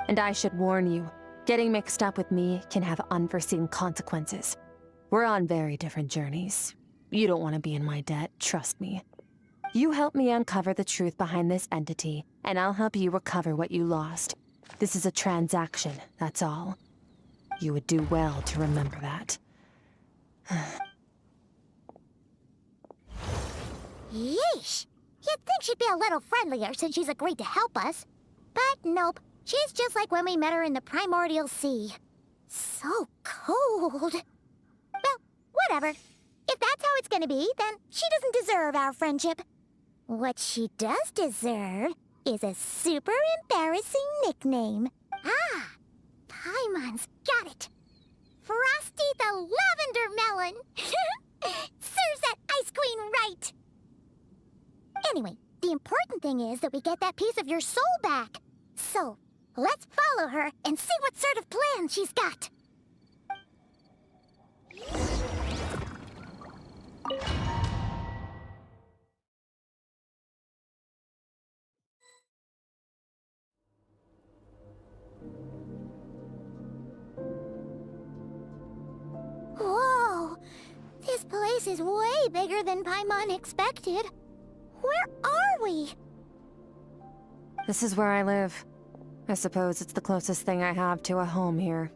And I should warn you, getting mixed up with me can have unforeseen consequences. We're on very different journeys. You don't want to be in my debt, trust me. You help me uncover the truth behind this entity, and I'll help you recover what you lost. This is a transaction, that's all. You would do well to remember that. Yeesh! You'd think she'd be a little friendlier since she's agreed to help us. But nope, she's just like when we met her in the primordial sea. So cold. Well, whatever. If that's how it's gonna be, then she doesn't deserve our friendship. What she does deserve is a super embarrassing nickname. Ah, Paimon's got it. Frosty the Lavender Melon. Serves that ice queen right. Anyway, the important thing is that we get that piece of your soul back. So, let's follow her and see what sort of plan she's got. Whoa! This place is way bigger than Paimon expected. Where are we? This is where I live. I suppose it's the closest thing I have to a home here.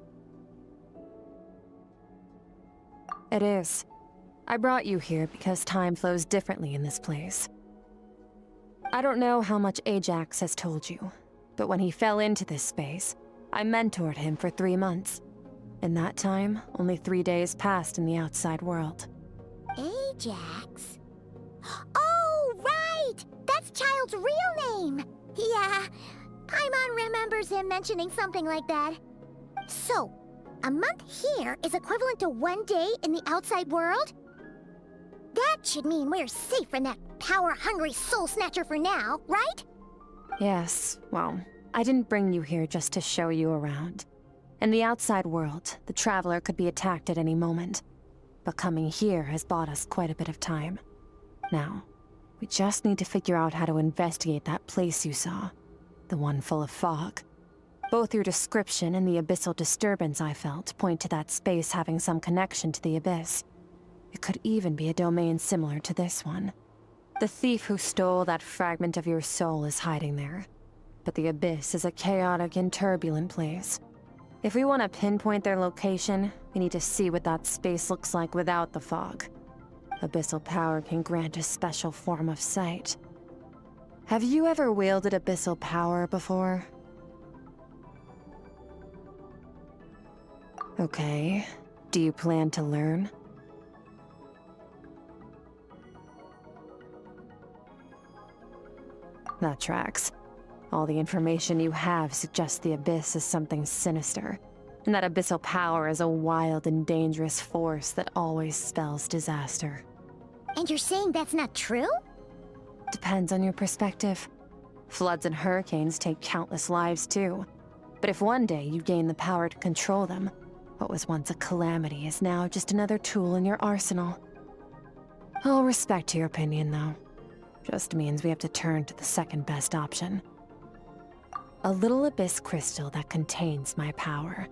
It is. I brought you here because time flows differently in this place. I don't know how much Ajax has told you, but when he fell into this space, I mentored him for 3 months. In that time, only 3 days passed in the outside world. Ajax? Oh, right! That's Child's real name! Yeah, Paimon remembers him mentioning something like that. So, a month here is equivalent to 1 day in the outside world? That should mean we're safe from that power-hungry soul snatcher for now, right? Yes, well, I didn't bring you here just to show you around. In the outside world, the Traveler could be attacked at any moment. But coming here has bought us quite a bit of time. Now, we just need to figure out how to investigate that place you saw. The one full of fog. Both your description and the abyssal disturbance I felt point to that space having some connection to the abyss. It could even be a domain similar to this one. The thief who stole that fragment of your soul is hiding there. But the abyss is a chaotic and turbulent place. If we want to pinpoint their location, we need to see what that space looks like without the fog. Abyssal power can grant a special form of sight. Have you ever wielded abyssal power before? Okay. Do you plan to learn? That tracks. All the information you have suggests the Abyss is something sinister, and that abyssal power is a wild and dangerous force that always spells disaster. And you're saying that's not true? Depends on your perspective. Floods and hurricanes take countless lives too. But if one day you gain the power to control them, what was once a calamity is now just another tool in your arsenal. I'll respect your opinion, though. Just means we have to turn to the second best option. A little abyss crystal that contains my power.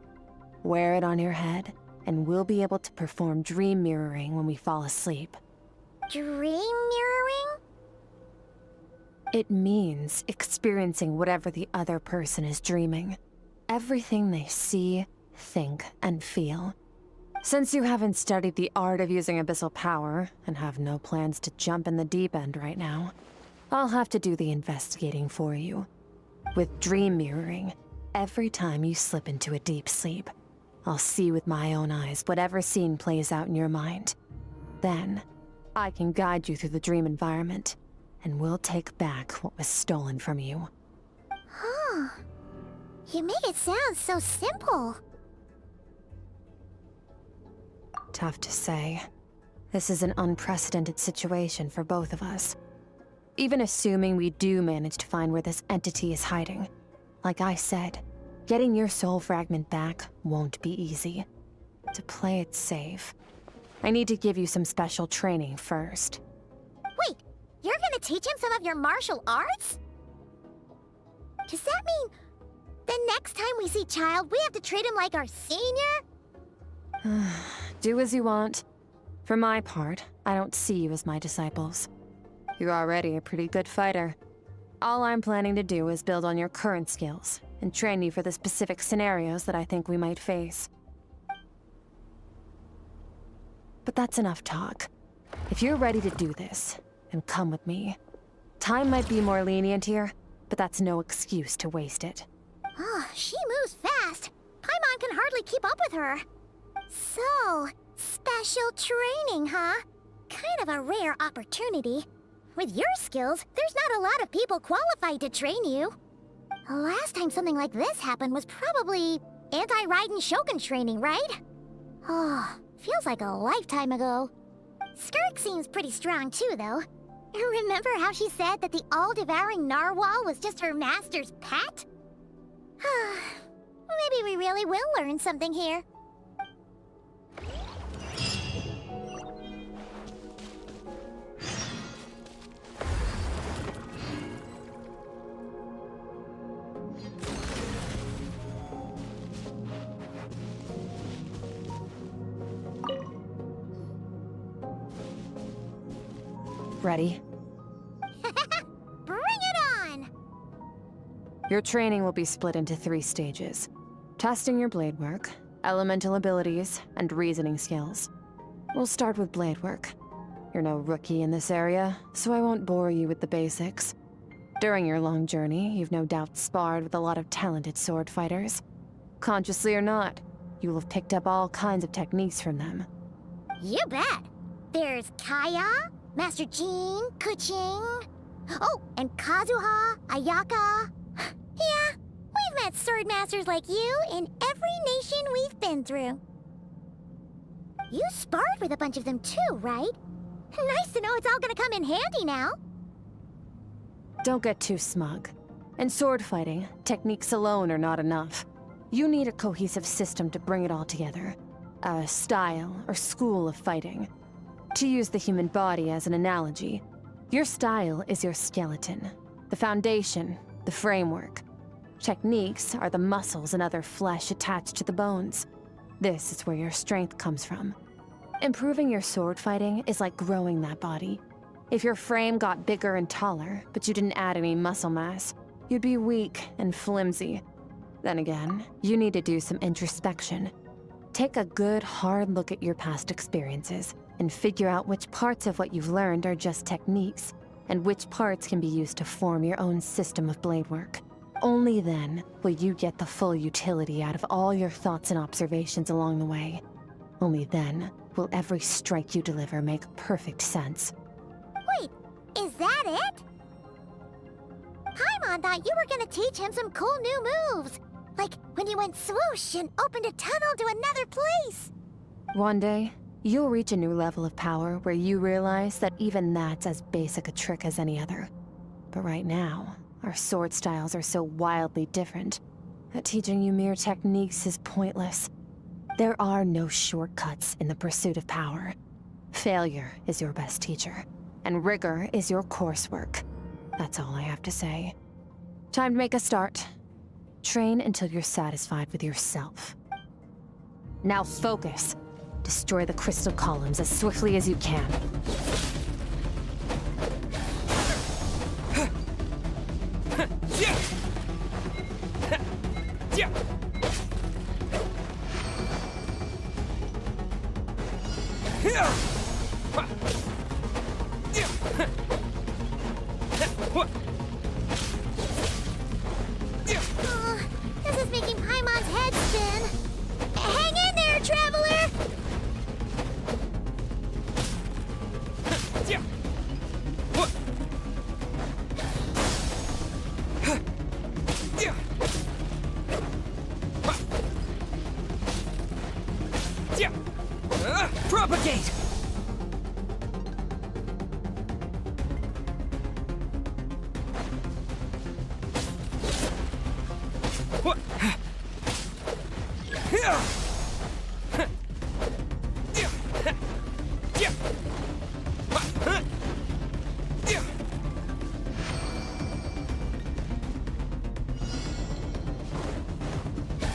Wear it on your head, and we'll be able to perform dream mirroring when we fall asleep. Dream mirroring? It means experiencing whatever the other person is dreaming. Everything they see, think, and feel. Since you haven't studied the art of using abyssal power, and have no plans to jump in the deep end right now, I'll have to do the investigating for you. With dream mirroring, every time you slip into a deep sleep, I'll see with my own eyes whatever scene plays out in your mind. Then, I can guide you through the dream environment, and we'll take back what was stolen from you. Huh. You make it sound so simple. Tough to say. This is an unprecedented situation for both of us. Even assuming we do manage to find where this entity is hiding. Like I said, getting your soul fragment back won't be easy. To play it safe, I need to give you some special training first. Wait, you're gonna teach him some of your martial arts? Does that mean the next time we see Child, we have to treat him like our senior? Do as you want. For my part, I don't see you as my disciples. You're already a pretty good fighter. All I'm planning to do is build on your current skills and train you for the specific scenarios that I think we might face. But that's enough talk. If you're ready to do this, then come with me. Time might be more lenient here, but that's no excuse to waste it. Oh, she moves fast. Paimon can hardly keep up with her. So, special training, huh? Kind of a rare opportunity. With your skills, there's not a lot of people qualified to train you. Last time something like this happened was probably anti-Raiden Shogun training, right? Oh, feels like a lifetime ago. Skirk seems pretty strong too, though. Remember how she said that the all-devouring narwhal was just her master's pet? Maybe we really will learn something here. Ready? Bring it on! Your training will be split into 3 stages. Testing your blade work, elemental abilities, and reasoning skills. We'll start with blade work. You're no rookie in this area, so I won't bore you with the basics. During your long journey, you've no doubt sparred with a lot of talented sword fighters. Consciously or not, you will have picked up all kinds of techniques from them. You bet! There's Kaya, Master Jean, Kuching... Oh, and Kazuha, Ayaka... Yeah, we've met sword masters like you in every nation we've been through. You sparred with a bunch of them too, right? Nice to know it's all gonna come in handy now. Don't get too smug. In sword fighting, techniques alone are not enough. You need a cohesive system to bring it all together. A style or school of fighting. To use the human body as an analogy, your style is your skeleton, the foundation, the framework. Techniques are the muscles and other flesh attached to the bones. This is where your strength comes from. Improving your sword fighting is like growing that body. If your frame got bigger and taller, but you didn't add any muscle mass, you'd be weak and flimsy. Then again, you need to do some introspection. Take a good, hard look at your past experiences and figure out which parts of what you've learned are just techniques, and which parts can be used to form your own system of blade work. Only then will you get the full utility out of all your thoughts and observations along the way. Only then will every strike you deliver make perfect sense. Wait, is that it? Paimon thought you were gonna teach him some cool new moves. Like when you went swoosh and opened a tunnel to another place. One day, you'll reach a new level of power where you realize that even that's as basic a trick as any other. But right now, our sword styles are so wildly different that teaching you mere techniques is pointless. There are no shortcuts in the pursuit of power. Failure is your best teacher, and rigor is your coursework. That's all I have to say. Time to make a start. Train until you're satisfied with yourself. Now focus. Destroy the crystal columns as swiftly as you can. This is making Paimon's head spin. Hang in there, traveler! Propagate!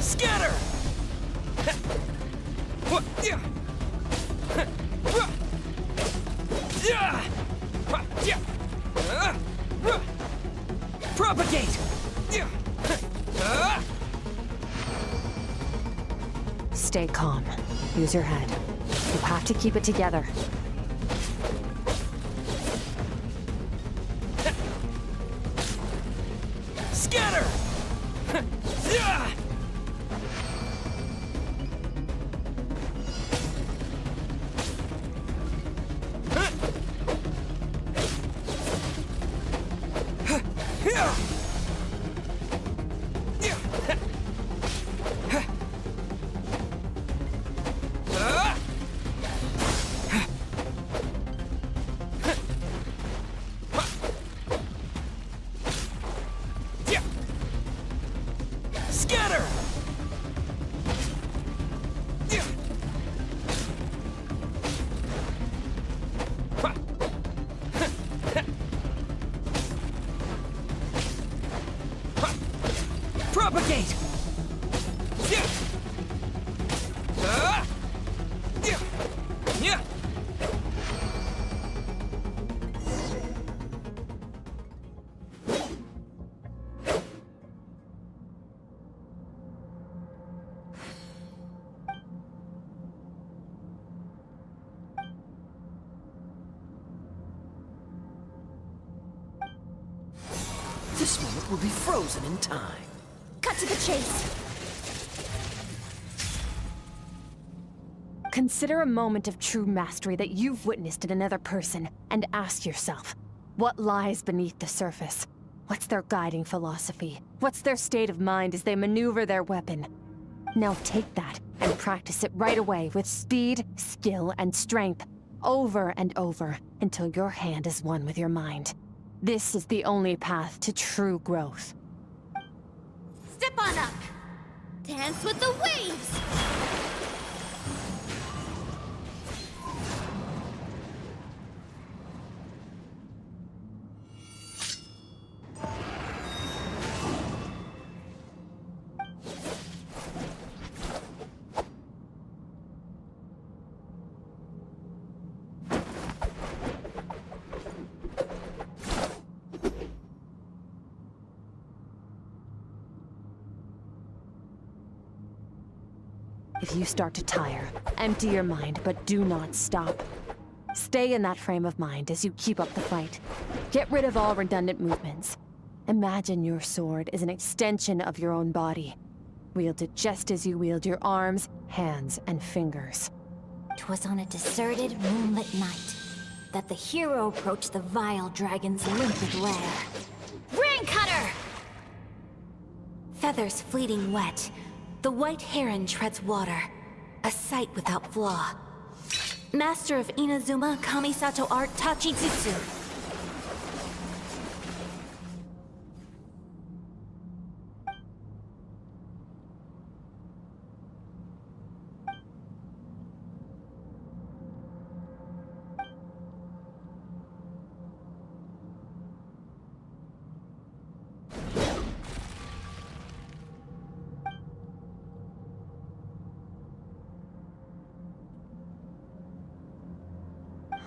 Scatter! Propagate! Stay calm. Use your head. You have to keep it together. Scatter! Scatter! Propagate! This moment will be frozen in time. Cut to the chase. Consider a moment of true mastery that you've witnessed in another person, and ask yourself, what lies beneath the surface? What's their guiding philosophy? What's their state of mind as they maneuver their weapon? Now take that and practice it right away with speed, skill, and strength, over and over, until your hand is one with your mind. This is the only path to true growth. Step on up. Dance with the waves. If you start to tire, empty your mind, but do not stop. Stay in that frame of mind as you keep up the fight. Get rid of all redundant movements. Imagine your sword is an extension of your own body. Wield it just as you wield your arms, hands, and fingers. 'Twas on a deserted, moonlit night that the hero approached the vile dragon's limpid lair. Rain Cutter! Feathers fleeting wet, the white heron treads water, a sight without flaw. Master of Inazuma Kamisato art Tachijutsu.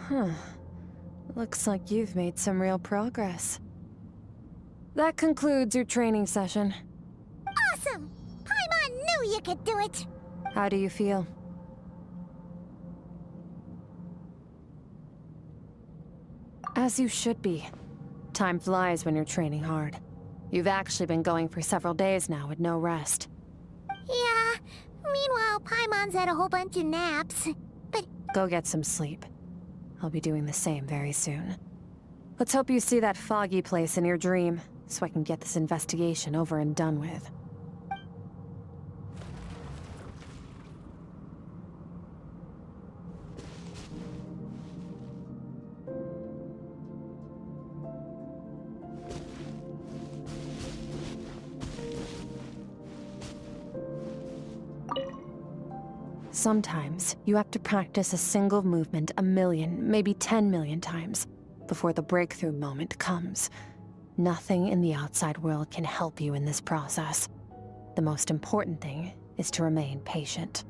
Huh. Looks like you've made some real progress. That concludes your training session. Awesome! Paimon knew you could do it! How do you feel? As you should be. Time flies when you're training hard. You've actually been going for several days now with no rest. Yeah, meanwhile Paimon's had a whole bunch of naps. But Go get some sleep. I'll be doing the same very soon. Let's hope you see that foggy place in your dream, so I can get this investigation over and done with. Sometimes, you have to practice a single movement 1 million, maybe 10 million times, before the breakthrough moment comes. Nothing in the outside world can help you in this process. The most important thing is to remain patient.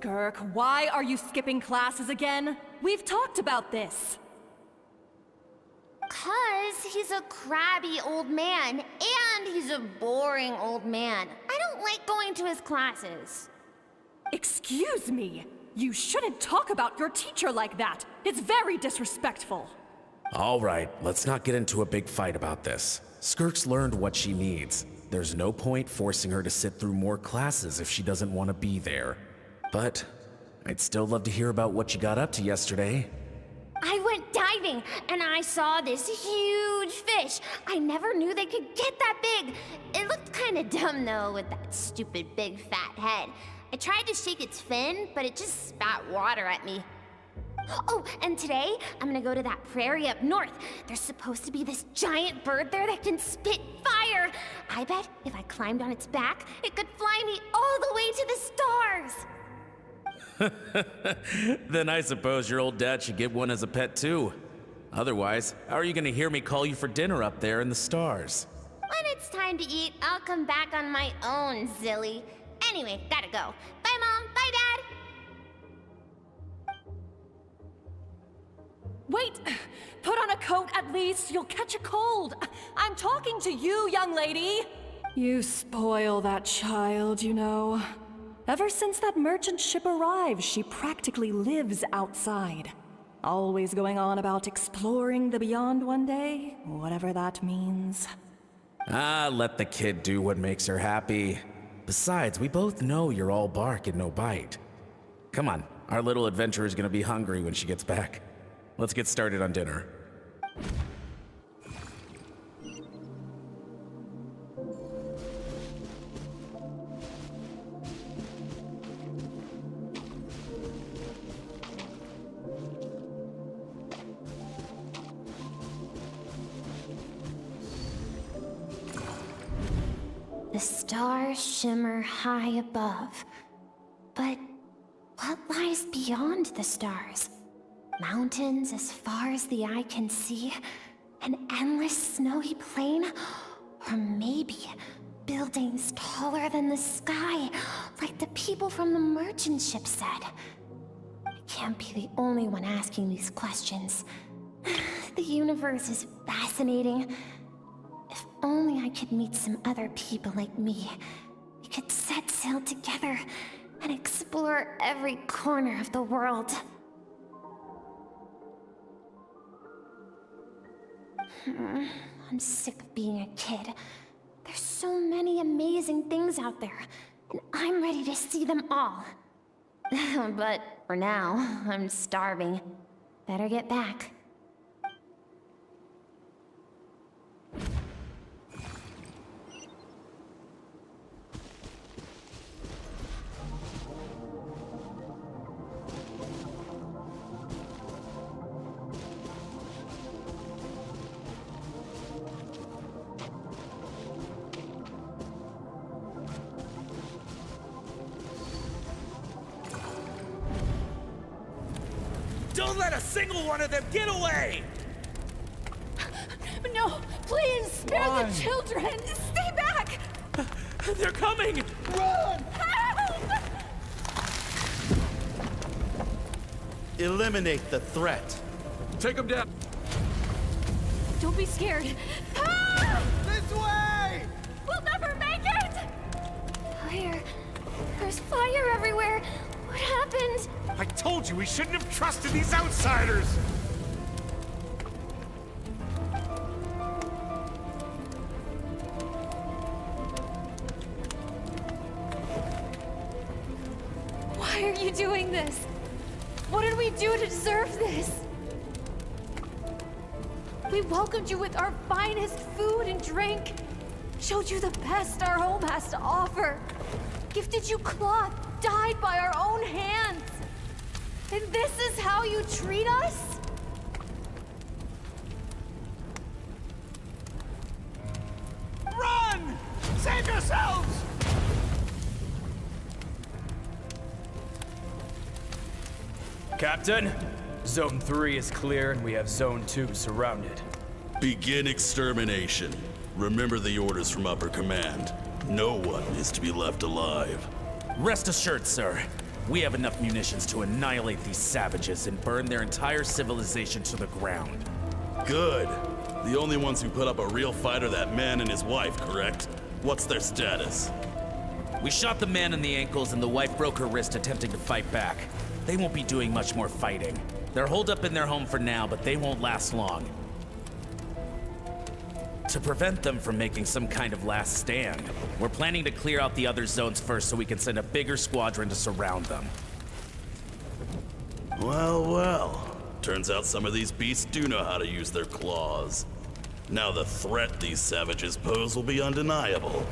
Skirk, why are you skipping classes again? We've talked about this. 'Cause he's a crabby old man, and he's a boring old man. I don't like going to his classes. Excuse me? You shouldn't talk about your teacher like that. It's very disrespectful. All right, let's not get into a big fight about this. Skirk's learned what she needs. There's no point forcing her to sit through more classes if she doesn't want to be there. But I'd still love to hear about what you got up to yesterday. I went diving, and I saw this huge fish. I never knew they could get that big. It looked kinda dumb though, with that stupid big fat head. I tried to shake its fin, but it just spat water at me. Oh, and today, I'm gonna go to that prairie up north. There's supposed to be this giant bird there that can spit fire. I bet if I climbed on its back, it could fly me all the way to the stars. Then I suppose your old dad should get one as a pet too. Otherwise, how are you gonna hear me call you for dinner up there in the stars? When it's time to eat, I'll come back on my own, Zilly. Anyway, gotta go. Bye, Mom. Bye, Dad. Wait! Put on a coat at least. You'll catch a cold. I'm talking to you, young lady. You spoil that child, you know. Ever since that merchant ship arrived, she practically lives outside. Always going on about exploring the beyond one day, whatever that means. Let the kid do what makes her happy. Besides, we both know you're all bark and no bite. Come on, our little adventurer's gonna be hungry when she gets back. Let's get started on dinner. The stars shimmer high above. But what lies beyond the stars? Mountains as far as the eye can see? An endless snowy plain? Or maybe buildings taller than the sky, like the people from the merchant ship said? I can't be the only one asking these questions. The universe is fascinating. If only I could meet some other people like me. We could set sail together and explore every corner of the world. I'm sick of being a kid. There's so many amazing things out there, and I'm ready to see them all. But for now, I'm starving. Better get back. Don't let a single one of them get away! No, please, spare Why? the children! Stay back! They're coming! Run! Help! Eliminate the threat. Take them down! Don't be scared. This way! We'll never make it! Fire. There's fire everywhere. What happened? I told you we shouldn't have trusted these outsiders! Why are you doing this? What did we do to deserve this? We welcomed you with our finest food and drink, showed you the best our home has to offer, gifted you cloth dyed by our own hands. And this is how you treat us? Run! Save yourselves! Captain, Zone 3 is clear and we have Zone 2 surrounded. Begin extermination. Remember the orders from upper command. No one is to be left alive. Rest assured, sir. We have enough munitions to annihilate these savages and burn their entire civilization to the ground. Good. The only ones who put up a real fight are that man and his wife, correct? What's their status? We shot the man in the ankles and the wife broke her wrist attempting to fight back. They won't be doing much more fighting. They're holed up in their home for now, but they won't last long. To prevent them from making some kind of last stand, we're planning to clear out the other zones first so we can send a bigger squadron to surround them. Well, well. Turns out some of these beasts do know how to use their claws. Now the threat these savages pose will be undeniable.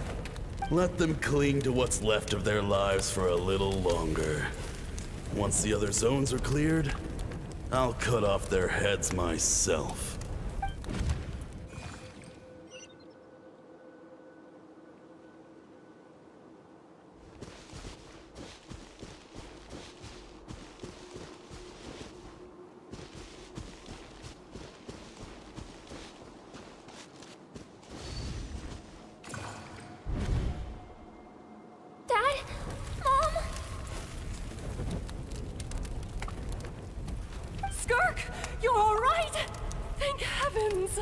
Let them cling to what's left of their lives for a little longer. Once the other zones are cleared, I'll cut off their heads myself. Dad? Mom? Skirk, you're all right? Thank heavens.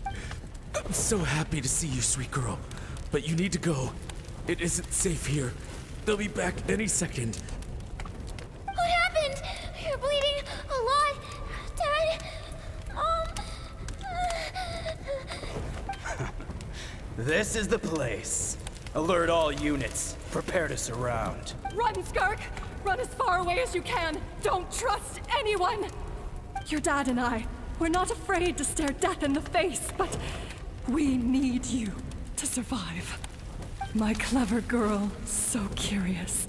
I'm so happy to see you, sweet girl. But you need to go. It isn't safe here. They'll be back any second. What happened? You're bleeding a lot. Dad? Mom? This is the place. Alert all units. Prepare to surround. Run, Skirk! Run as far away as you can. Don't trust anyone. Your dad and I, we're not afraid to stare death in the face, but we need you to survive. My clever girl, so curious.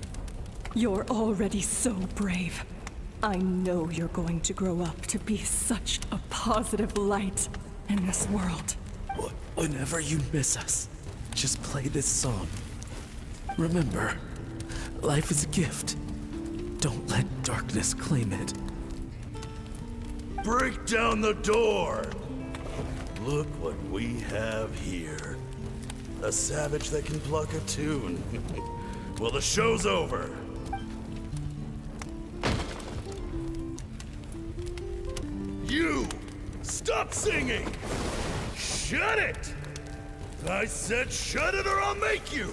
You're already so brave. I know you're going to grow up to be such a positive light in this world. Whenever you miss us, just play this song. Remember, life is a gift. Don't let darkness claim it. Break down the door! Look what we have here. A savage that can pluck a tune. Well, the show's over. You! Stop singing! Shut it! I said shut it or I'll make you!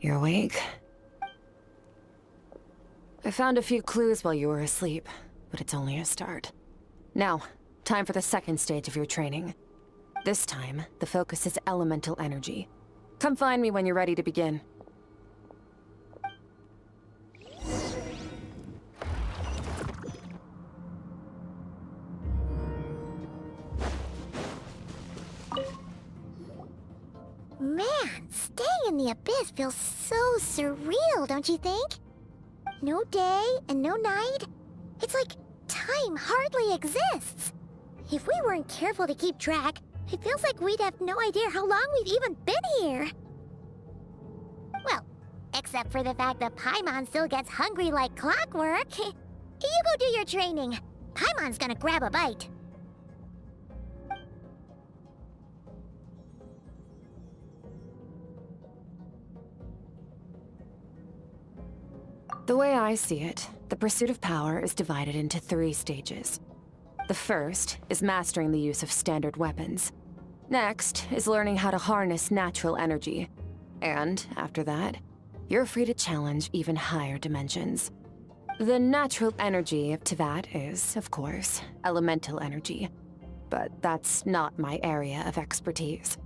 You're awake? I found a few clues while you were asleep, but it's only a start. Now, time for the second stage of your training. This time, the focus is elemental energy. Come find me when you're ready to begin. Man, staying in the abyss feels so surreal, don't you think? No day and no night. It's like time hardly exists. If we weren't careful to keep track, it feels like we'd have no idea how long we've even been here. Well, except for the fact that Paimon still gets hungry like clockwork. You go do your training. Paimon's gonna grab a bite. The way I see it, the pursuit of power is divided into 3 stages. The first is mastering the use of standard weapons. Next is learning how to harness natural energy. And after that, you're free to challenge even higher dimensions. The natural energy of Teyvat is, of course, elemental energy. But that's not my area of expertise.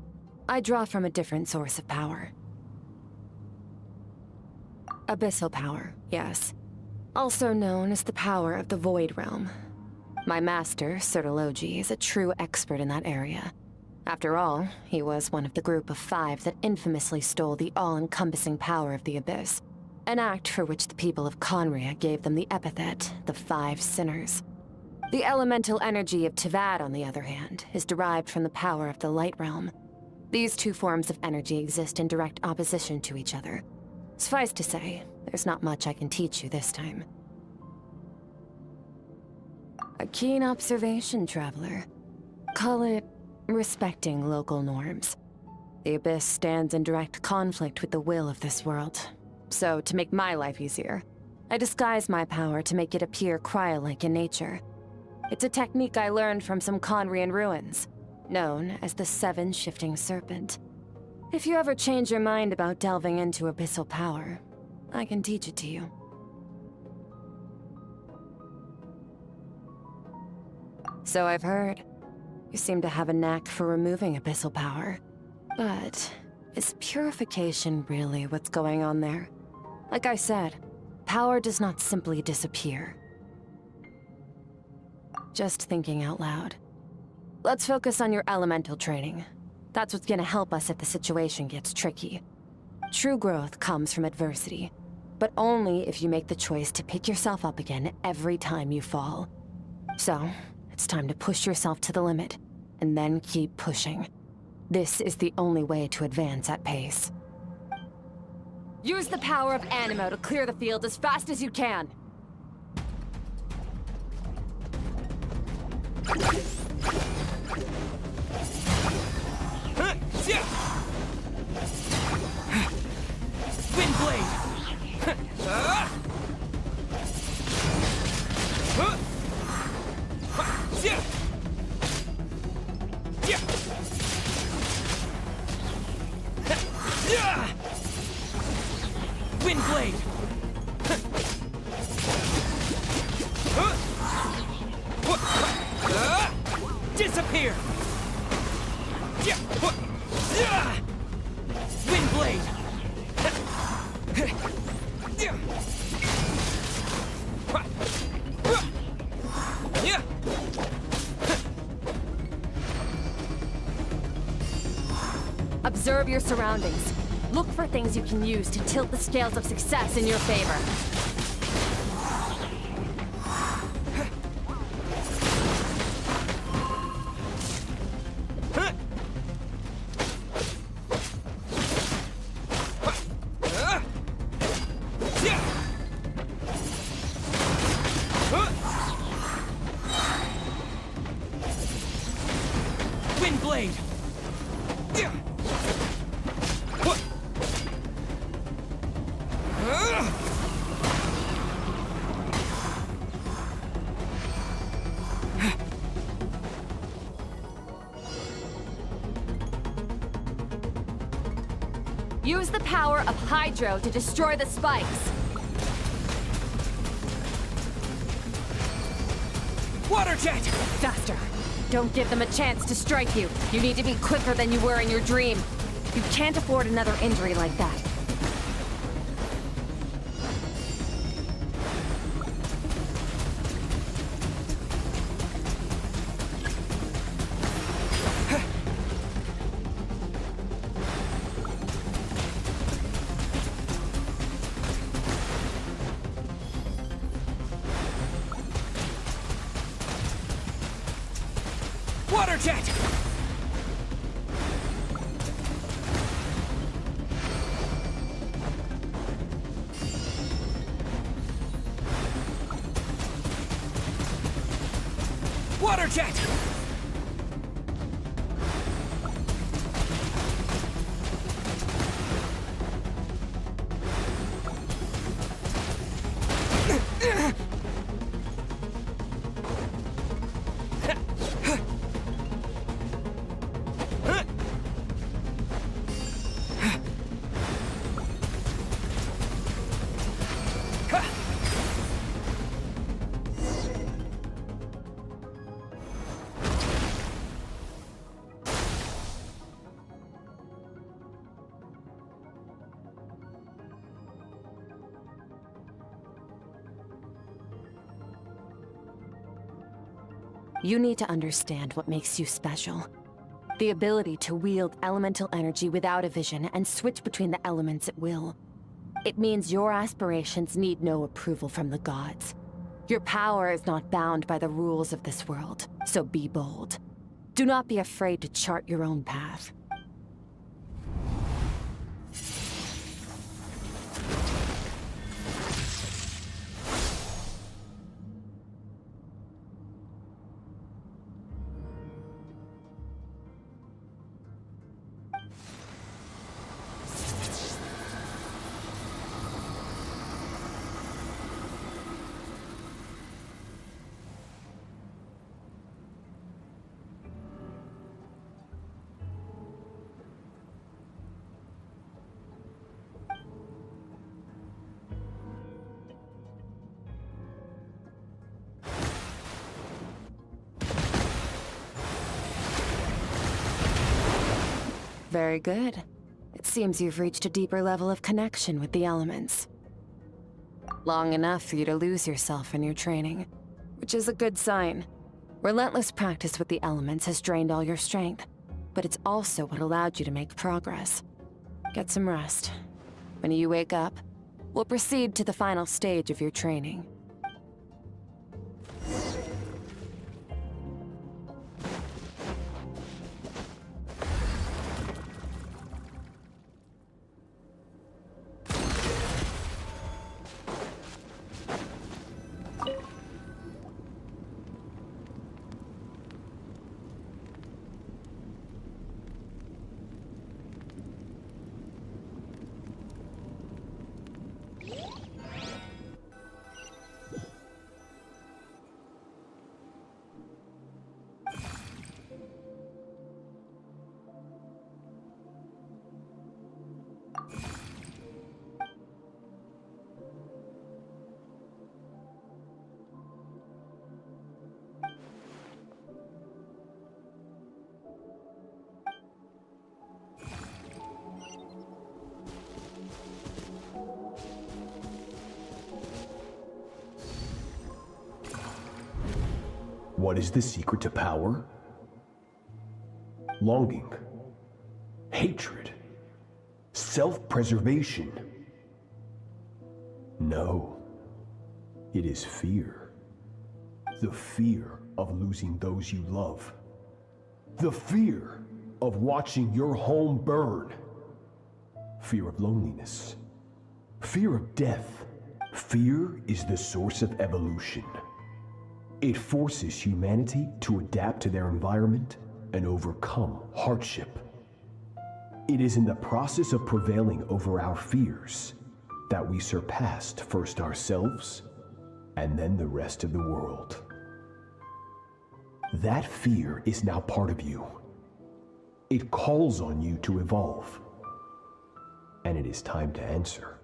I draw from a different source of power. Abyssal power, yes. Also known as the power of the Void Realm. My master, Sirologi, is a true expert in that area. After all, he was one of the group of 5 that infamously stole the all-encompassing power of the Abyss, an act for which the people of Conria gave them the epithet, the 5 Sinners. The elemental energy of Tivad, on the other hand, is derived from the power of the Light Realm. These 2 forms of energy exist in direct opposition to each other. Suffice to say, there's not much I can teach you this time. A keen observation, traveler. Call it respecting local norms. The Abyss stands in direct conflict with the will of this world. So, to make my life easier, I disguise my power to make it appear cryo-like in nature. It's a technique I learned from some Conrian ruins, known as the 7 Shifting Serpent. If you ever change your mind about delving into abyssal power, I can teach it to you. So I've heard. You seem to have a knack for removing abyssal power. But is purification really what's going on there? Like I said, power does not simply disappear. Just thinking out loud. Let's focus on your elemental training. That's what's gonna help us if the situation gets tricky. True growth comes from adversity, but only if you make the choice to pick yourself up again every time you fall. So, it's time to push yourself to the limit, and then keep pushing. This is the only way to advance at pace. Use the power of Animo to clear the field as fast as you can. Windblade! Windblade! Disappear! Windblade! Observe your surroundings. Look for things you can use to tilt the scales of success in your favor. Windblade! Use the power of Hydro to destroy the spikes. Water jet! Faster. Don't give them a chance to strike you. You need to be quicker than you were in your dream. You can't afford another injury like that. Water jet! Water jet! You need to understand what makes you special. The ability to wield elemental energy without a vision and switch between the elements at will. It means your aspirations need no approval from the gods. Your power is not bound by the rules of this world, so be bold. Do not be afraid to chart your own path. Very good. It seems you've reached a deeper level of connection with the elements. Long enough for you to lose yourself in your training, which is a good sign. Relentless practice with the elements has drained all your strength, but it's also what allowed you to make progress. Get some rest. When you wake up, we'll proceed to the final stage of your training. What is the secret to power? Longing, hatred, self-preservation. No, it is fear. The fear of losing those you love. The fear of watching your home burn. Fear of loneliness. Fear of death. Fear is the source of evolution. It forces humanity to adapt to their environment and overcome hardship. It is in the process of prevailing over our fears that we surpassed first ourselves and then the rest of the world. That fear is now part of you. It calls on you to evolve. And it is time to answer.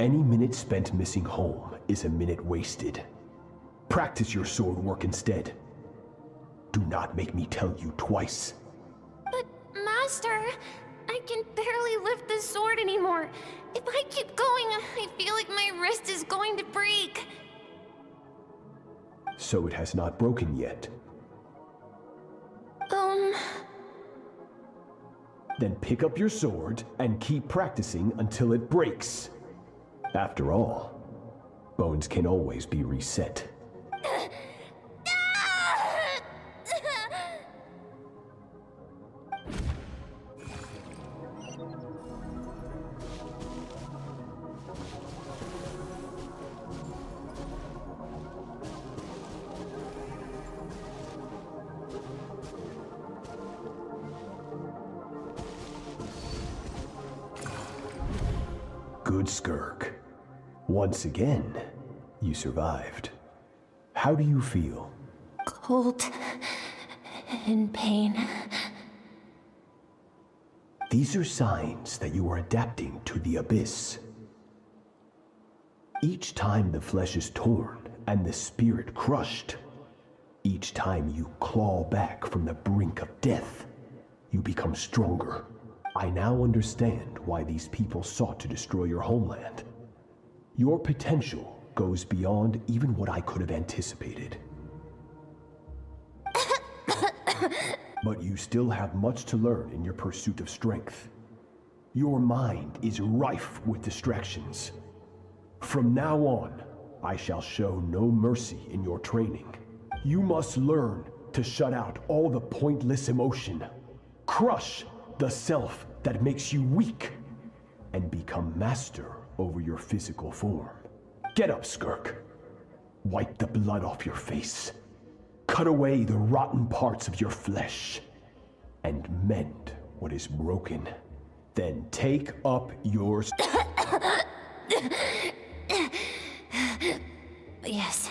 Any minute spent missing home is a minute wasted. Practice your sword work instead. Do not make me tell you twice. But, Master, I can barely lift the sword anymore. If I keep going, I feel like my wrist is going to break. So it has not broken yet. Then pick up your sword and keep practicing until it breaks. After all, bones can always be reset. Good, Skirk. Once again, you survived. How do you feel? Cold and pain. These are signs that you are adapting to the abyss. Each time the flesh is torn and the spirit crushed, each time you claw back from the brink of death, you become stronger. I now understand why these people sought to destroy your homeland. Your potential goes beyond even what I could have anticipated. But you still have much to learn in your pursuit of strength. Your mind is rife with distractions. From now on, I shall show no mercy in your training. You must learn to shut out all the pointless emotion, crush the self that makes you weak, and become master over your physical form. Get up, Skirk. Wipe the blood off your face. Cut away the rotten parts of your flesh, and mend what is broken. Then take up yours. Yes.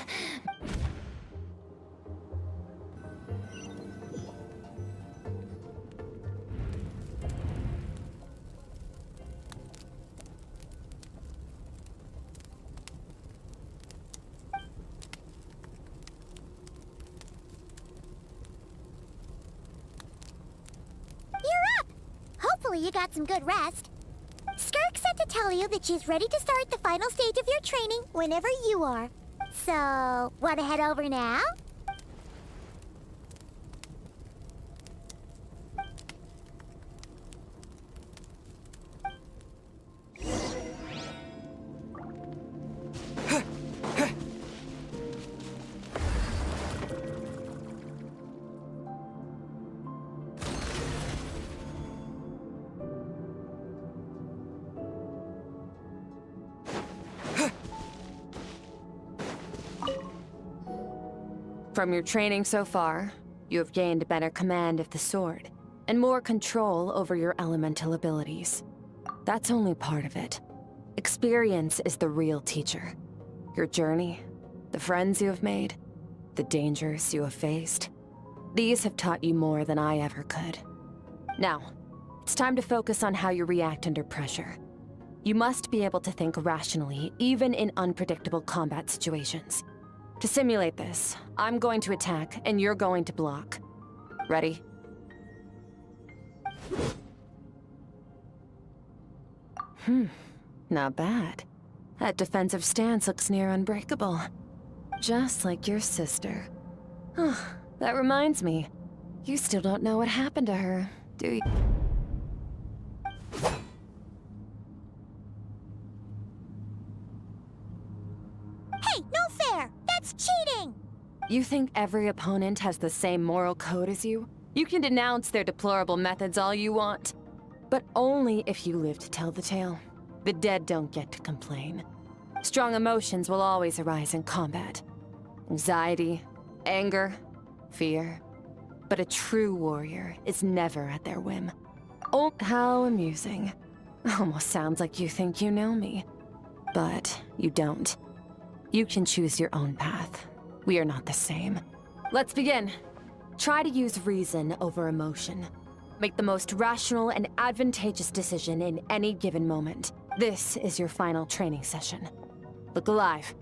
Hopefully you got some good rest. Skirk said to tell you that she's ready to start the final stage of your training whenever you are. So, want to head over now? From your training so far, you have gained better command of the sword, and more control over your elemental abilities. That's only part of it. Experience is the real teacher. Your journey, the friends you have made, the dangers you have faced. These have taught you more than I ever could. Now, it's time to focus on how you react under pressure. You must be able to think rationally, even in unpredictable combat situations. To simulate this, I'm going to attack, and you're going to block. Ready? Not bad. That defensive stance looks near unbreakable. Just like your sister. That reminds me. You still don't know what happened to her, do you? Hey, no fair! That's cheating! You think every opponent has the same moral code as you? You can denounce their deplorable methods all you want. But only if you live to tell the tale. The dead don't get to complain. Strong emotions will always arise in combat. Anxiety, anger, fear. But a true warrior is never at their whim. Oh, how amusing. Almost sounds like you think you know me. But you don't. You can choose your own path. We are not the same. Let's begin. Try to use reason over emotion. Make the most rational and advantageous decision in any given moment. This is your final training session. Look alive.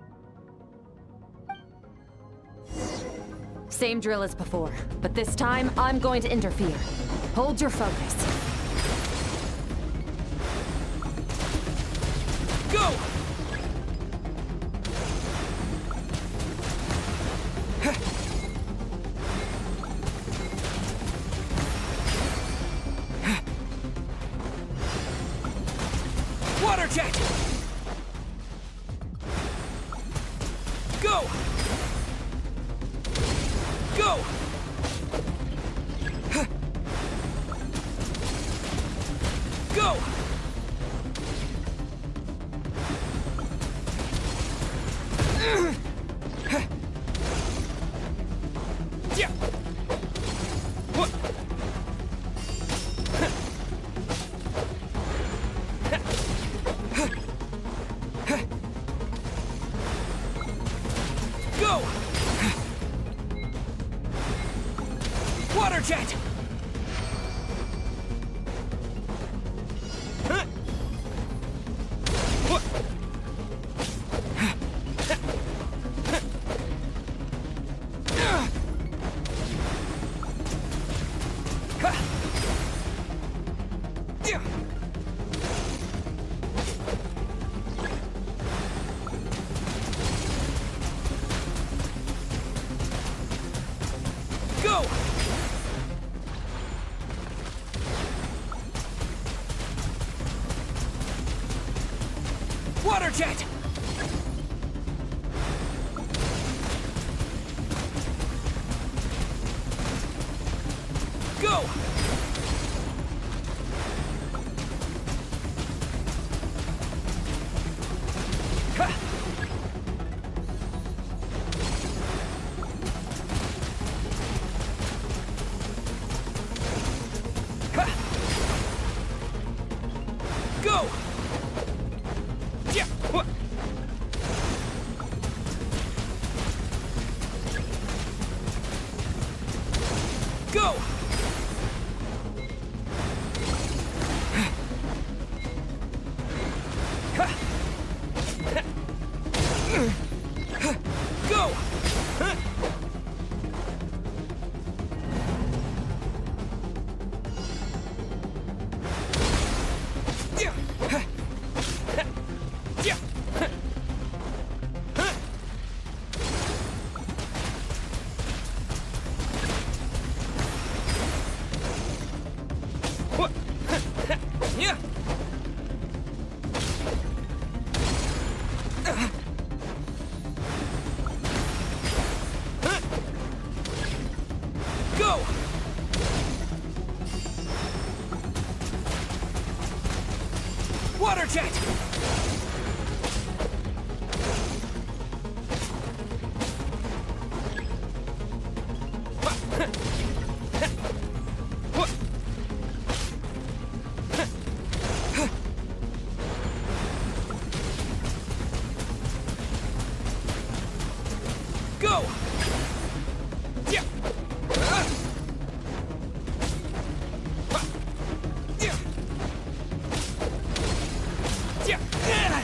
Same drill as before, but this time I'm going to interfere. Hold your focus. Go! Water jet! Go! Go! Go! Yeah. What? Go! Water jet! Huh. What? Go! Water jet! Go! Ha! Ha! Go! Yeah! What? Go! Go! Yeah! Go! Water jet! Go! Yeah! Yeah! Yeah!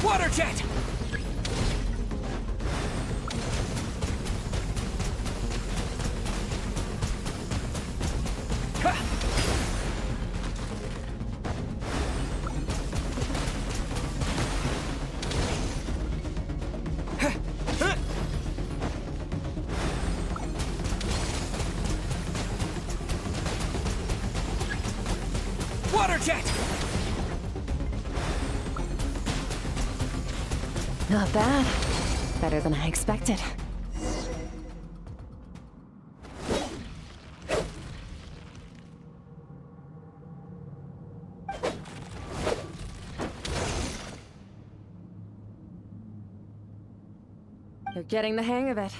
Water jet! Water jet! Not bad. Better than I expected. You're getting the hang of it.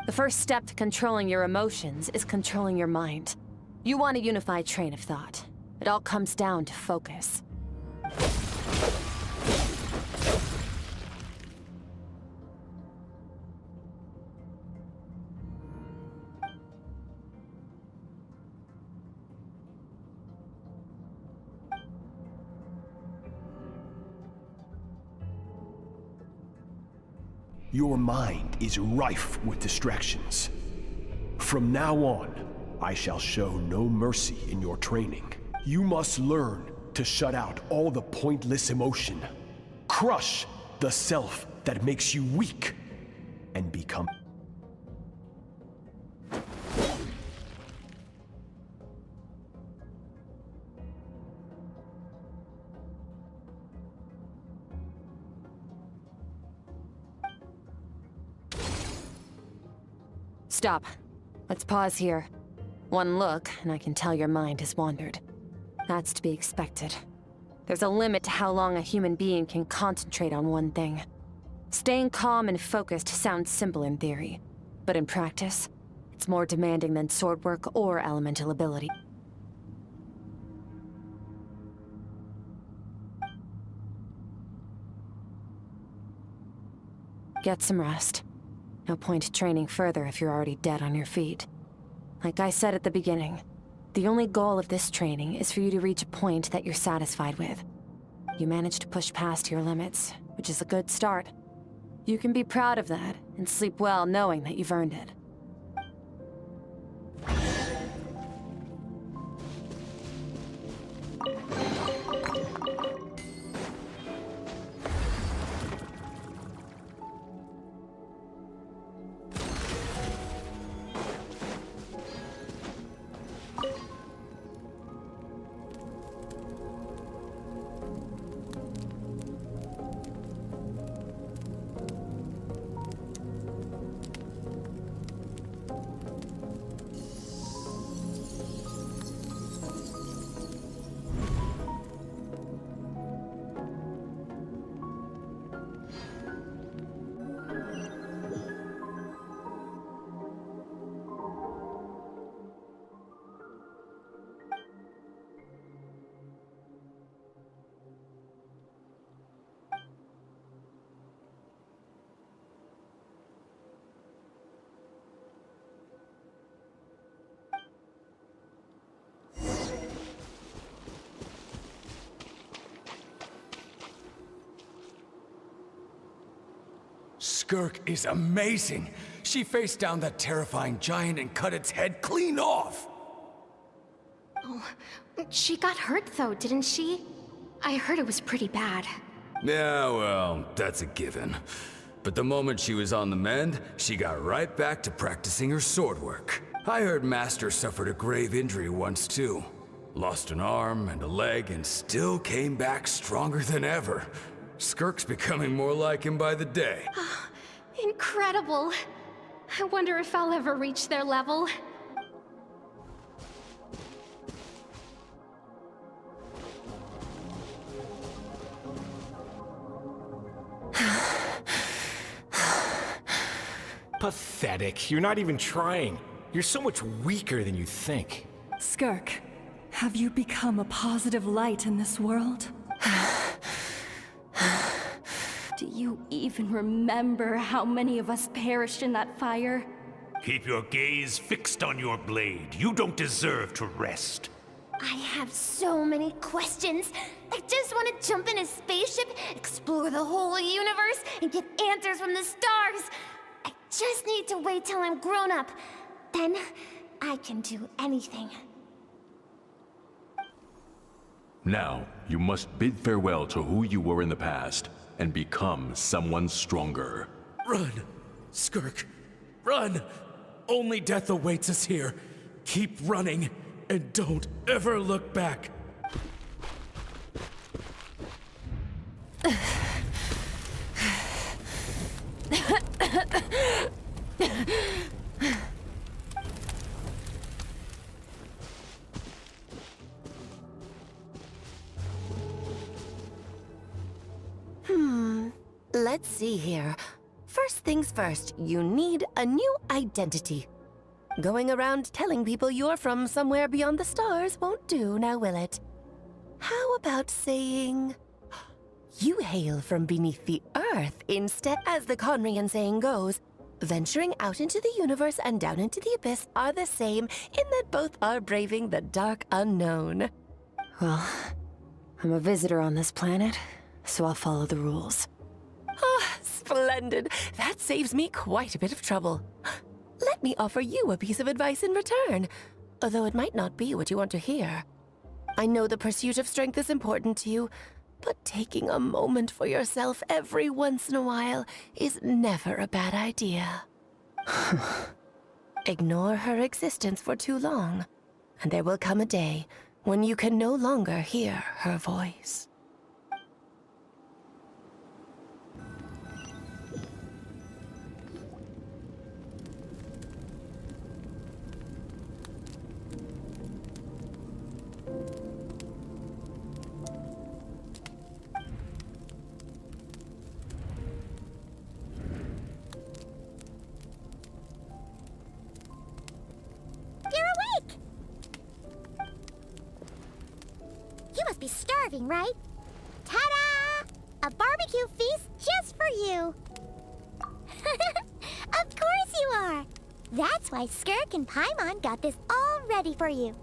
The first step to controlling your emotions is controlling your mind. You want a unified train of thought. It all comes down to focus. Your mind is rife with distractions. From now on, I shall show no mercy in your training. You must learn to shut out all the pointless emotion. Crush the self that makes you weak, and become... Stop. Let's pause here. One look, and I can tell your mind has wandered. That's to be expected. There's a limit to how long a human being can concentrate on one thing. Staying calm and focused sounds simple in theory, But in practice, it's more demanding than sword work or elemental ability. Get some rest. No point training further if you're already dead on your feet. Like I said at the beginning, the only goal of this training is for you to reach a point that you're satisfied with. You managed to push past your limits, which is a good start. You can be proud of that and sleep well knowing that you've earned it. Skirk is amazing. She faced down that terrifying giant and cut its head clean off. Oh, she got hurt though, didn't she? I heard it was pretty bad. Yeah, well, that's a given. But the moment she was on the mend, she got right back to practicing her sword work. I heard Master suffered a grave injury once too. Lost an arm and a leg and still came back stronger than ever. Skirk's becoming more like him by the day. Incredible. I wonder if I'll ever reach their level. Pathetic. You're not even trying. You're so much weaker than you think. Skirk, have you become a positive light in this world? Do you even remember how many of us perished in that fire? Keep your gaze fixed on your blade. You don't deserve to rest. I have so many questions. I just want to jump in a spaceship, explore the whole universe, and get answers from the stars. I just need to wait till I'm grown up. Then, I can do anything. Now, you must bid farewell to who you were in the past, and become someone stronger. Run! Skirk, run! Only death awaits us here. Keep running, and don't ever look back. Let's see here. First things first, you need a new identity. Going around telling people you're from somewhere beyond the stars won't do, now will it? How about saying... you hail from beneath the earth instead? As the Conrian saying goes, venturing out into the universe and down into the abyss are the same in that both are braving the dark unknown. Well, I'm a visitor on this planet, so I'll follow the rules. Ah, splendid. That saves me quite a bit of trouble. Let me offer you a piece of advice in return, although it might not be what you want to hear. I know the pursuit of strength is important to you, but taking a moment for yourself every once in a while is never a bad idea. Ignore her existence for too long, and there will come a day when you can no longer hear her voice. starving, right? Ta-da! A barbecue feast just for you. Of course you are. That's why Skirk and Paimon got this all ready for you.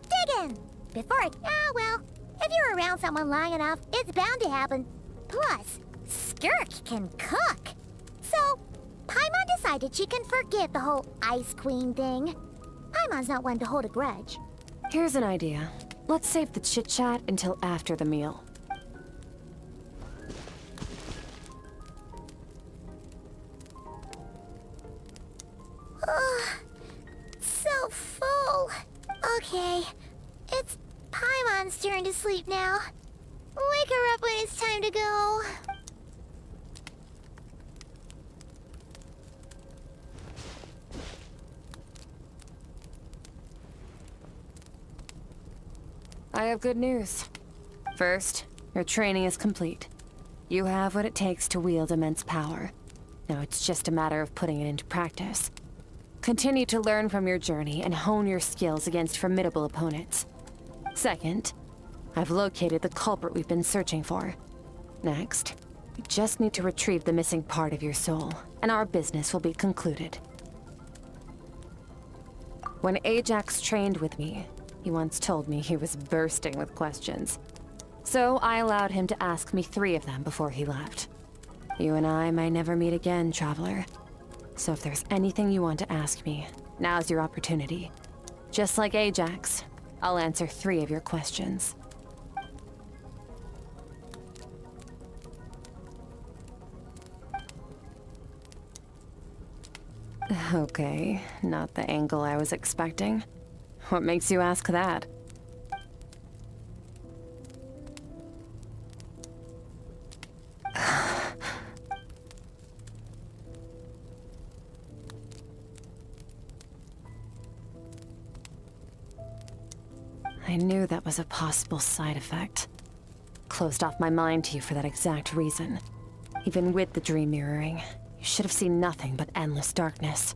Dig in! Before it... Ah, well, if you're around someone long enough, it's bound to happen. Plus, Skirk can cook. So, Paimon decided she can forget the whole Ice Queen thing. Paimon's not one to hold a grudge. Here's an idea. Let's save the chit-chat until after the meal. So full. Okay, it's Paimon's turn to sleep now. Wake her up when it's time to go. I have good news. First, your training is complete. You have what it takes to wield immense power. Now it's just a matter of putting it into practice. Continue to learn from your journey and hone your skills against formidable opponents. Second, I've located the culprit we've been searching for. Next, you just need to retrieve the missing part of your soul, and our business will be concluded. When Ajax trained with me, he once told me he was bursting with questions. So I allowed him to ask me 3 of them before he left. You and I may never meet again, Traveler. So if there's anything you want to ask me, now's your opportunity. Just like Ajax, I'll answer 3 of your questions. Okay, not the angle I was expecting. What makes you ask that? I knew that was a possible side effect. Closed off my mind to you for that exact reason. Even with the dream mirroring, you should have seen nothing but endless darkness.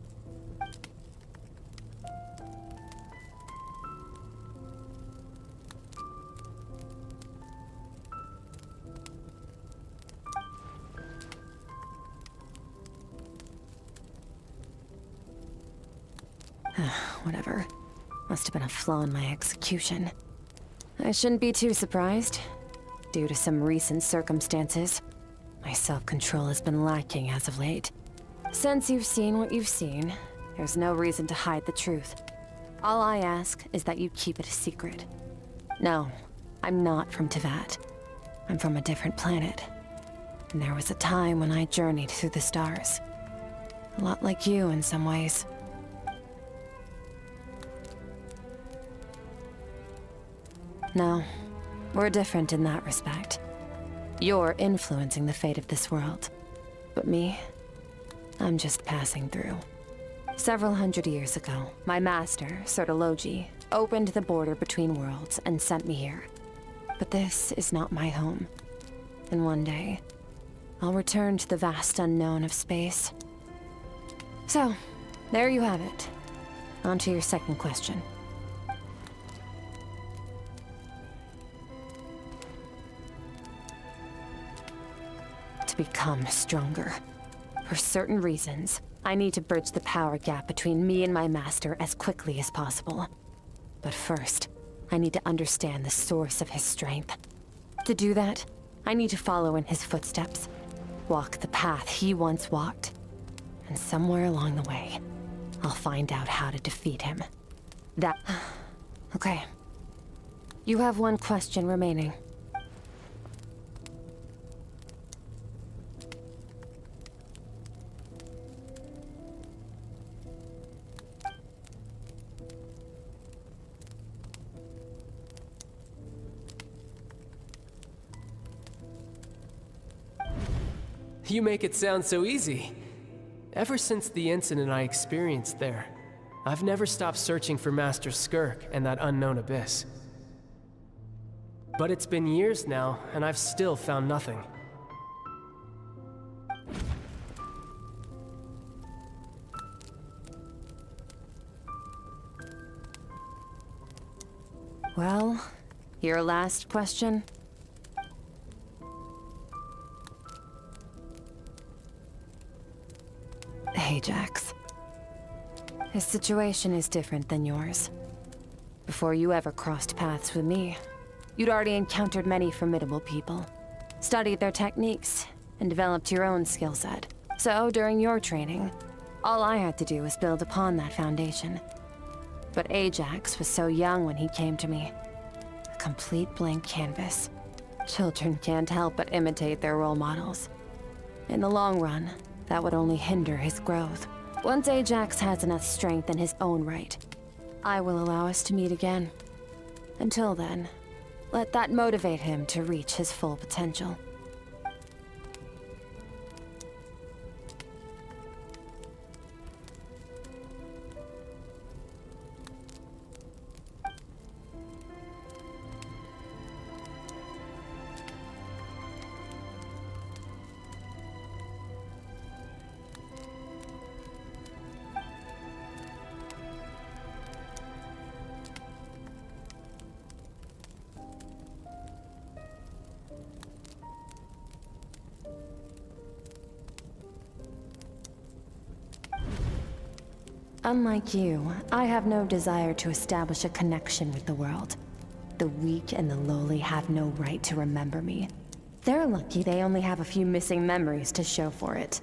Whatever. Must have been a flaw in my execution. I shouldn't be too surprised. Due to some recent circumstances, my self-control has been lacking as of late. Since you've seen what you've seen, there's no reason to hide the truth. All I ask is that you keep it a secret. No, I'm not from Teyvat. I'm from a different planet. And there was a time when I journeyed through the stars. A lot like you in some ways. No, we're different in that respect. You're influencing the fate of this world. But me, I'm just passing through. Several hundred years ago, my master, Sertologi, opened the border between worlds and sent me here. But this is not my home. And one day, I'll return to the vast unknown of space. So, there you have it. On to your second question. To become stronger. For certain reasons, I need to bridge the power gap between me and my master as quickly as possible. But first, I need to understand the source of his strength. To do that, I need to follow in his footsteps, walk the path he once walked. And somewhere along the way, I'll find out how to defeat him. Okay. You have one question remaining. You make it sound so easy. Ever since the incident I experienced there, I've never stopped searching for Master Skirk and that unknown abyss. But it's been years now, and I've still found nothing. Well, your last question? His situation is different than yours. Before you ever crossed paths with me, you'd already encountered many formidable people, studied their techniques, and developed your own skill set. So during your training, all I had to do was build upon that foundation. But Ajax was so young when he came to me. A complete blank canvas. Children can't help but imitate their role models. In the long run, that would only hinder his growth. Once Ajax has enough strength in his own right, I will allow us to meet again. Until then, let that motivate him to reach his full potential. Unlike you, I have no desire to establish a connection with the world. The weak and the lowly have no right to remember me. They're lucky they only have a few missing memories to show for it.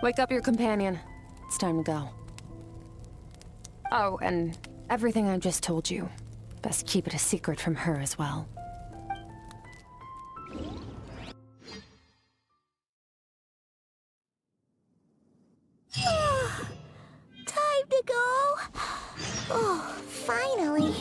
Wake up your companion. It's time to go. Oh, and everything I just told you. Best keep it a secret from her as well. Time to go. Oh, finally.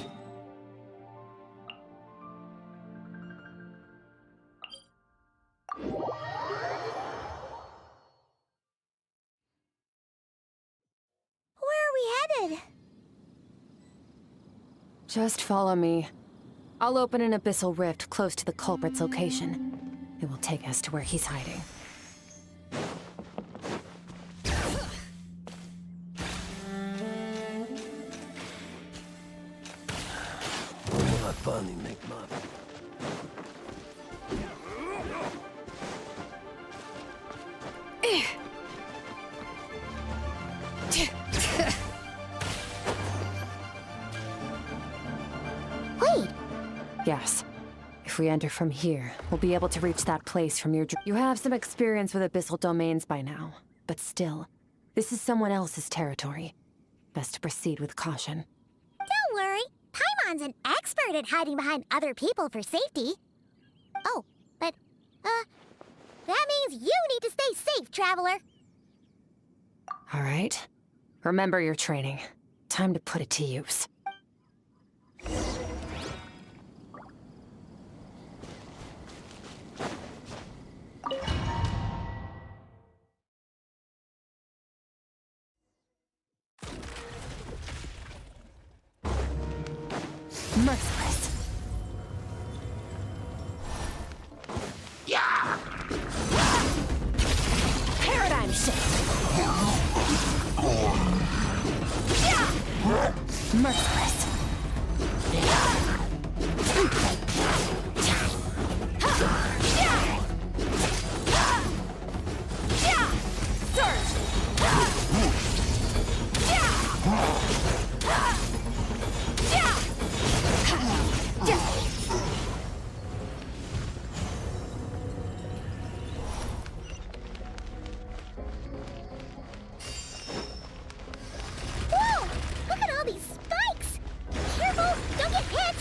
Just follow me. I'll open an abyssal rift close to the culprit's location. It will take us to where he's hiding. When will I finally make my... Yes. If we enter from here, we'll be able to reach that place from your You have some experience with abyssal domains by now, but still, this is someone else's territory. Best to proceed with caution. Don't worry. Paimon's an expert at hiding behind other people for safety. Oh, but, that means you need to stay safe, traveler. All right. Remember your training. Time to put it to use. Merciless. Yeah! Paradigm shift. Merciless. Whoa! Look at all these spikes! Careful! Don't get hit!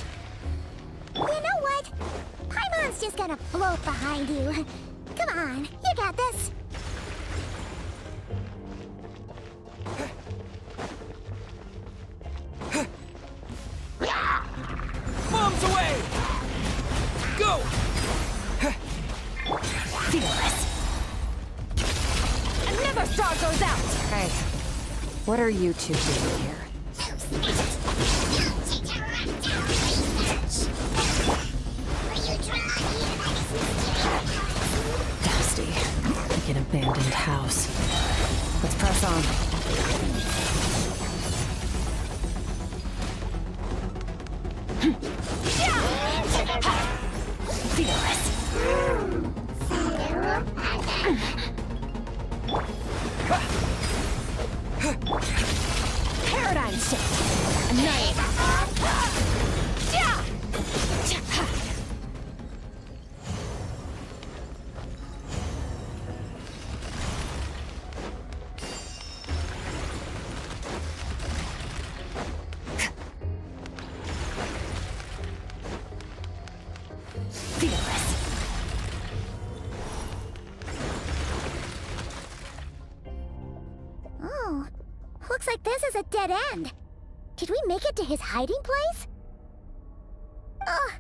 You know what? Paimon's just gonna float behind you. Come on, you got this. Bombs away! Go! Fearless. And never star goes out! Hey, what are you two doing here? Are you trying? Paradigm shift! Annihilate! Yeah! Oh, looks like this is a dead end. Did we make it to his hiding place? Ugh,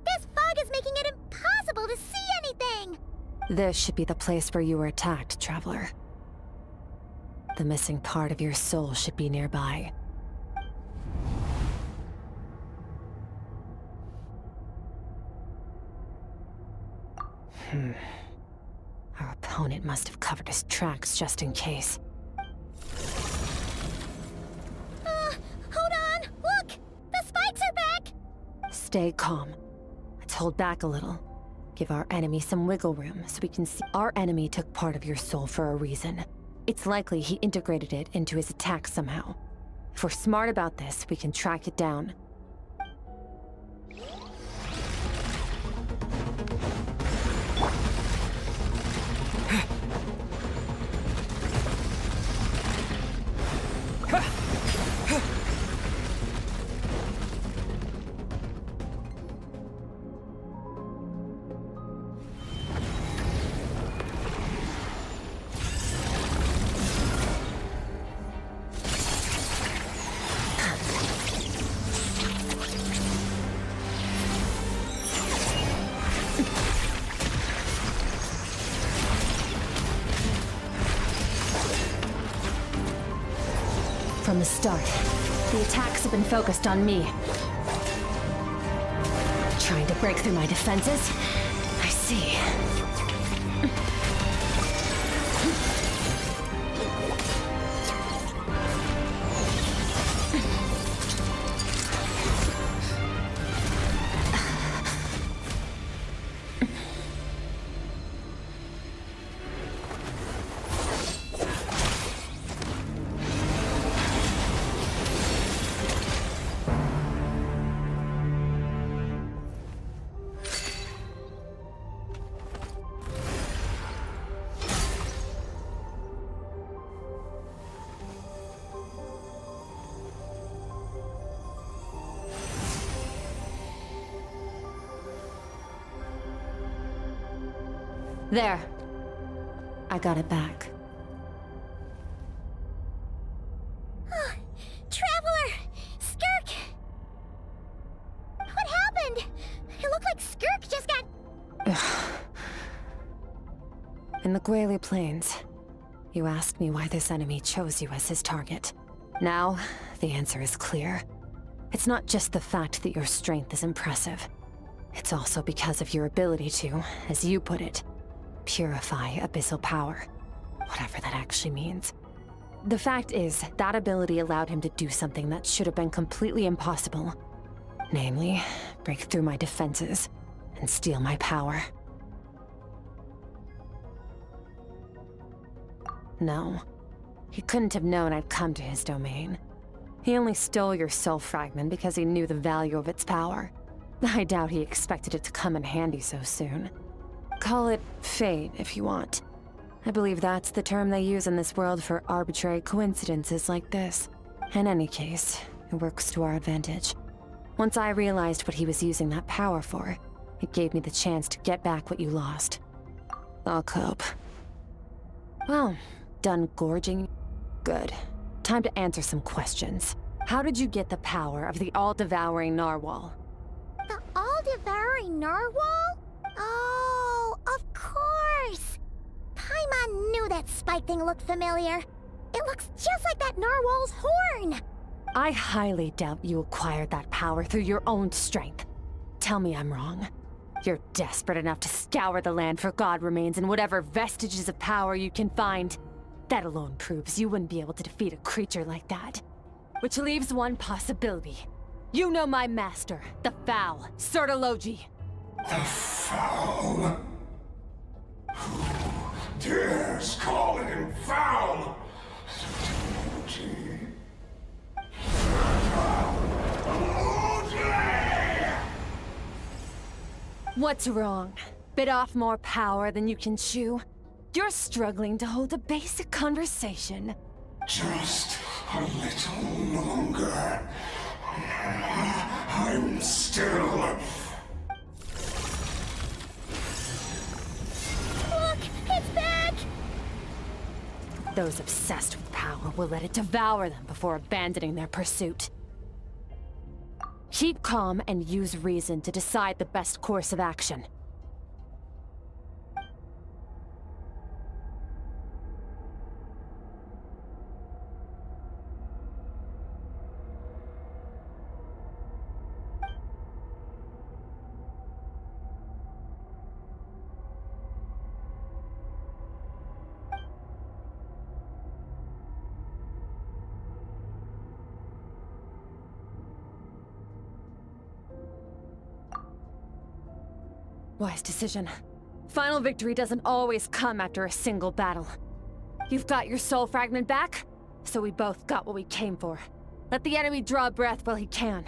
this fog is making it impossible to see anything! This should be the place where you were attacked, Traveler. The missing part of your soul should be nearby. Our opponent must have covered his tracks just in case. Hold on! Look! The spikes are back! Stay calm. Let's hold back a little. Give our enemy some wiggle room so we can see. Our enemy took part of your soul for a reason. It's likely he integrated it into his attack somehow. If we're smart about this, we can track it down. From the start, the attacks have been focused on me. Trying to break through my defenses? I see. There. I got it back. Traveler! Skirk! What happened? It looked like Skirk just got... In the Guili Plains, you asked me why this enemy chose you as his target. Now, the answer is clear. It's not just the fact that your strength is impressive. It's also because of your ability to, as you put it, purify abyssal power. Whatever that actually means. The fact is, that ability allowed him to do something that should have been completely impossible. Namely, break through my defenses and steal my power. No. He couldn't have known I'd come to his domain. He only stole your soul fragment because he knew the value of its power. I doubt he expected it to come in handy so soon. Call it fate, if you want. I believe that's the term they use in this world for arbitrary coincidences like this. In any case, it works to our advantage. Once I realized what he was using that power for, it gave me the chance to get back what you lost. I'll cope. Well, done gorging? Good. Time to answer some questions. How did you get the power of the all-devouring narwhal? The all-devouring narwhal? Oh, of course! Paimon knew that spike thing looked familiar. It looks just like that narwhal's horn! I highly doubt you acquired that power through your own strength. Tell me I'm wrong. You're desperate enough to scour the land for god remains and whatever vestiges of power you can find. That alone proves you wouldn't be able to defeat a creature like that. Which leaves one possibility. You know my master, the Foul, Sertologi. The Foul? Who dares call him foul? What's wrong? Bit off more power than you can chew? You're struggling to hold a basic conversation. Just a little longer. I'm still... Look! It's back! Those obsessed with power will let it devour them before abandoning their pursuit. Keep calm and use reason to decide the best course of action. Wise decision. Final victory doesn't always come after a single battle. You've got your soul fragment back, so we both got what we came for. Let the enemy draw breath while he can.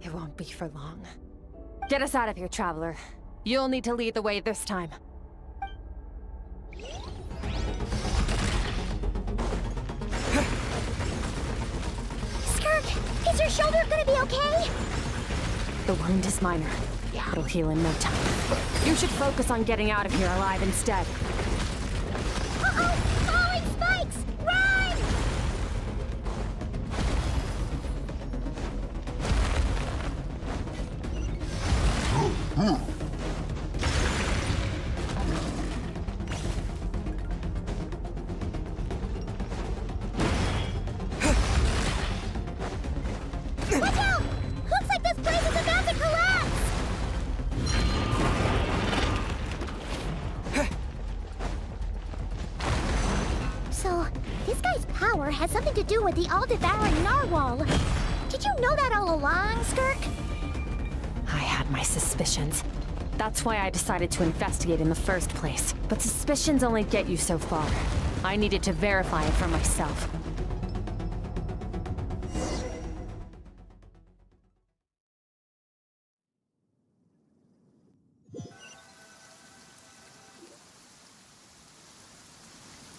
It won't be for long. Get us out of here, Traveler. You'll need to lead the way this time. Skirk, is your shoulder gonna be okay? The wound is minor. It'll heal in no time. You should focus on getting out of here alive instead. Uh-oh! Falling spikes! Run! Watch out! Looks like this place is about to collapse! So, this guy's power has something to do with the all-devouring narwhal. Did you know that all along, Skirk? I had my suspicions. That's why I decided to investigate in the first place. But suspicions only get you so far. I needed to verify it for myself.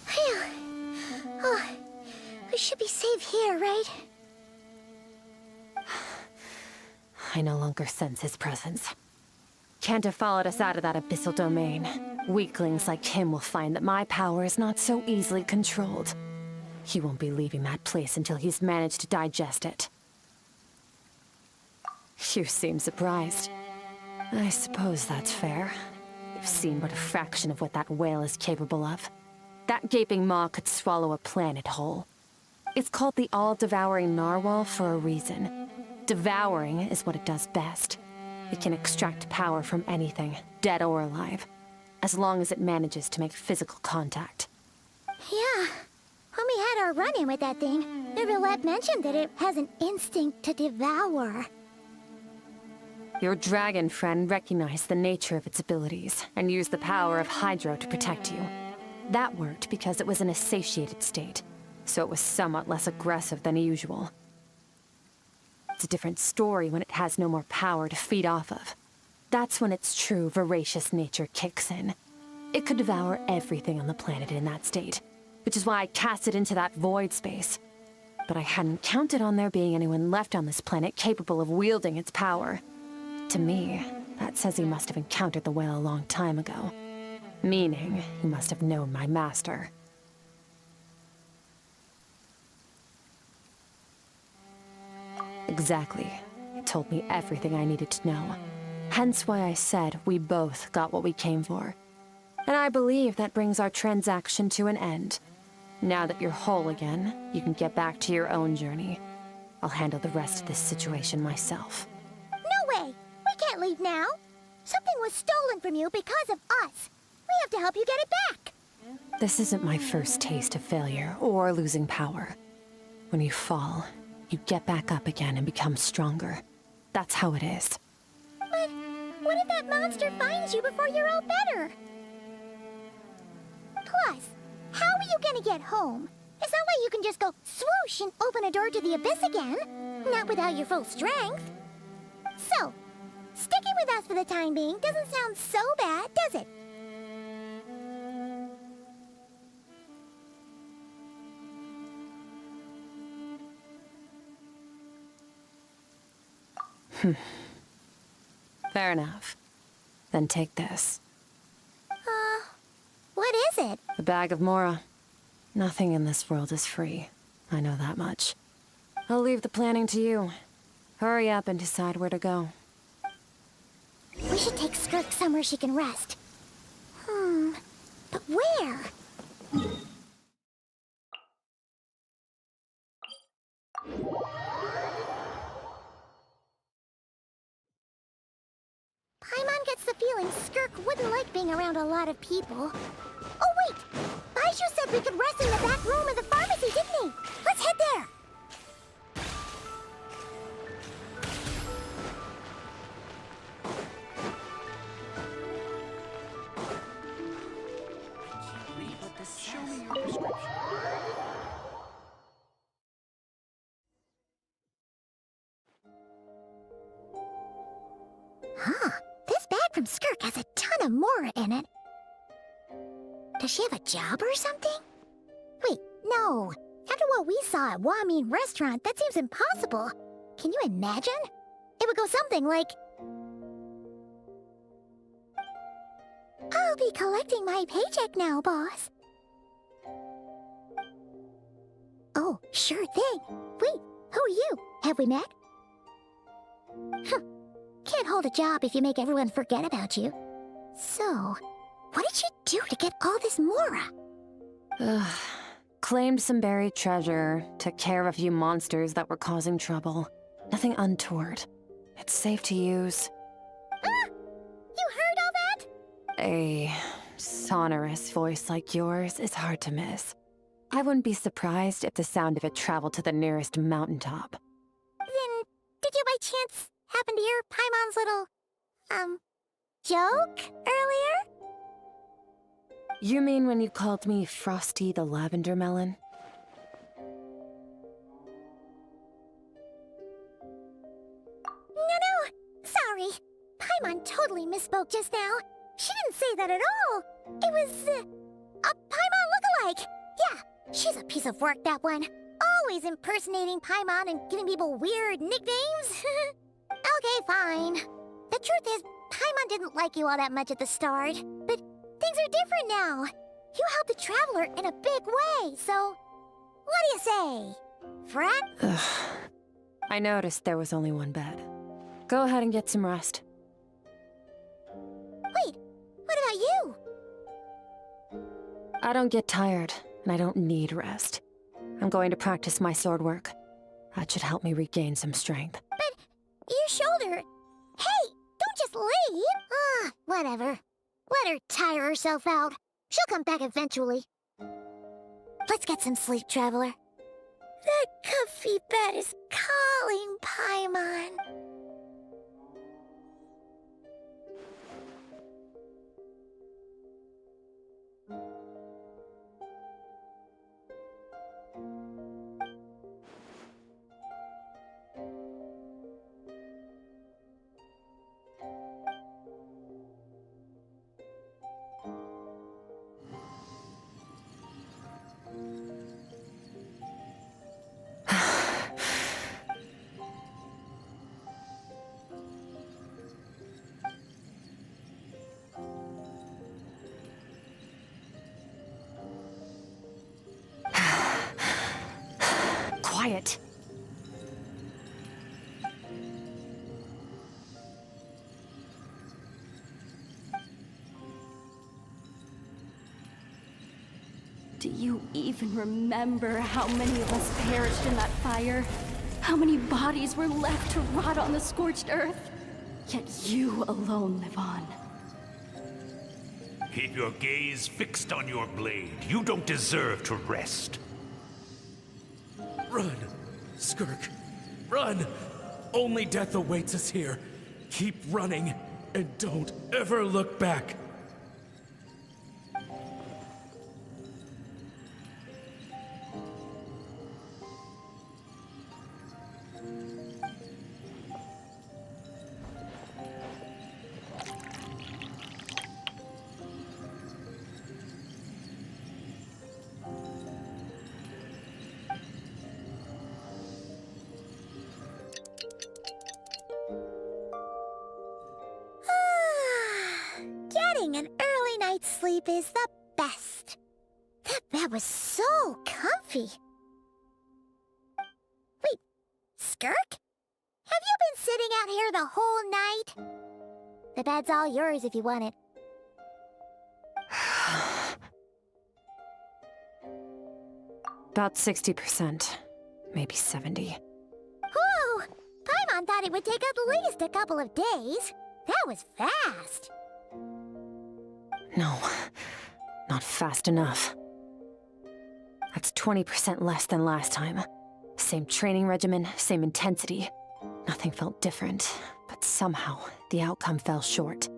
Phew. Oh, we should be safe here, right? I no longer sense his presence. Can't have followed us out of that abyssal domain. Weaklings like him will find that my power is not so easily controlled. He won't be leaving that place until he's managed to digest it. You seem surprised. I suppose that's fair. You've seen but a fraction of what that whale is capable of. That gaping maw could swallow a planet whole. It's called the all-devouring narwhal for a reason. Devouring is what it does best. It can extract power from anything, dead or alive, as long as it manages to make physical contact. Yeah. When we had our run-in with that thing, the roulette mentioned that it has an instinct to devour. Your dragon friend recognized the nature of its abilities and used the power of Hydro to protect you. That worked because it was in a satiated state, so it was somewhat less aggressive than usual. It's a different story when it has no more power to feed off of. That's when its true voracious nature kicks in. It could devour everything on the planet in that state, which is why I cast it into that void space. But I hadn't counted on there being anyone left on this planet capable of wielding its power. To me, that says he must have encountered the whale a long time ago. Meaning, he must have known my master. Exactly. It told me everything I needed to know. Hence why I said we both got what we came for. And I believe that brings our transaction to an end. Now that you're whole again, you can get back to your own journey. I'll handle the rest of this situation myself. No way! We can't leave now! Something was stolen from you because of us! We have to help you get it back! This isn't my first taste of failure or losing power. When you fall, you get back up again and become stronger. That's how it is. But what if that monster finds you before you're all better? Plus, how are you gonna get home? It's not like you can just go swoosh and open a door to the abyss again. Not without your full strength. So, sticking with us for the time being doesn't sound so bad, does it? Fair enough. Then take this. What is it? The bag of Mora. Nothing in this world is free. I know that much. I'll leave the planning to you. Hurry up and decide where to go. We should take Skirk somewhere she can rest. But where? Paimon gets the feeling Skirk wouldn't like being around a lot of people. Oh wait! Baishu said we could rest in the back room of the pharmacy, didn't he? Let's head there! Show me your prescription. Huh. This bag from Skirk has a ton of Mora in it. Does she have a job or something? Wait, no. After what we saw at Wamin Restaurant, that seems impossible. Can you imagine? It would go something like... I'll be collecting my paycheck now, boss. Oh, sure thing. Wait, who are you? Have we met? Can't hold a job if you make everyone forget about you. So, what did she do to get all this Mora? Claimed some buried treasure, took care of a few monsters that were causing trouble. Nothing untoward. It's safe to use. Ah! You heard all that? A sonorous voice like yours is hard to miss. I wouldn't be surprised if the sound of it traveled to the nearest mountaintop. Then, did you by chance happen to hear Paimon's little, joke earlier? You mean when you called me Frosty the Lavender Melon? No, sorry. Paimon totally misspoke just now. She didn't say that at all. It was, a Paimon lookalike. Yeah, she's a piece of work, that one. Always impersonating Paimon and giving people weird nicknames. Okay, fine. The truth is, Paimon didn't like you all that much at the start, but things are different now. You helped the Traveler in a big way, so what do you say? Frat? I noticed there was only one bed. Go ahead and get some rest. Wait, what about you? I don't get tired, and I don't need rest. I'm going to practice my sword work. That should help me regain some strength. But your shoulder... Hey, don't just leave! Whatever. Let her tire herself out. She'll come back eventually. Let's get some sleep, Traveler. That comfy bed is calling, Paimon. Quiet. Do you even remember how many of us perished in that fire? How many bodies were left to rot on the scorched earth? Yet you alone live on. Keep your gaze fixed on your blade. You don't deserve to rest. Run! Skirk! Run! Only death awaits us here. Keep running, and don't ever look back. Getting an early night's sleep is the best. That bed was so comfy. Wait, Skirk? Have you been sitting out here the whole night? The bed's all yours if you want it. About 60%. Maybe 70. Whew! Paimon thought it would take at least a couple of days. That was fast. No, not fast enough. That's 20% less than last time. Same training regimen, same intensity. Nothing felt different, but somehow the outcome fell short.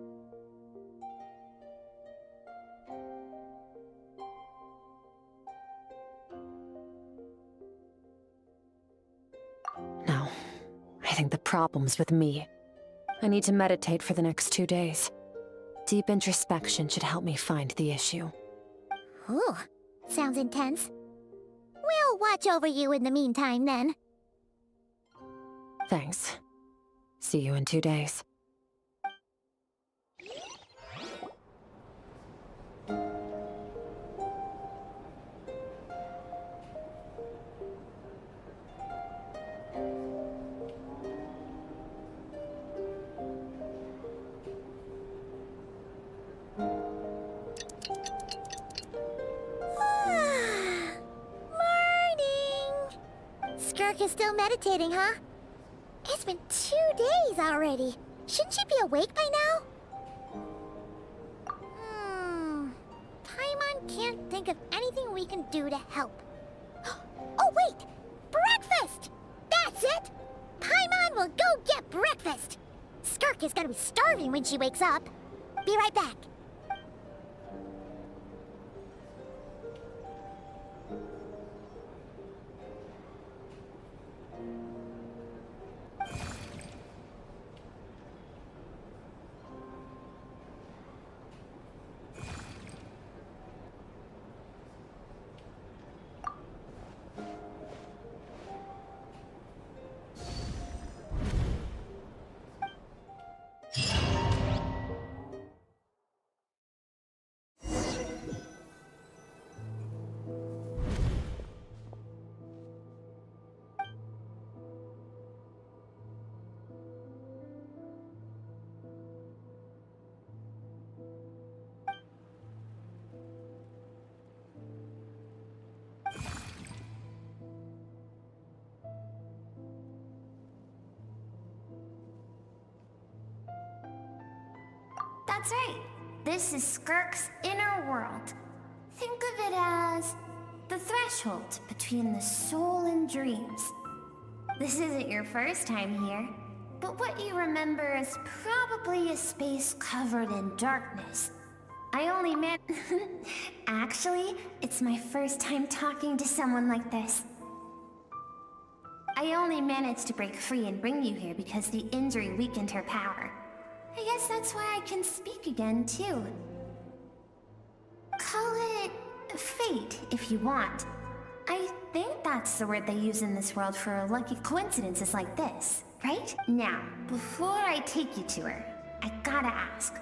No, I think the problem's with me. I need to meditate for the next 2 days. Deep introspection should help me find the issue. Ooh, sounds intense. We'll watch over you in the meantime, then. Thanks. See you in 2 days. Skirk is still meditating, huh? It's been 2 days already. Shouldn't she be awake by now? Paimon can't think of anything we can do to help. Oh, wait! Breakfast! That's it! Paimon will go get breakfast! Skirk is gonna be starving when she wakes up. Be right back. That's right. This is Skirk's inner world. Think of it as the threshold between the soul and dreams. This isn't your first time here, but what you remember is probably a space covered in darkness. I only meant... Actually, it's my first time talking to someone like this. I only managed to break free and bring you here because the injury weakened her power. I guess that's why I can speak again, too. Call it fate, if you want. I think that's the word they use in this world for lucky coincidences like this, right? Now, before I take you to her, I gotta ask.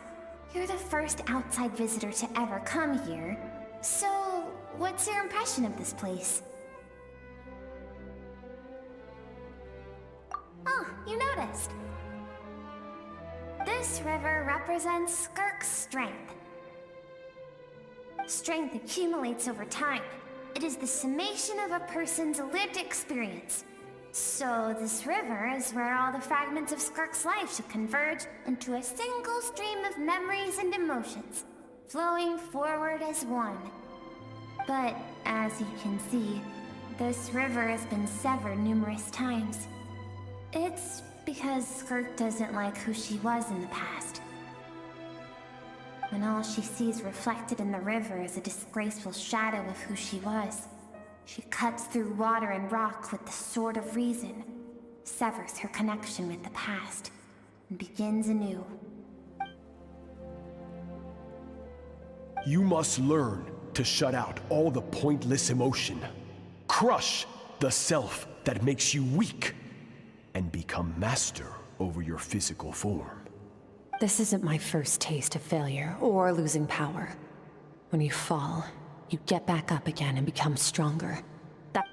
You're the first outside visitor to ever come here, so what's your impression of this place? Oh, you noticed. This river represents Skirk's strength. Strength accumulates over time. It is the summation of a person's lived experience. So this river is where all the fragments of Skirk's life should converge into a single stream of memories and emotions, flowing forward as one. But as you can see, this river has been severed numerous times. It's because Skirk doesn't like who she was in the past. When all she sees reflected in the river is a disgraceful shadow of who she was, she cuts through water and rock with the sword of reason, severs her connection with the past, and begins anew. You must learn to shut out all the pointless emotion. Crush the self that makes you weak, and become master over your physical form. This isn't my first taste of failure or losing power. When you fall, you get back up again and become stronger. That...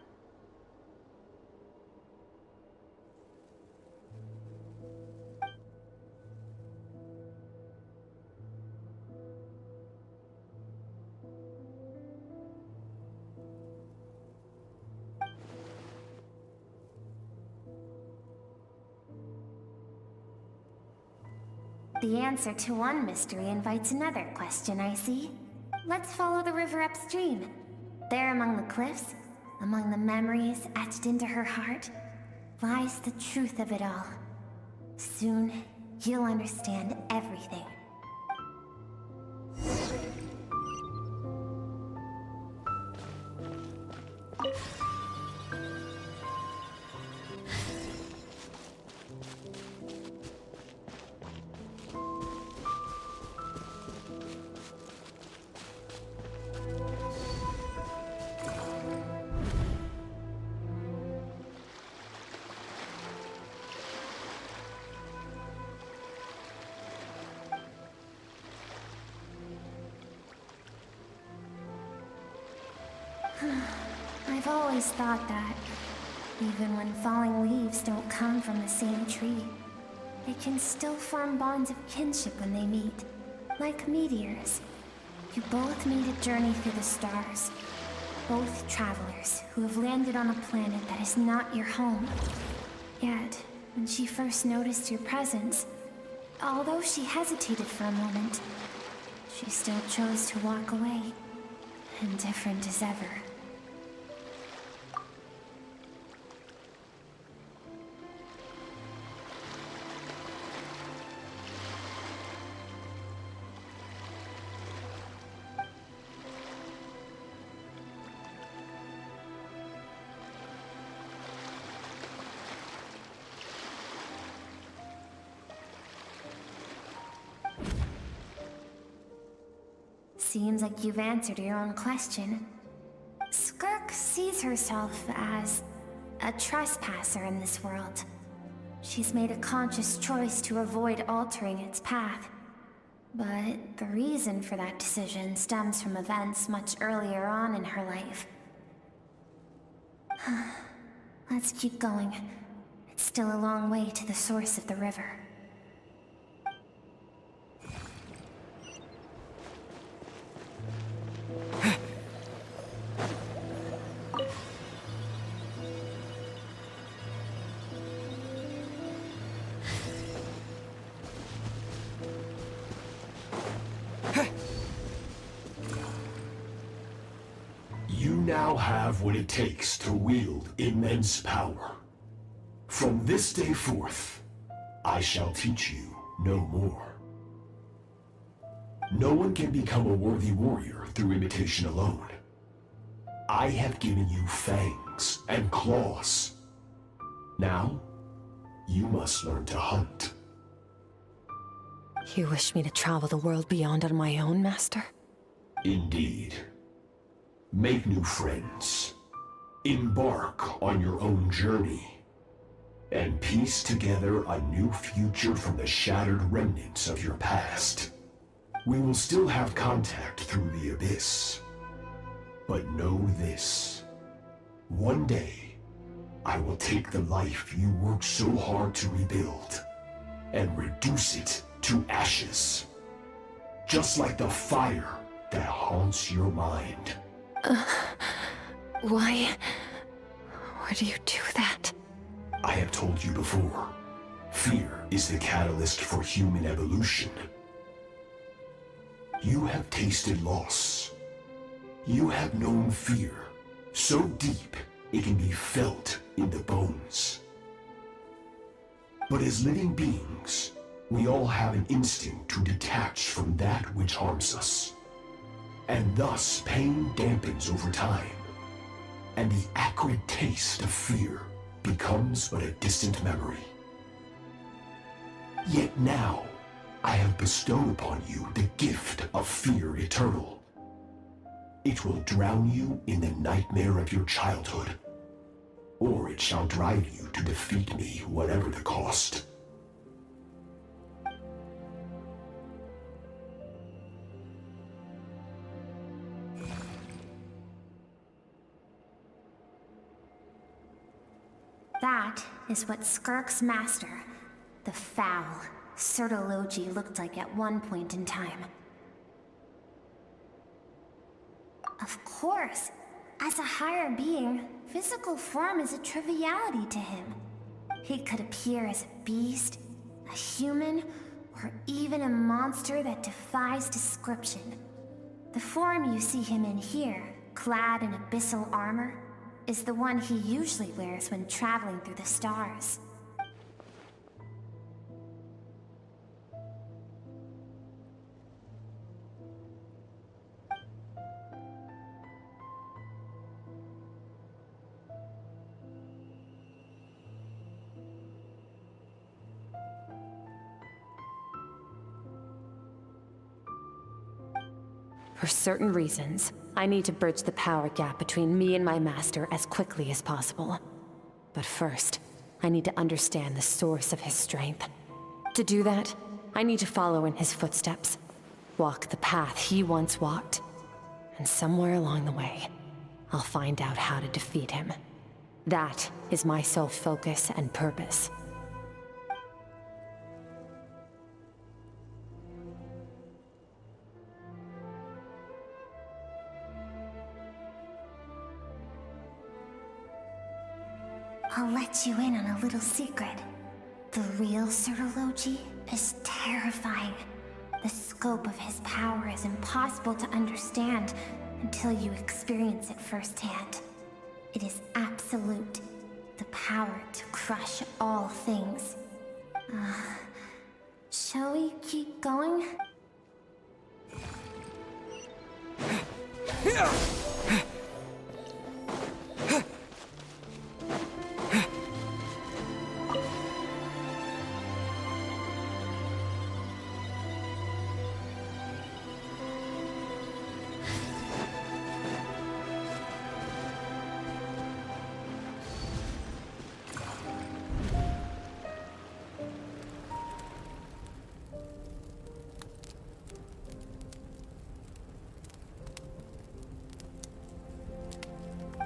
The answer to one mystery invites another question, I see. Let's follow the river upstream. There among the cliffs, among the memories etched into her heart, lies the truth of it all. Soon, you'll understand everything. I've always thought that, even when falling leaves don't come from the same tree, they can still form bonds of kinship when they meet. Like meteors, you both meet a journey through the stars. Both travelers who have landed on a planet that is not your home. Yet, when she first noticed your presence, although she hesitated for a moment, she still chose to walk away, indifferent as ever. Seems like you've answered your own question. Skirk sees herself as a trespasser in this world. She's made a conscious choice to avoid altering its path. But the reason for that decision stems from events much earlier on in her life. Let's keep going. It's still a long way to the source of the river. You now have what it takes to wield immense power. From this day forth, I shall teach you no more. No one can become a worthy warrior through imitation alone. I have given you fangs and claws. Now, you must learn to hunt. You wish me to travel the world beyond on my own, Master? Indeed. Make new friends. Embark on your own journey. And piece together a new future from the shattered remnants of your past. We will still have contact through the Abyss. But know this. One day, I will take the life you worked so hard to rebuild and reduce it to ashes. Just like the fire that haunts your mind. Why would you do that? I have told you before, fear is the catalyst for human evolution. You have tasted loss. You have known fear, so deep it can be felt in the bones. But as living beings, we all have an instinct to detach from that which harms us. And thus pain dampens over time, and the acrid taste of fear becomes but a distant memory. Yet now, I have bestowed upon you the gift of fear eternal. It will drown you in the nightmare of your childhood, or it shall drive you to defeat me, whatever the cost. That is what Skirk's master, the foul, Sertologi looked like at one point in time. Of course, as a higher being, physical form is a triviality to him. He could appear as a beast, a human, or even a monster that defies description. The form you see him in here, clad in abyssal armor, is the one he usually wears when traveling through the stars. For certain reasons, I need to bridge the power gap between me and my master as quickly as possible. But first, I need to understand the source of his strength. To do that, I need to follow in his footsteps, walk the path he once walked, and somewhere along the way, I'll find out how to defeat him. That is my sole focus and purpose. I'll let you in on a little secret. The real Sertologi is terrifying. The scope of his power is impossible to understand until you experience it firsthand. It is absolute. The power to crush all things. Shall we keep going?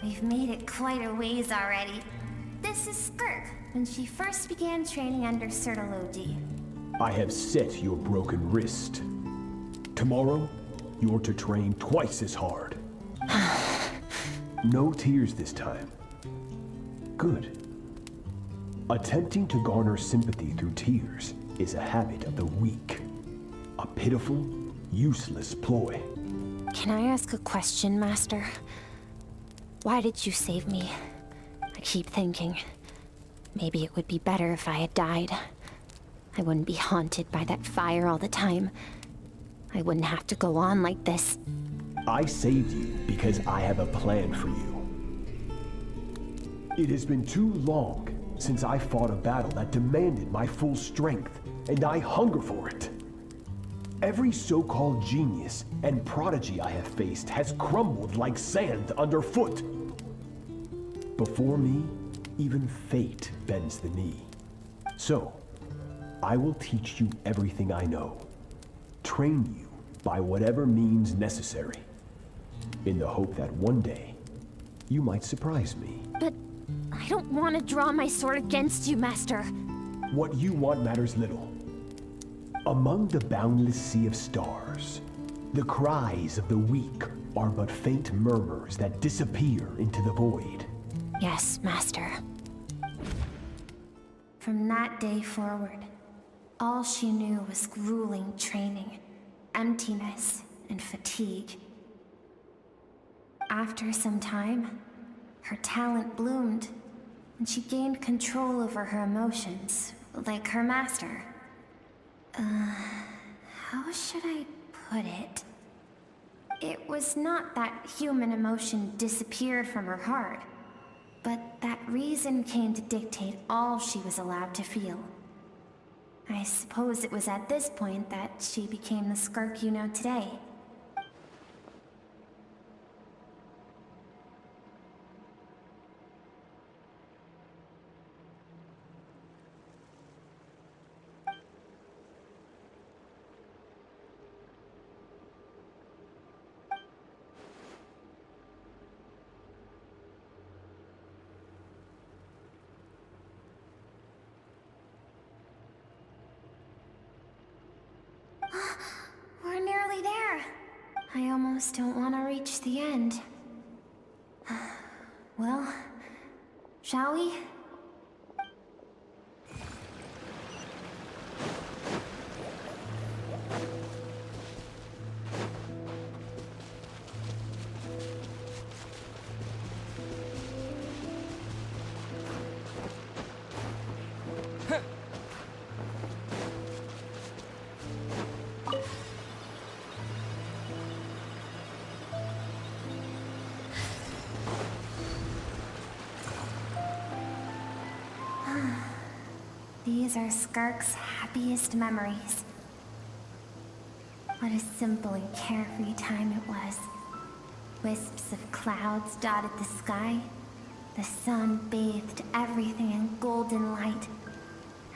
We've made it quite a ways already. This is Skirk, when she first began training under Sertologi. I have set your broken wrist. Tomorrow, you're to train twice as hard. No tears this time. Good. Attempting to garner sympathy through tears is a habit of the weak. A pitiful, useless ploy. Can I ask a question, Master? Why did you save me? I keep thinking, maybe it would be better if I had died. I wouldn't be haunted by that fire all the time. I wouldn't have to go on like this. I saved you because I have a plan for you. It has been too long since I fought a battle that demanded my full strength, and I hunger for it. Every so-called genius and prodigy I have faced has crumbled like sand underfoot. Before me, even fate bends the knee. So, I will teach you everything I know. Train you by whatever means necessary. In the hope that one day, you might surprise me. But I don't want to draw my sword against you, Master. What you want matters little. Among the boundless sea of stars, the cries of the weak are but faint murmurs that disappear into the void. Yes, Master. From that day forward, all she knew was grueling training, emptiness, and fatigue. After some time, her talent bloomed, and she gained control over her emotions, like her master. How should I put it? It was not that human emotion disappeared from her heart, but that reason came to dictate all she was allowed to feel. I suppose it was at this point that she became the Skirk you know today. We're nearly there. I almost don't want to reach the end. Well, shall we? These are Skirk's happiest memories. What a simple and carefree time it was. Wisps of clouds dotted the sky. The sun bathed everything in golden light.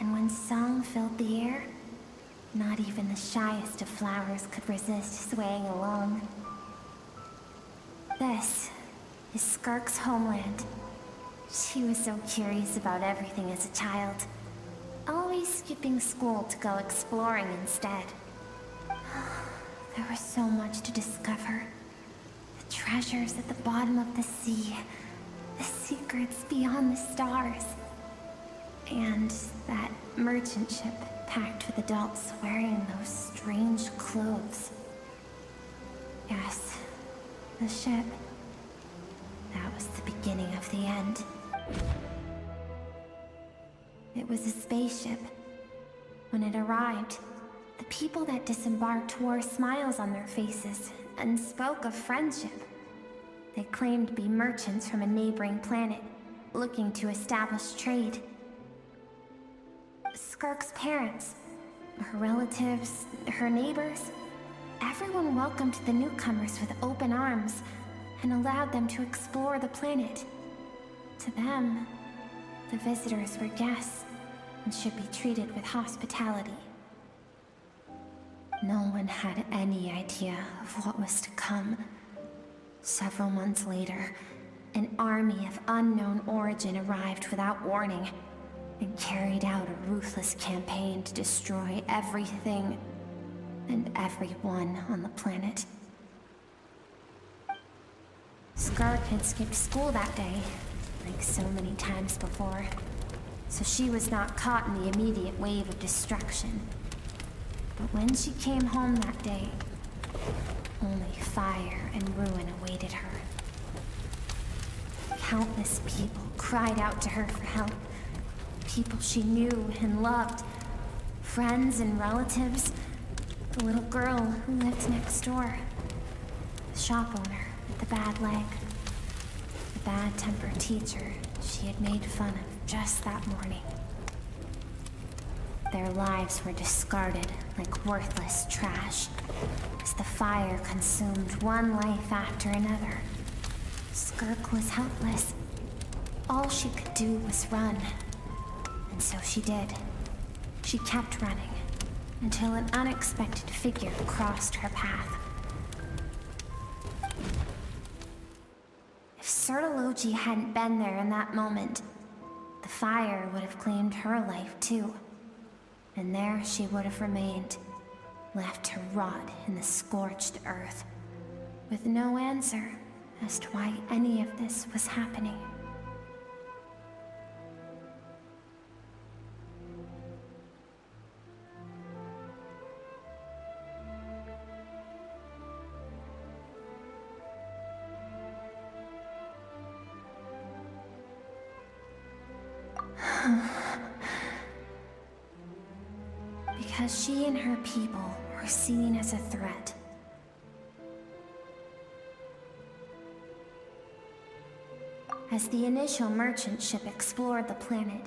And when song filled the air, not even the shyest of flowers could resist swaying along. This is Skirk's homeland. She was so curious about everything as a child, always skipping school to go exploring instead. There was so much to discover. The treasures at the bottom of the sea, the secrets beyond the stars, and that merchant ship packed with adults wearing those strange clothes. Yes, the ship. That was the beginning of the end. It was a spaceship. When it arrived, the people that disembarked wore smiles on their faces and spoke of friendship. They claimed to be merchants from a neighboring planet, looking to establish trade. Skirk's parents, her relatives, her neighbors, everyone welcomed the newcomers with open arms and allowed them to explore the planet. To them, the visitors were guests and should be treated with hospitality. No one had any idea of what was to come. Several months later, an army of unknown origin arrived without warning and carried out a ruthless campaign to destroy everything and everyone on the planet. Skirk had skipped school that day, like so many times before, so she was not caught in the immediate wave of destruction. But when she came home that day, only fire and ruin awaited her. Countless people cried out to her for help. People she knew and loved. Friends and relatives. The little girl who lived next door. The shop owner with the bad leg. The bad-tempered teacher she had made fun of just that morning. Their lives were discarded like worthless trash as the fire consumed one life after another. Skirk was helpless. All she could do was run. And so she did. She kept running until an unexpected figure crossed her path. If Sertology hadn't been there in that moment, the fire would have claimed her life too. And there she would have remained, left to rot in the scorched earth, with no answer as to why any of this was happening. Because she and her people were seen as a threat. As the initial merchant ship explored the planet,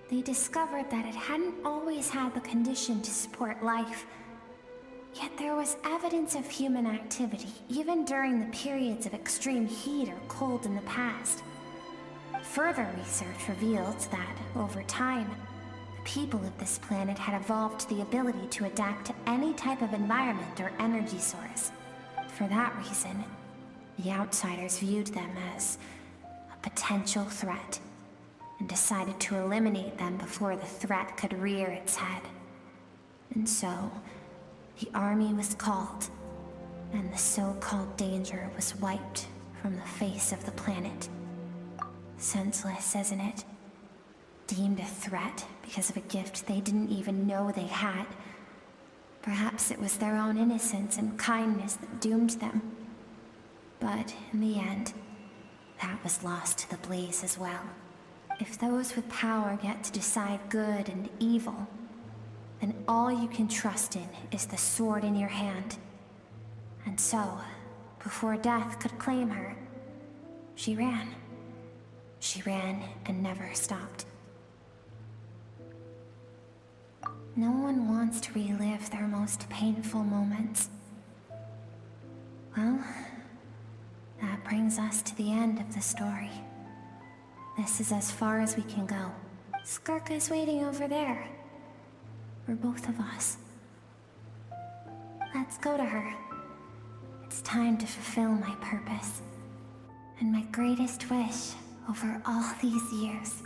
they discovered that it hadn't always had the condition to support life. Yet there was evidence of human activity, even during the periods of extreme heat or cold in the past. Further research revealed that, over time, the people of this planet had evolved the ability to adapt to any type of environment or energy source. For that reason, the outsiders viewed them as a potential threat, and decided to eliminate them before the threat could rear its head. And so, The army was called, and the so-called danger was wiped from the face of the planet. Senseless, isn't it? Deemed a threat because of a gift they didn't even know they had. Perhaps it was their own innocence and kindness that doomed them. But in the end, that was lost to the blaze as well. If those with power get to decide good and evil, then all you can trust in is the sword in your hand. And so, before death could claim her, she ran. She ran and never stopped. No one wants to relive their most painful moments. Well, that brings us to the end of the story. This is as far as we can go. Skirk is waiting over there. For both of us. Let's go to her. It's time to fulfill my purpose. And my greatest wish over all these years.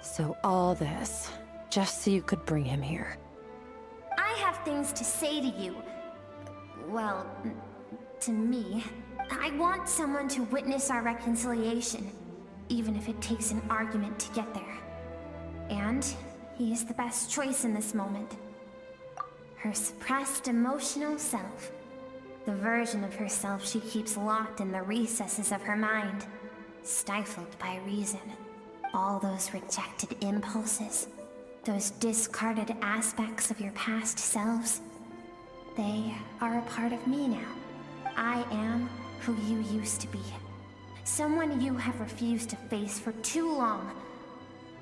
So all this, just so you could bring him here. I have things to say to you. Well, to me. I want someone to witness our reconciliation, even if it takes an argument to get there. And he is the best choice in this moment. Her suppressed emotional self. The version of herself she keeps locked in the recesses of her mind, stifled by reason. All those rejected impulses, those discarded aspects of your past selves, they are a part of me now. I am who you used to be. Someone you have refused to face for too long.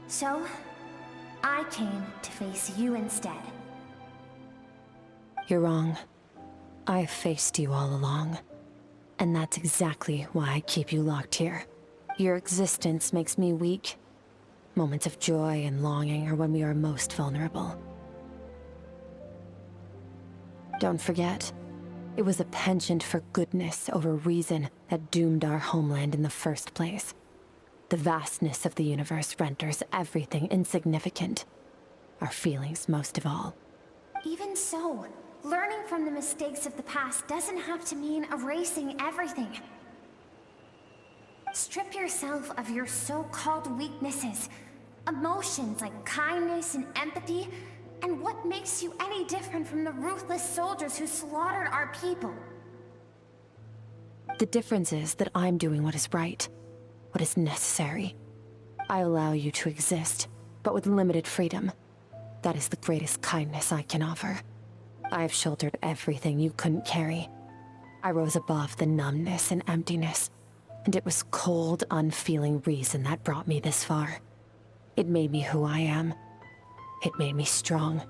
So, I came to face you instead. You're wrong. I've faced you all along. And that's exactly why I keep you locked here. Your existence makes me weak. Moments of joy and longing are when we are most vulnerable. Don't forget, it was a penchant for goodness over reason that doomed our homeland in the first place. The vastness of the universe renders everything insignificant. Our feelings most of all. Even so, learning from the mistakes of the past doesn't have to mean erasing everything. Strip yourself of your so-called weaknesses, emotions like kindness and empathy, and what makes you any different from the ruthless soldiers who slaughtered our people? The difference is that I'm doing what is right, what is necessary. I allow you to exist, but with limited freedom. That is the greatest kindness I can offer. I have shouldered everything you couldn't carry. I rose above the numbness and emptiness. And it was cold, unfeeling reason that brought me this far. It made me who I am. It made me strong.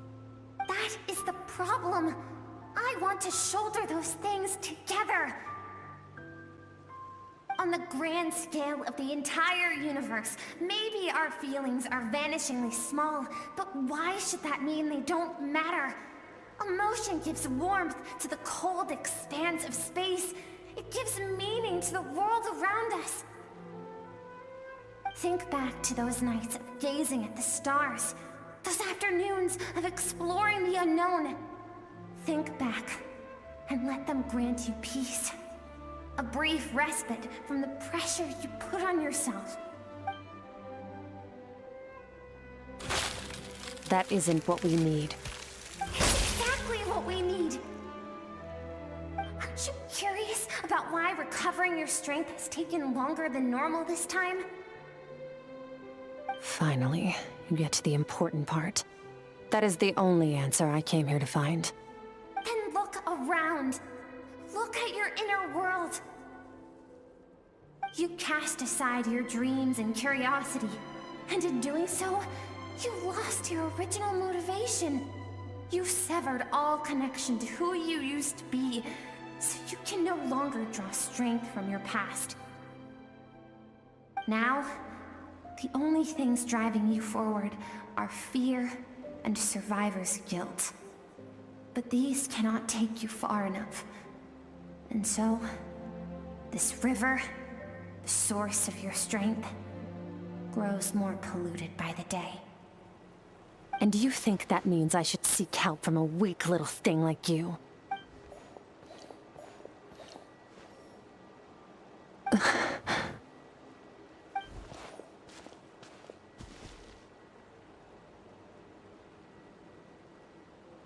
That is the problem. I want to shoulder those things together. On the grand scale of the entire universe, maybe our feelings are vanishingly small, but why should that mean they don't matter? Emotion gives warmth to the cold expanse of space. It gives meaning to the world around us. Think back to those nights of gazing at the stars, those afternoons of exploring the unknown. Think back and let them grant you peace. A brief respite from the pressure you put on yourself. That isn't what we need. It's exactly what we need. Aren't you curious about why recovering your strength has taken longer than normal this time? Finally, you get to the important part. That is the only answer I came here to find. Then look around. Look at your inner world. You cast aside your dreams and curiosity, and in doing so, you lost your original motivation. You severed all connection to who you used to be, so you can no longer draw strength from your past. Now, the only things driving you forward are fear and survivor's guilt. But these cannot take you far enough. And so, this river, the source of your strength, grows more polluted by the day. And you think that means I should seek help from a weak little thing like you?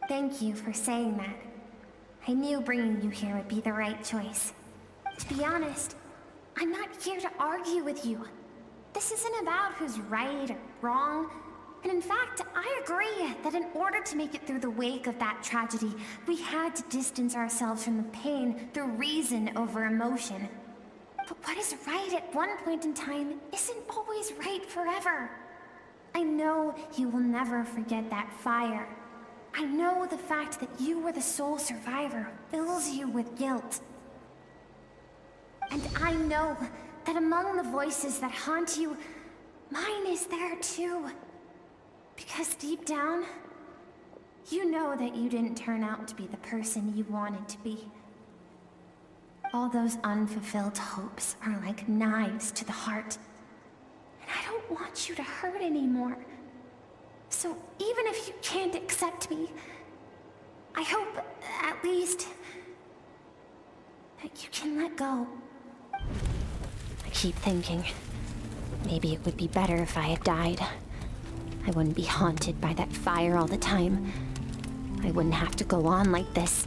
Thank you for saying that. I knew bringing you here would be the right choice. To be honest, I'm not here to argue with you. This isn't about who's right or wrong. And in fact, I agree that in order to make it through the wake of that tragedy, we had to distance ourselves from the pain through reason over emotion. But what is right at one point in time isn't always right forever. I know you will never forget that fire. I know the fact that you were the sole survivor fills you with guilt. And I know that among the voices that haunt you, mine is there too. Because deep down, you know that you didn't turn out to be the person you wanted to be. All those unfulfilled hopes are like knives to the heart. And I don't want you to hurt anymore. So even if you can't accept me, I hope, at least, that you can let go. I keep thinking, maybe it would be better if I had died. I wouldn't be haunted by that fire all the time. I wouldn't have to go on like this.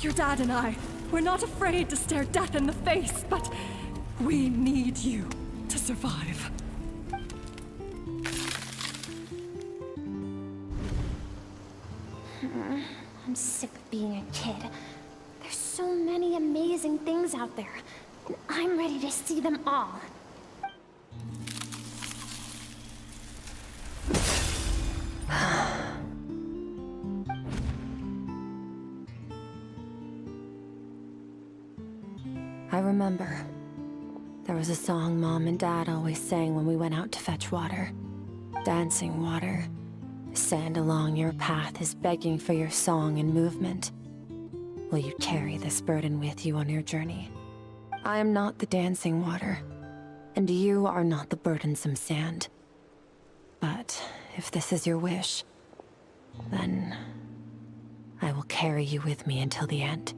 Your dad and I, we're not afraid to stare death in the face, but we need you to survive. I'm sick of being a kid. There's so many amazing things out there, and I'm ready to see them all. I remember. There was a song Mom and Dad always sang when we went out to fetch water. Dancing water. The sand along your path is begging for your song and movement. Will you carry this burden with you on your journey? I am not the dancing water, and you are not the burdensome sand. But if this is your wish, then I will carry you with me until the end.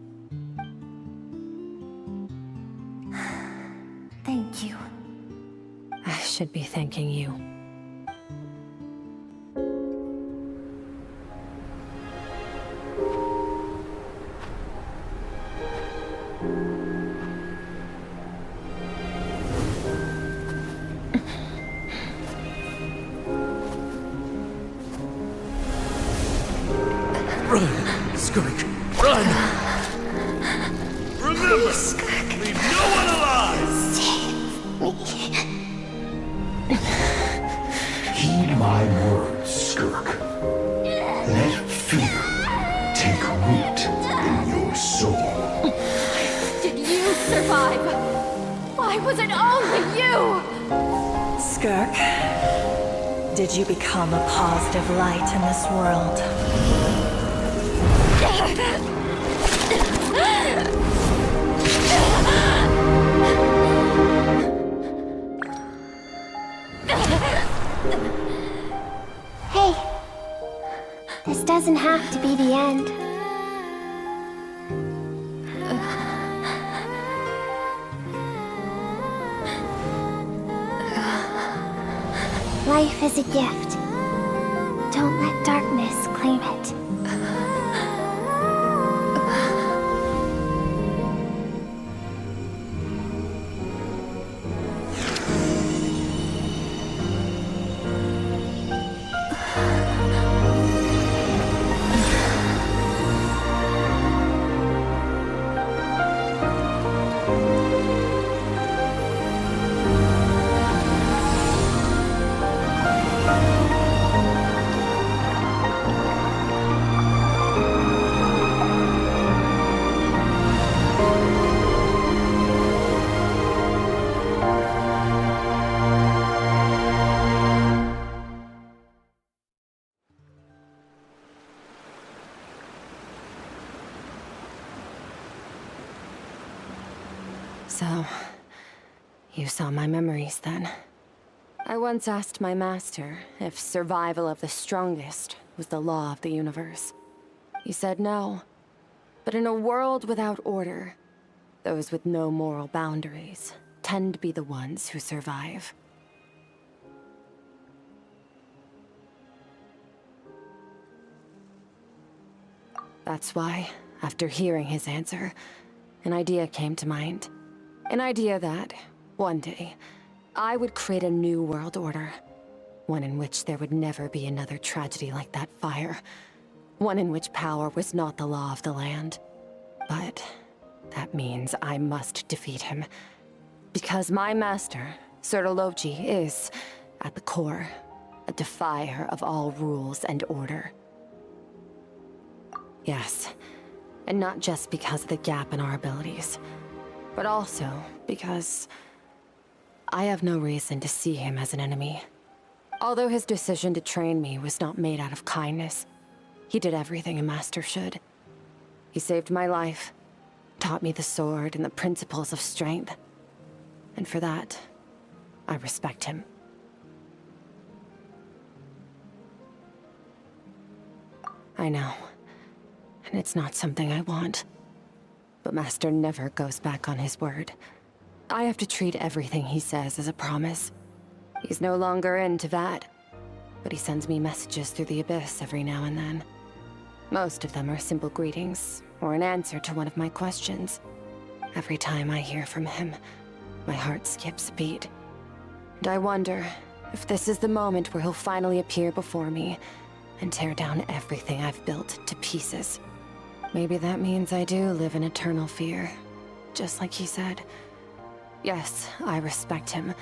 Thank you. I should be thanking you. Run, Skirk, run! Remember, leave no one alive! Heed my words, Skirk. Let fear take root in your soul. Did you survive? Why was it only you? Skirk, did you become a positive light in this world? Hey, this doesn't have to be the end. Life is a gift. Don't let darkness claim it. So, you saw my memories then. I once asked my master if survival of the strongest was the law of the universe. He said no. But in a world without order, those with no moral boundaries tend to be the ones who survive. That's why, after hearing his answer, an idea came to mind. An idea that, one day, I would create a new world order. One in which there would never be another tragedy like that fire. One in which power was not the law of the land. But that means I must defeat him. Because my master, Sertalovji, is, at the core, a defier of all rules and order. Yes, and not just because of the gap in our abilities, but also because I have no reason to see him as an enemy. Although his decision to train me was not made out of kindness, he did everything a master should. He saved my life, taught me the sword and the principles of strength. And for that, I respect him. I know. And it's not something I want. But Master never goes back on his word. I have to treat everything he says as a promise. He's no longer into that. But he sends me messages through the abyss every now and then. Most of them are simple greetings, or an answer to one of my questions. Every time I hear from him, my heart skips a beat. And I wonder if this is the moment where he'll finally appear before me and tear down everything I've built to pieces. Maybe that means I do live in eternal fear, just like he said. Yes, I respect him,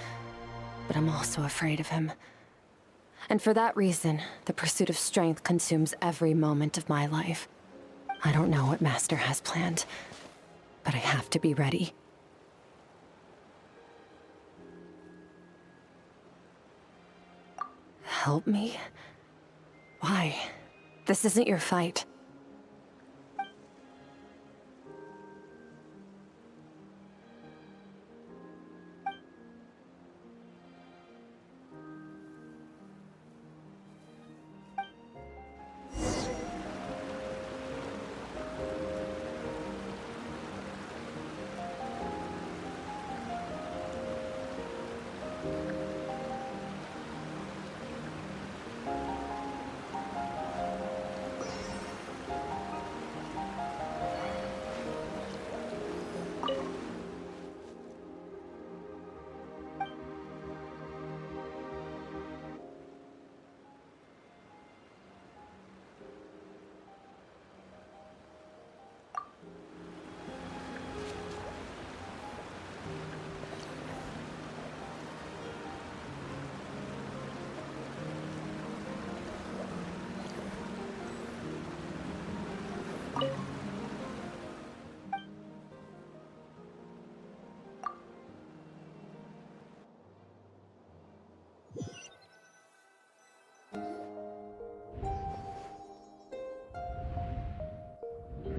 but I'm also afraid of him. And for that reason, the pursuit of strength consumes every moment of my life. I don't know what Master has planned, but I have to be ready. Help me? Why? This isn't your fight.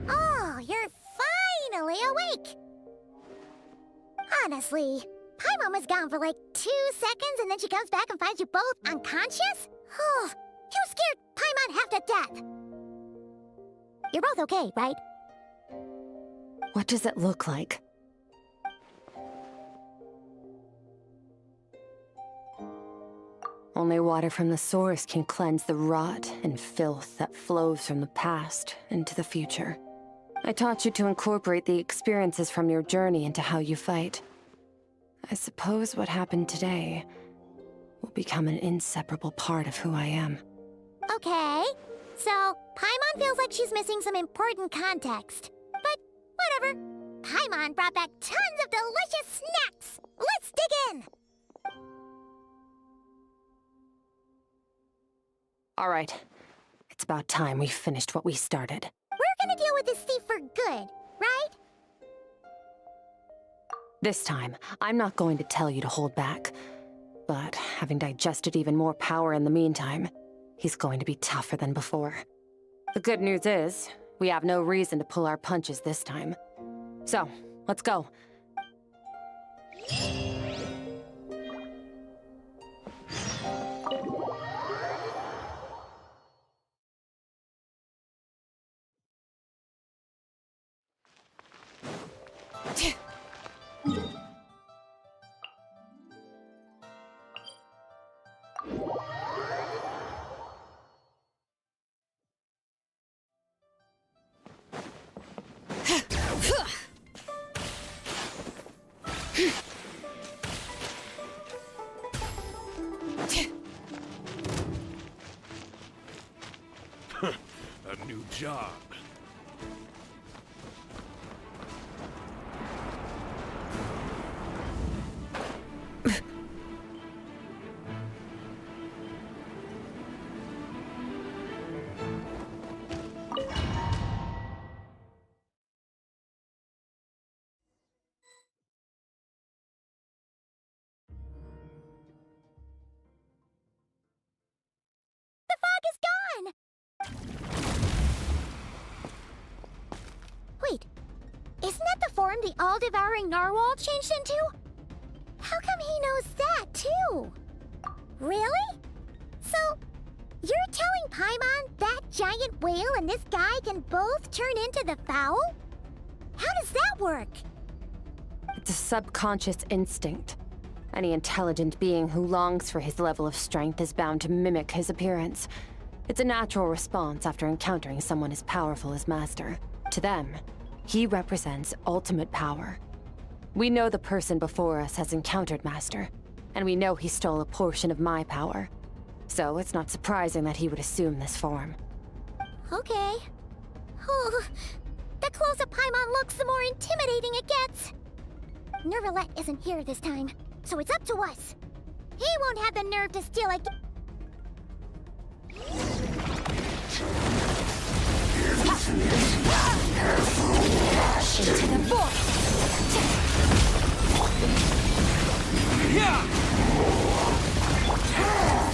Oh, you're finally awake! Honestly, Paimon was gone for like 2 seconds and then she comes back and finds you both unconscious? Oh, you scared Paimon half to death! You're both okay, right? What does it look like? Only water from the source can cleanse the rot and filth that flows from the past into the future. I taught you to incorporate the experiences from your journey into how you fight. I suppose what happened today will become an inseparable part of who I am. Okay, so Paimon feels like she's missing some important context. But whatever. Paimon brought back tons of delicious snacks! Let's dig in! All right. It's about time we finished what we started. We're gonna deal with this thief for good, right? This time, I'm not going to tell you to hold back. But having digested even more power in the meantime, he's going to be tougher than before. The good news is, we have no reason to pull our punches this time. So, let's go. A new job. The fog is gone! Wait, isn't that the form the all-devouring narwhal changed into? How come he knows that, too? Really? So, you're telling Paimon that giant whale and this guy can both turn into the fowl? How does that work? It's a subconscious instinct. Any intelligent being who longs for his level of strength is bound to mimic his appearance. It's a natural response after encountering someone as powerful as Master. To them, he represents ultimate power. We know the person before us has encountered Master, and we know he stole a portion of my power. So it's not surprising that he would assume this form. Okay. Oh, the closer Paimon looks, the more intimidating it gets. Nervalette isn't here this time, so it's up to us. He won't have the nerve to steal again. Into the void! Yeah!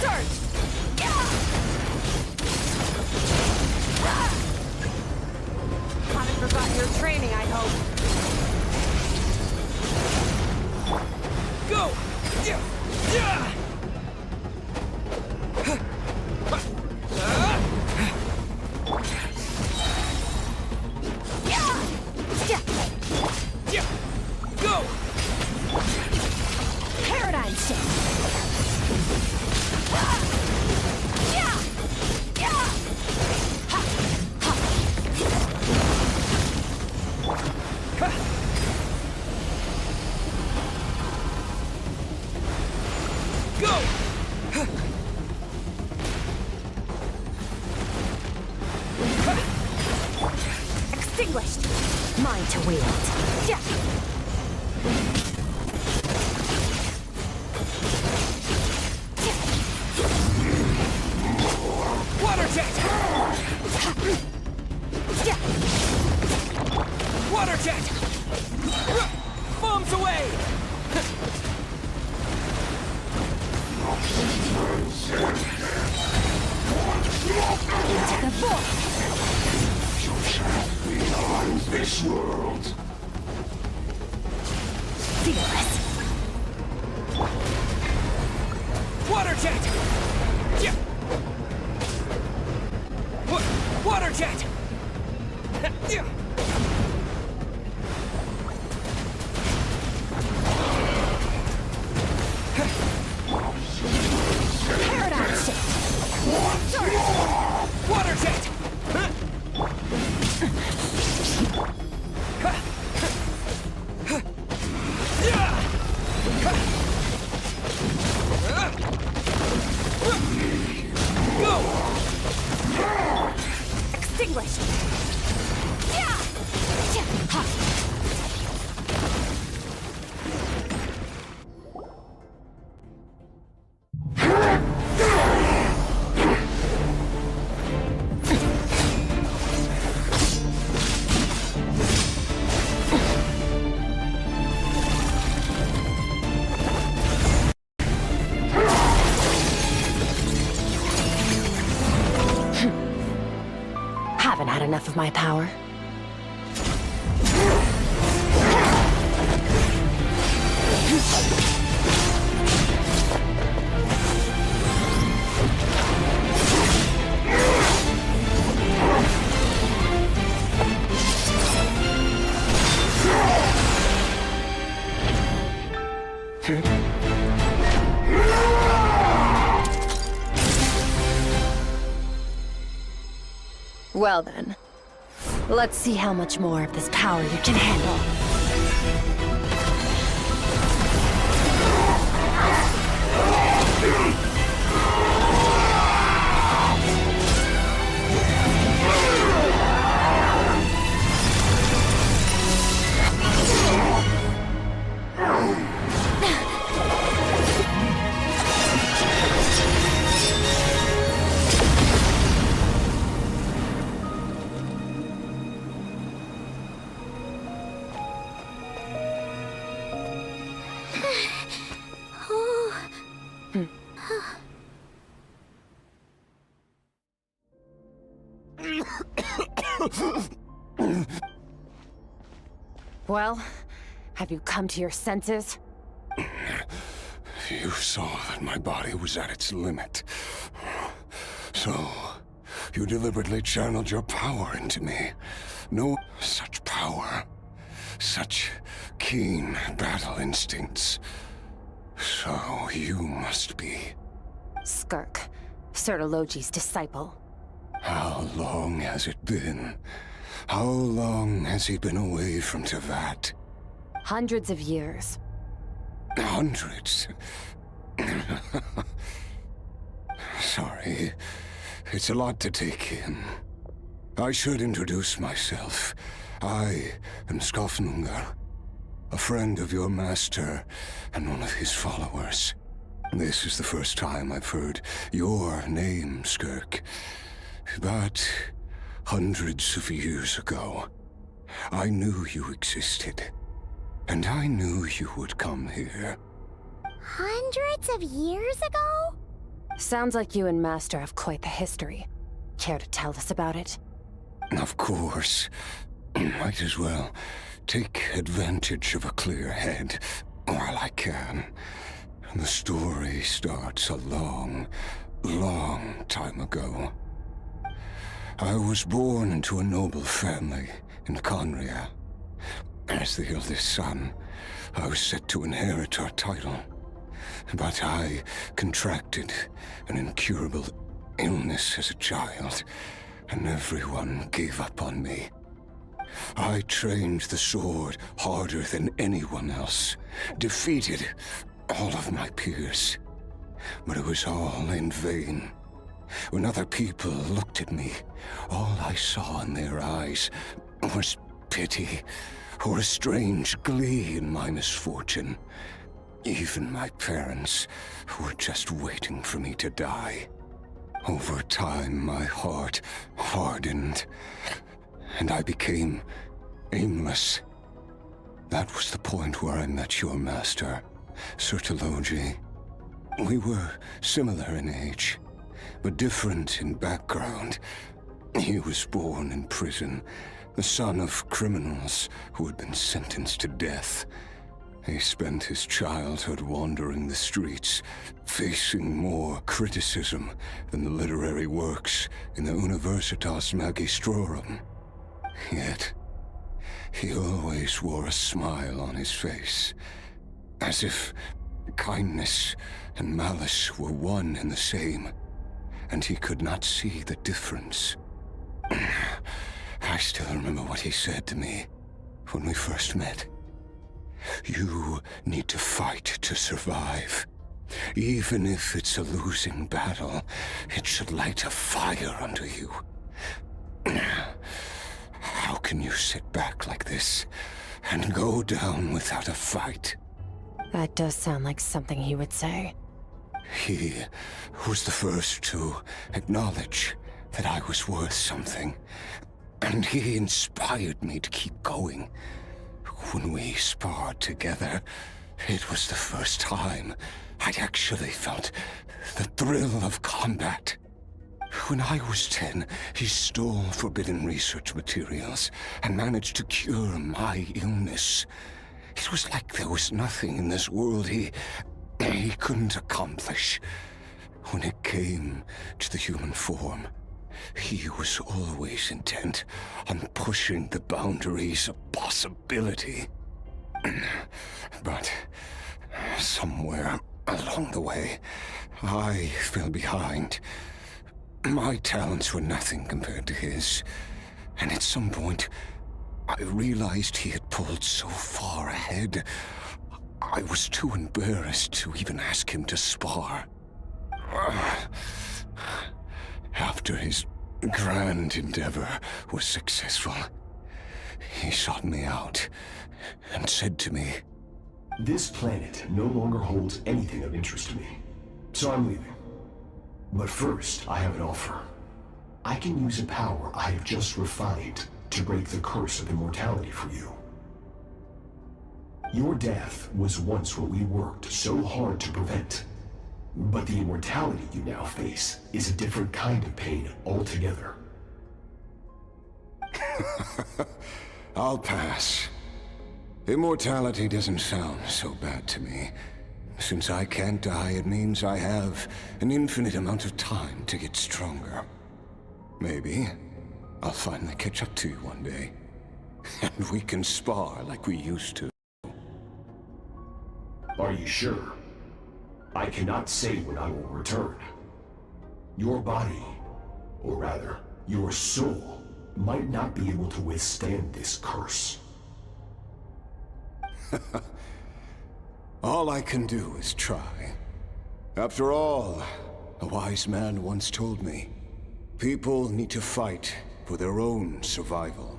Surge! Haven't forgotten your training, I hope. Go! Yeah! Yeah! Go! Paradigm shift! Go! Extinguished! Mine to wield. Yeah. Water jet! Water jet! Bombs away! Into the void! Beyond this world. Fearless! Water jet! Yeah. Water jet! Yeah. Paradigm shift! Water jet! Go! Extinguished! Haven't had enough of my power. Well then, let's see how much more of this power you can handle. Well, have you come to your senses? You saw that my body was at its limit. So, you deliberately channeled your power into me. No such power. Such keen battle instincts. So, you must be... Skirk, Sertologi's disciple. How long has it been? How long has he been away from Tevat? Hundreds of years. Hundreds? Sorry. It's a lot to take in. I should introduce myself. I am Skofnungar, a friend of your master and one of his followers. This is the first time I've heard your name, Skirk. But hundreds of years ago, I knew you existed. And I knew you would come here. Hundreds of years ago? Sounds like you and Master have quite the history. Care to tell us about it? Of course. Might as well take advantage of a clear head while I can. The story starts a long, long time ago. I was born into a noble family in Conria. As the eldest son, I was set to inherit our title. But I contracted an incurable illness as a child, and everyone gave up on me. I trained the sword harder than anyone else, defeated all of my peers. But it was all in vain. When other people looked at me, all I saw in their eyes was pity, or a strange glee in my misfortune. Even my parents were just waiting for me to die. Over time, my heart hardened, and I became aimless. That was the point where I met your master, Sertologi. We were similar in age, but different in background. He was born in prison, the son of criminals who had been sentenced to death. He spent his childhood wandering the streets, facing more criticism than the literary works in the Universitas Magistrorum. Yet, he always wore a smile on his face, as if kindness and malice were one and the same, and he could not see the difference. I still remember what he said to me when we first met. You need to fight to survive. Even if it's a losing battle, it should light a fire under you. How can you sit back like this and go down without a fight? That does sound like something he would say. He was the first to acknowledge that I was worth something, and he inspired me to keep going. When we sparred together, it was the first time I'd actually felt the thrill of combat. When I was 10, he stole forbidden research materials and managed to cure my illness. It was like there was nothing in this world he couldn't accomplish. When it came to the human form, he was always intent on pushing the boundaries of possibility. But Somewhere along the way, I fell behind. My talents were nothing compared to his, and at some point, I realized he had pulled so far ahead, I was too embarrassed to even ask him to spar. After his grand endeavor was successful, he sought me out and said to me, "This planet no longer holds anything of interest to me, so I'm leaving. But first, I have an offer. I can use a power I have just refined to break the curse of immortality for you. Your death was once what we worked so hard to prevent. But the immortality you now face is a different kind of pain altogether." I'll pass. Immortality doesn't sound so bad to me. Since I can't die, it means I have an infinite amount of time to get stronger. Maybe I'll finally catch up to you one day, and we can spar like we used to. Are you sure? I cannot say when I will return. Your body, or rather, your soul, might not be able to withstand this curse. All I can do is try. After all, a wise man once told me, people need to fight for their own survival.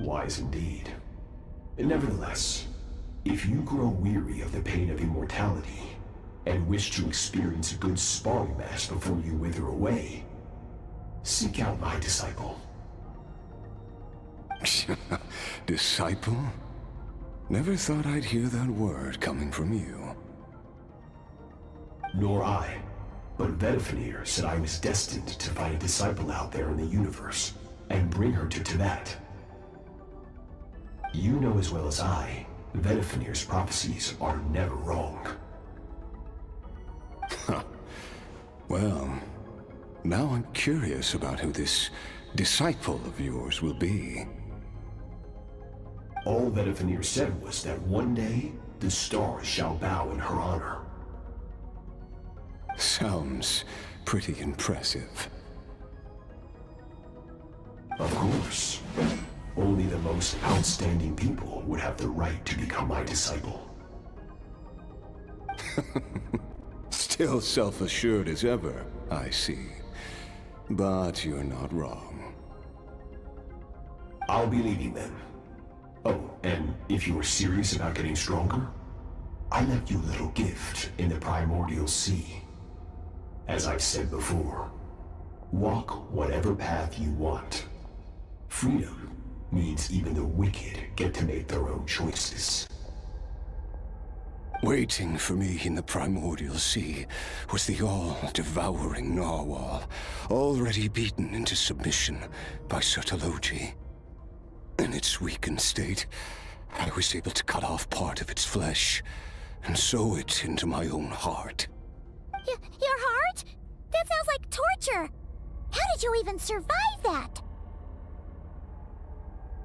Wise indeed. Nevertheless, if you grow weary of the pain of immortality, and wish to experience a good sparring match before you wither away, seek out my disciple. Disciple? Never thought I'd hear that word coming from you. Nor I, but Vedifenir said I was destined to find a disciple out there in the universe, and bring her to Tibet. You know as well as I, Vedifenir's prophecies are never wrong. Well, now I'm curious about who this disciple of yours will be. All Vedifenir said was that one day, the stars shall bow in her honor. Sounds pretty impressive. Of course. Only the most outstanding people would have the right to become my disciple. Still self-assured as ever, I see. But you're not wrong. I'll be leaving then. Oh, and if you are serious about getting stronger, I left you a little gift in the primordial sea. As I've said before, walk whatever path you want. Freedom means even the wicked get to make their own choices. Waiting for me in the primordial sea was the all-devouring narwhal, already beaten into submission by Sertologi. In its weakened state, I was able to cut off part of its flesh and sew it into my own heart. Your heart? That sounds like torture! How did you even survive that?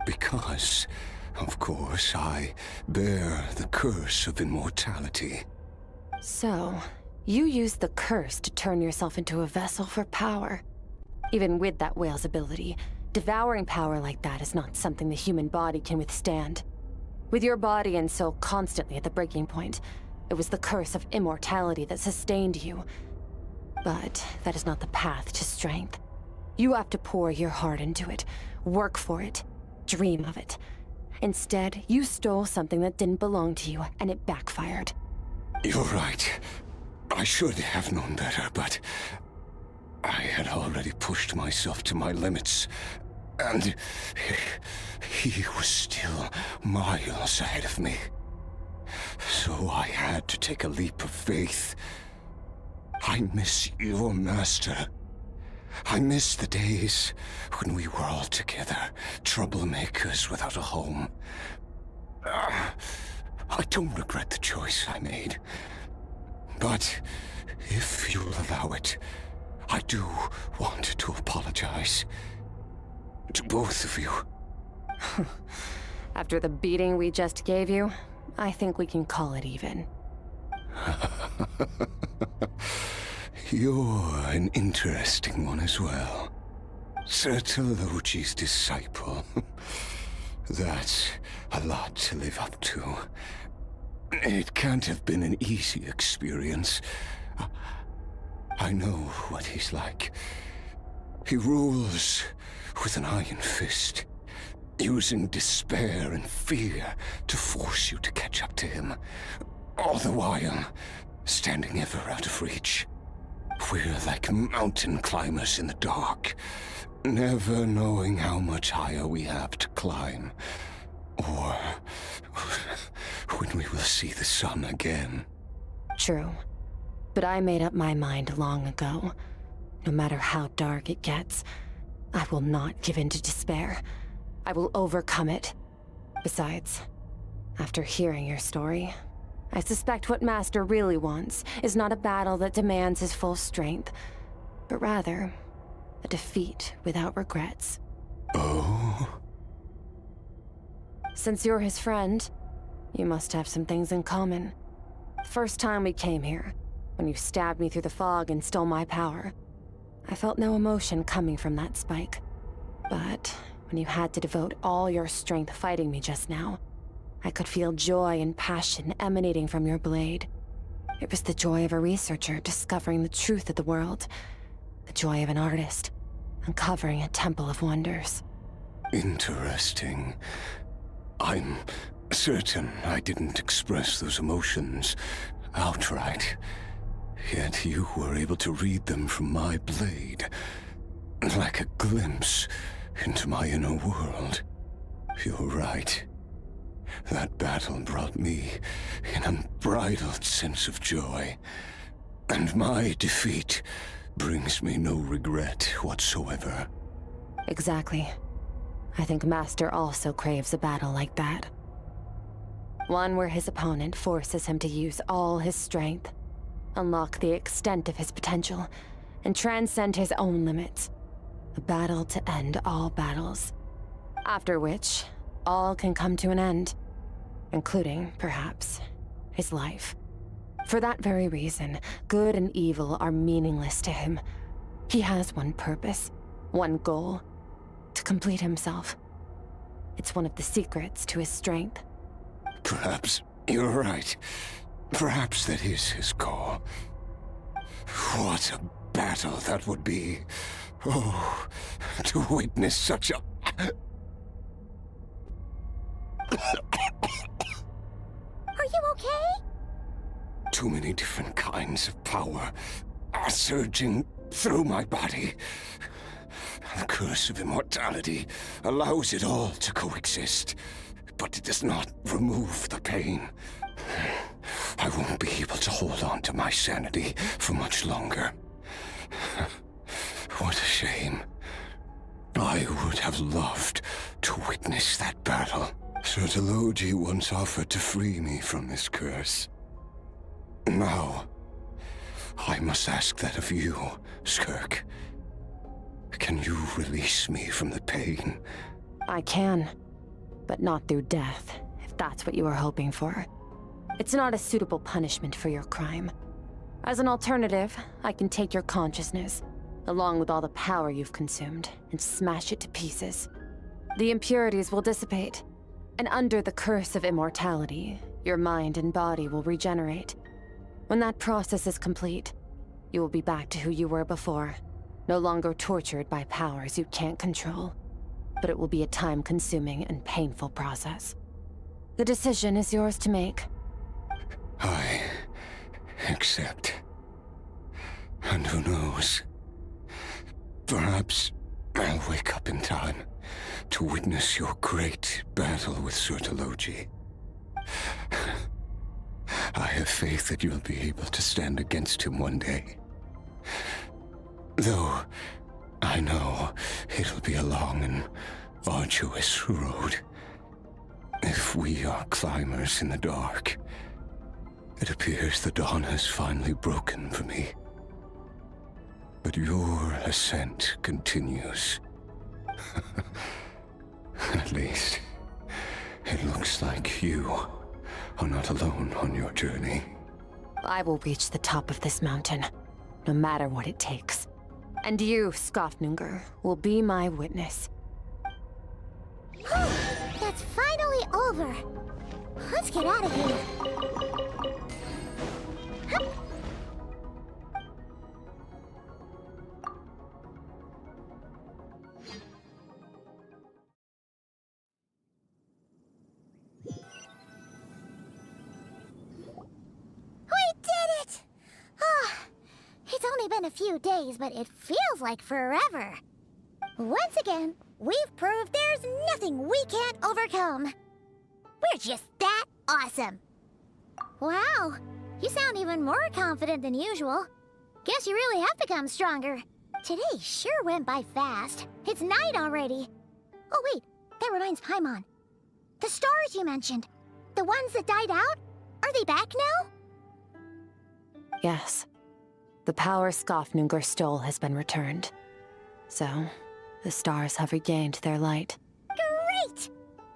Because, of course, I bear the curse of immortality. So, you used the curse to turn yourself into a vessel for power. Even with that whale's ability, devouring power like that is not something the human body can withstand. With your body and soul constantly at the breaking point, it was the curse of immortality that sustained you. But that is not the path to strength. You have to pour your heart into it, work for it, dream of it. Instead, you stole something that didn't belong to you, and it backfired. You're right. I should have known better, but I had already pushed myself to my limits, and he was still miles ahead of me. So I had to take a leap of faith. I miss your master. I miss the days when we were all together, troublemakers without a home. I don't regret the choice I made. But if you'll allow it, I do want to apologize. To both of you. After the beating we just gave you, I think we can call it even. You're an interesting one as well. Sertologi's disciple. That's a lot to live up to. It can't have been an easy experience. I know what he's like. He rules with an iron fist, using despair and fear to force you to catch up to him, all the while standing ever out of reach. We're like mountain climbers in the dark, never knowing how much higher we have to climb, or when we will see the sun again. True. But I made up my mind long ago. No matter how dark it gets, I will not give in to despair. I will overcome it. Besides, after hearing your story, I suspect what Master really wants is not a battle that demands his full strength, but rather a defeat without regrets. Oh? Since you're his friend, you must have some things in common. First time we came here, when you stabbed me through the fog and stole my power, I felt no emotion coming from that spike. But when you had to devote all your strength fighting me just now, I could feel joy and passion emanating from your blade. It was the joy of a researcher discovering the truth of the world, the joy of an artist uncovering a temple of wonders. Interesting. I'm certain I didn't express those emotions outright. Yet you were able to read them from my blade, like a glimpse into my inner world. You're right. That battle brought me an unbridled sense of joy, and my defeat brings me no regret whatsoever. Exactly. I think Master also craves a battle like that. One where his opponent forces him to use all his strength, unlock the extent of his potential, and transcend his own limits. A battle to end all battles. After which, all can come to an end, including, perhaps, his life. For that very reason, good and evil are meaningless to him. He has one purpose, one goal: to complete himself. It's one of the secrets to his strength. Perhaps you're right. Perhaps that is his call. What a battle that would be. Oh, to witness such a... Are you okay? Too many different kinds of power are surging through my body. The curse of immortality allows it all to coexist, but it does not remove the pain. I won't be able to hold on to my sanity for much longer. What a shame. I would have loved to witness that battle. Sertologi once offered to free me from this curse. Now, I must ask that of you, Skirk. Can you release me from the pain? I can, but not through death, if that's what you were hoping for. It's not a suitable punishment for your crime. As an alternative, I can take your consciousness, along with all the power you've consumed, and smash it to pieces. The impurities will dissipate, and under the curse of immortality, your mind and body will regenerate. When that process is complete, you will be back to who you were before, no longer tortured by powers you can't control. But it will be a time-consuming and painful process. The decision is yours to make. I accept. And who knows? Perhaps I'll wake up in time to witness your great battle with Sertologi. I have faith that you'll be able to stand against him one day. Though I know it'll be a long and arduous road. If we are climbers in the dark, it appears the dawn has finally broken for me. But your ascent continues. At least, it looks like you are not alone on your journey. I will reach the top of this mountain, no matter what it takes. And you, Skofnunger, will be my witness. That's finally over. Let's get out of here. We did it! It's only been a few days, but it feels like forever. Once again, we've proved there's nothing we can't overcome. We're just that awesome. Wow, you sound even more confident than usual. Guess you really have become stronger. Today sure went by fast. It's night already. Oh wait, that reminds Paimon. The stars you mentioned, the ones that died out, are they back now? Yes. The power Skofnunger stole has been returned. So, the stars have regained their light. Great!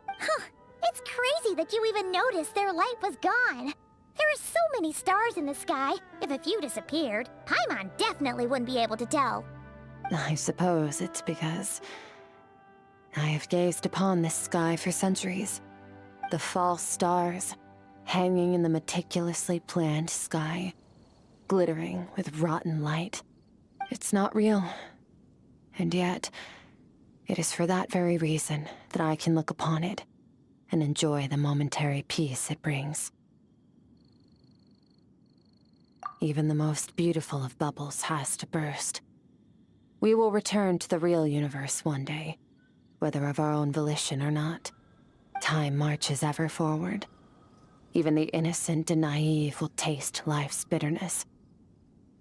Huh, it's crazy that you even noticed their light was gone. There are so many stars in the sky. If a few disappeared, Paimon definitely wouldn't be able to tell. I suppose it's because I have gazed upon this sky for centuries. The false stars, hanging in the meticulously planned sky, glittering with rotten light. It's not real. And yet, it is for that very reason that I can look upon it and enjoy the momentary peace it brings. Even the most beautiful of bubbles has to burst. We will return to the real universe one day, whether of our own volition or not. Time marches ever forward. Even the innocent and naive will taste life's bitterness.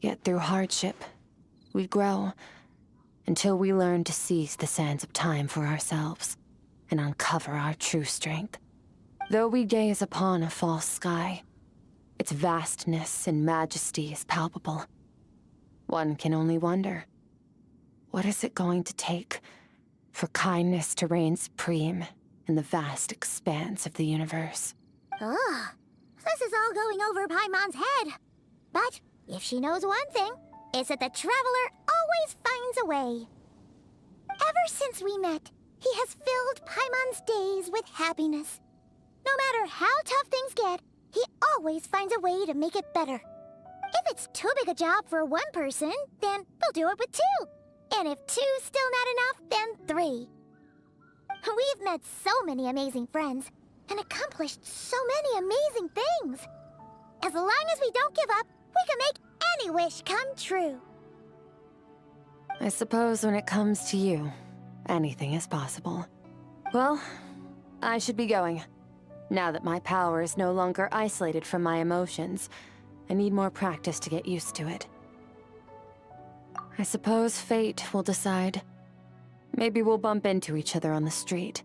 Yet through hardship, we grow until we learn to seize the sands of time for ourselves and uncover our true strength. Though we gaze upon a false sky, its vastness and majesty is palpable. One can only wonder, what is it going to take for kindness to reign supreme in the vast expanse of the universe? Ugh, this is all going over Paimon's head. But if she knows one thing, it's that the Traveler always finds a way. Ever since we met, he has filled Paimon's days with happiness. No matter how tough things get, he always finds a way to make it better. If it's too big a job for one person, then we'll do it with two. And if two's still not enough, then three. We've met so many amazing friends and accomplished so many amazing things. As long as we don't give up, we can make any wish come true. I suppose when it comes to you, anything is possible. Well, I should be going. Now that my power is no longer isolated from my emotions, I need more practice to get used to it. I suppose fate will decide. Maybe we'll bump into each other on the street.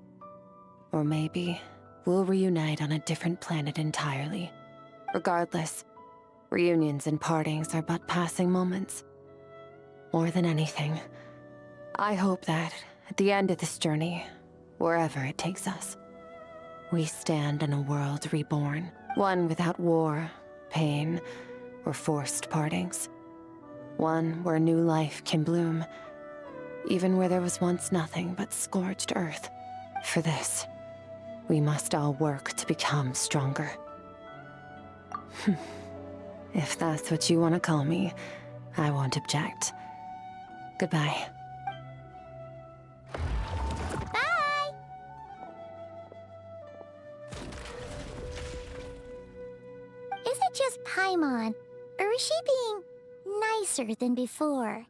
Or maybe we'll reunite on a different planet entirely. Regardless, reunions and partings are but passing moments. More than anything, I hope that at the end of this journey, wherever it takes us, we stand in a world reborn, one without war, pain, or forced partings. One where new life can bloom, even where there was once nothing but scorched earth. For this, we must all work to become stronger. If that's what you want to call me, I won't object. Goodbye. Bye! Is it just Paimon, or is she being nicer than before?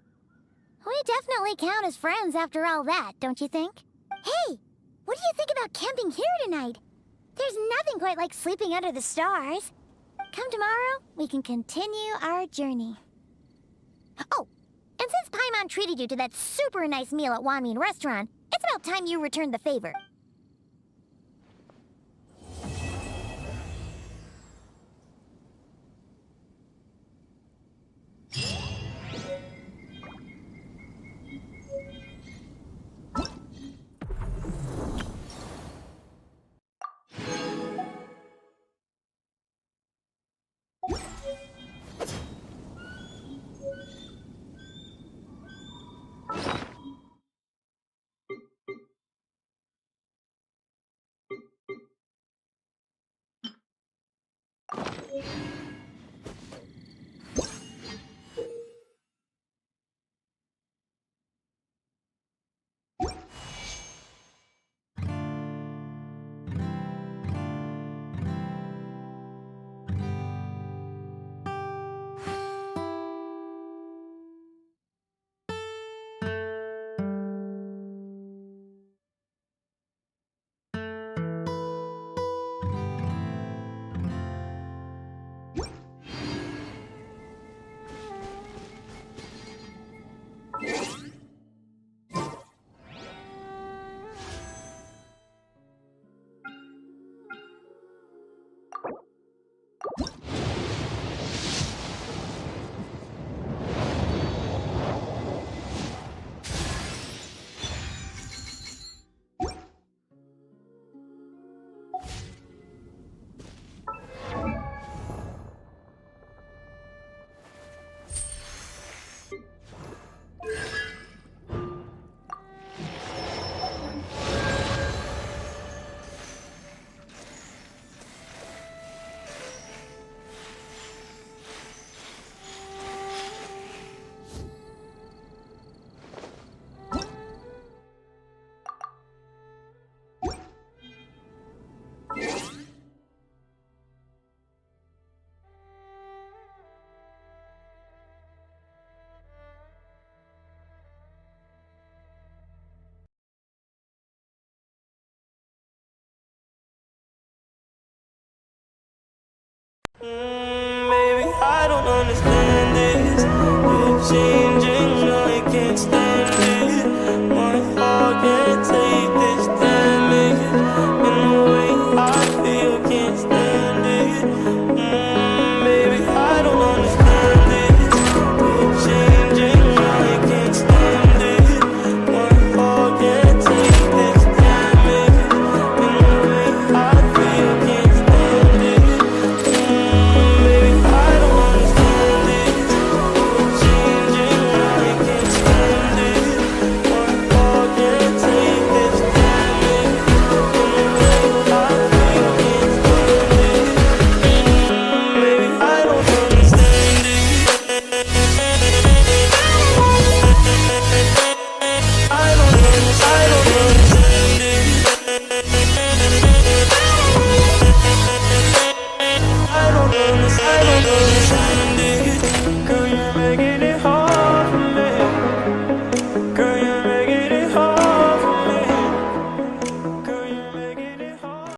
We definitely count as friends after all that, don't you think? Hey, what do you think about camping here tonight? There's nothing quite like sleeping under the stars. Come tomorrow, we can continue our journey. Oh, and since Paimon treated you to that super nice meal at Wanmin Restaurant, it's about time you returned the favor. Bye.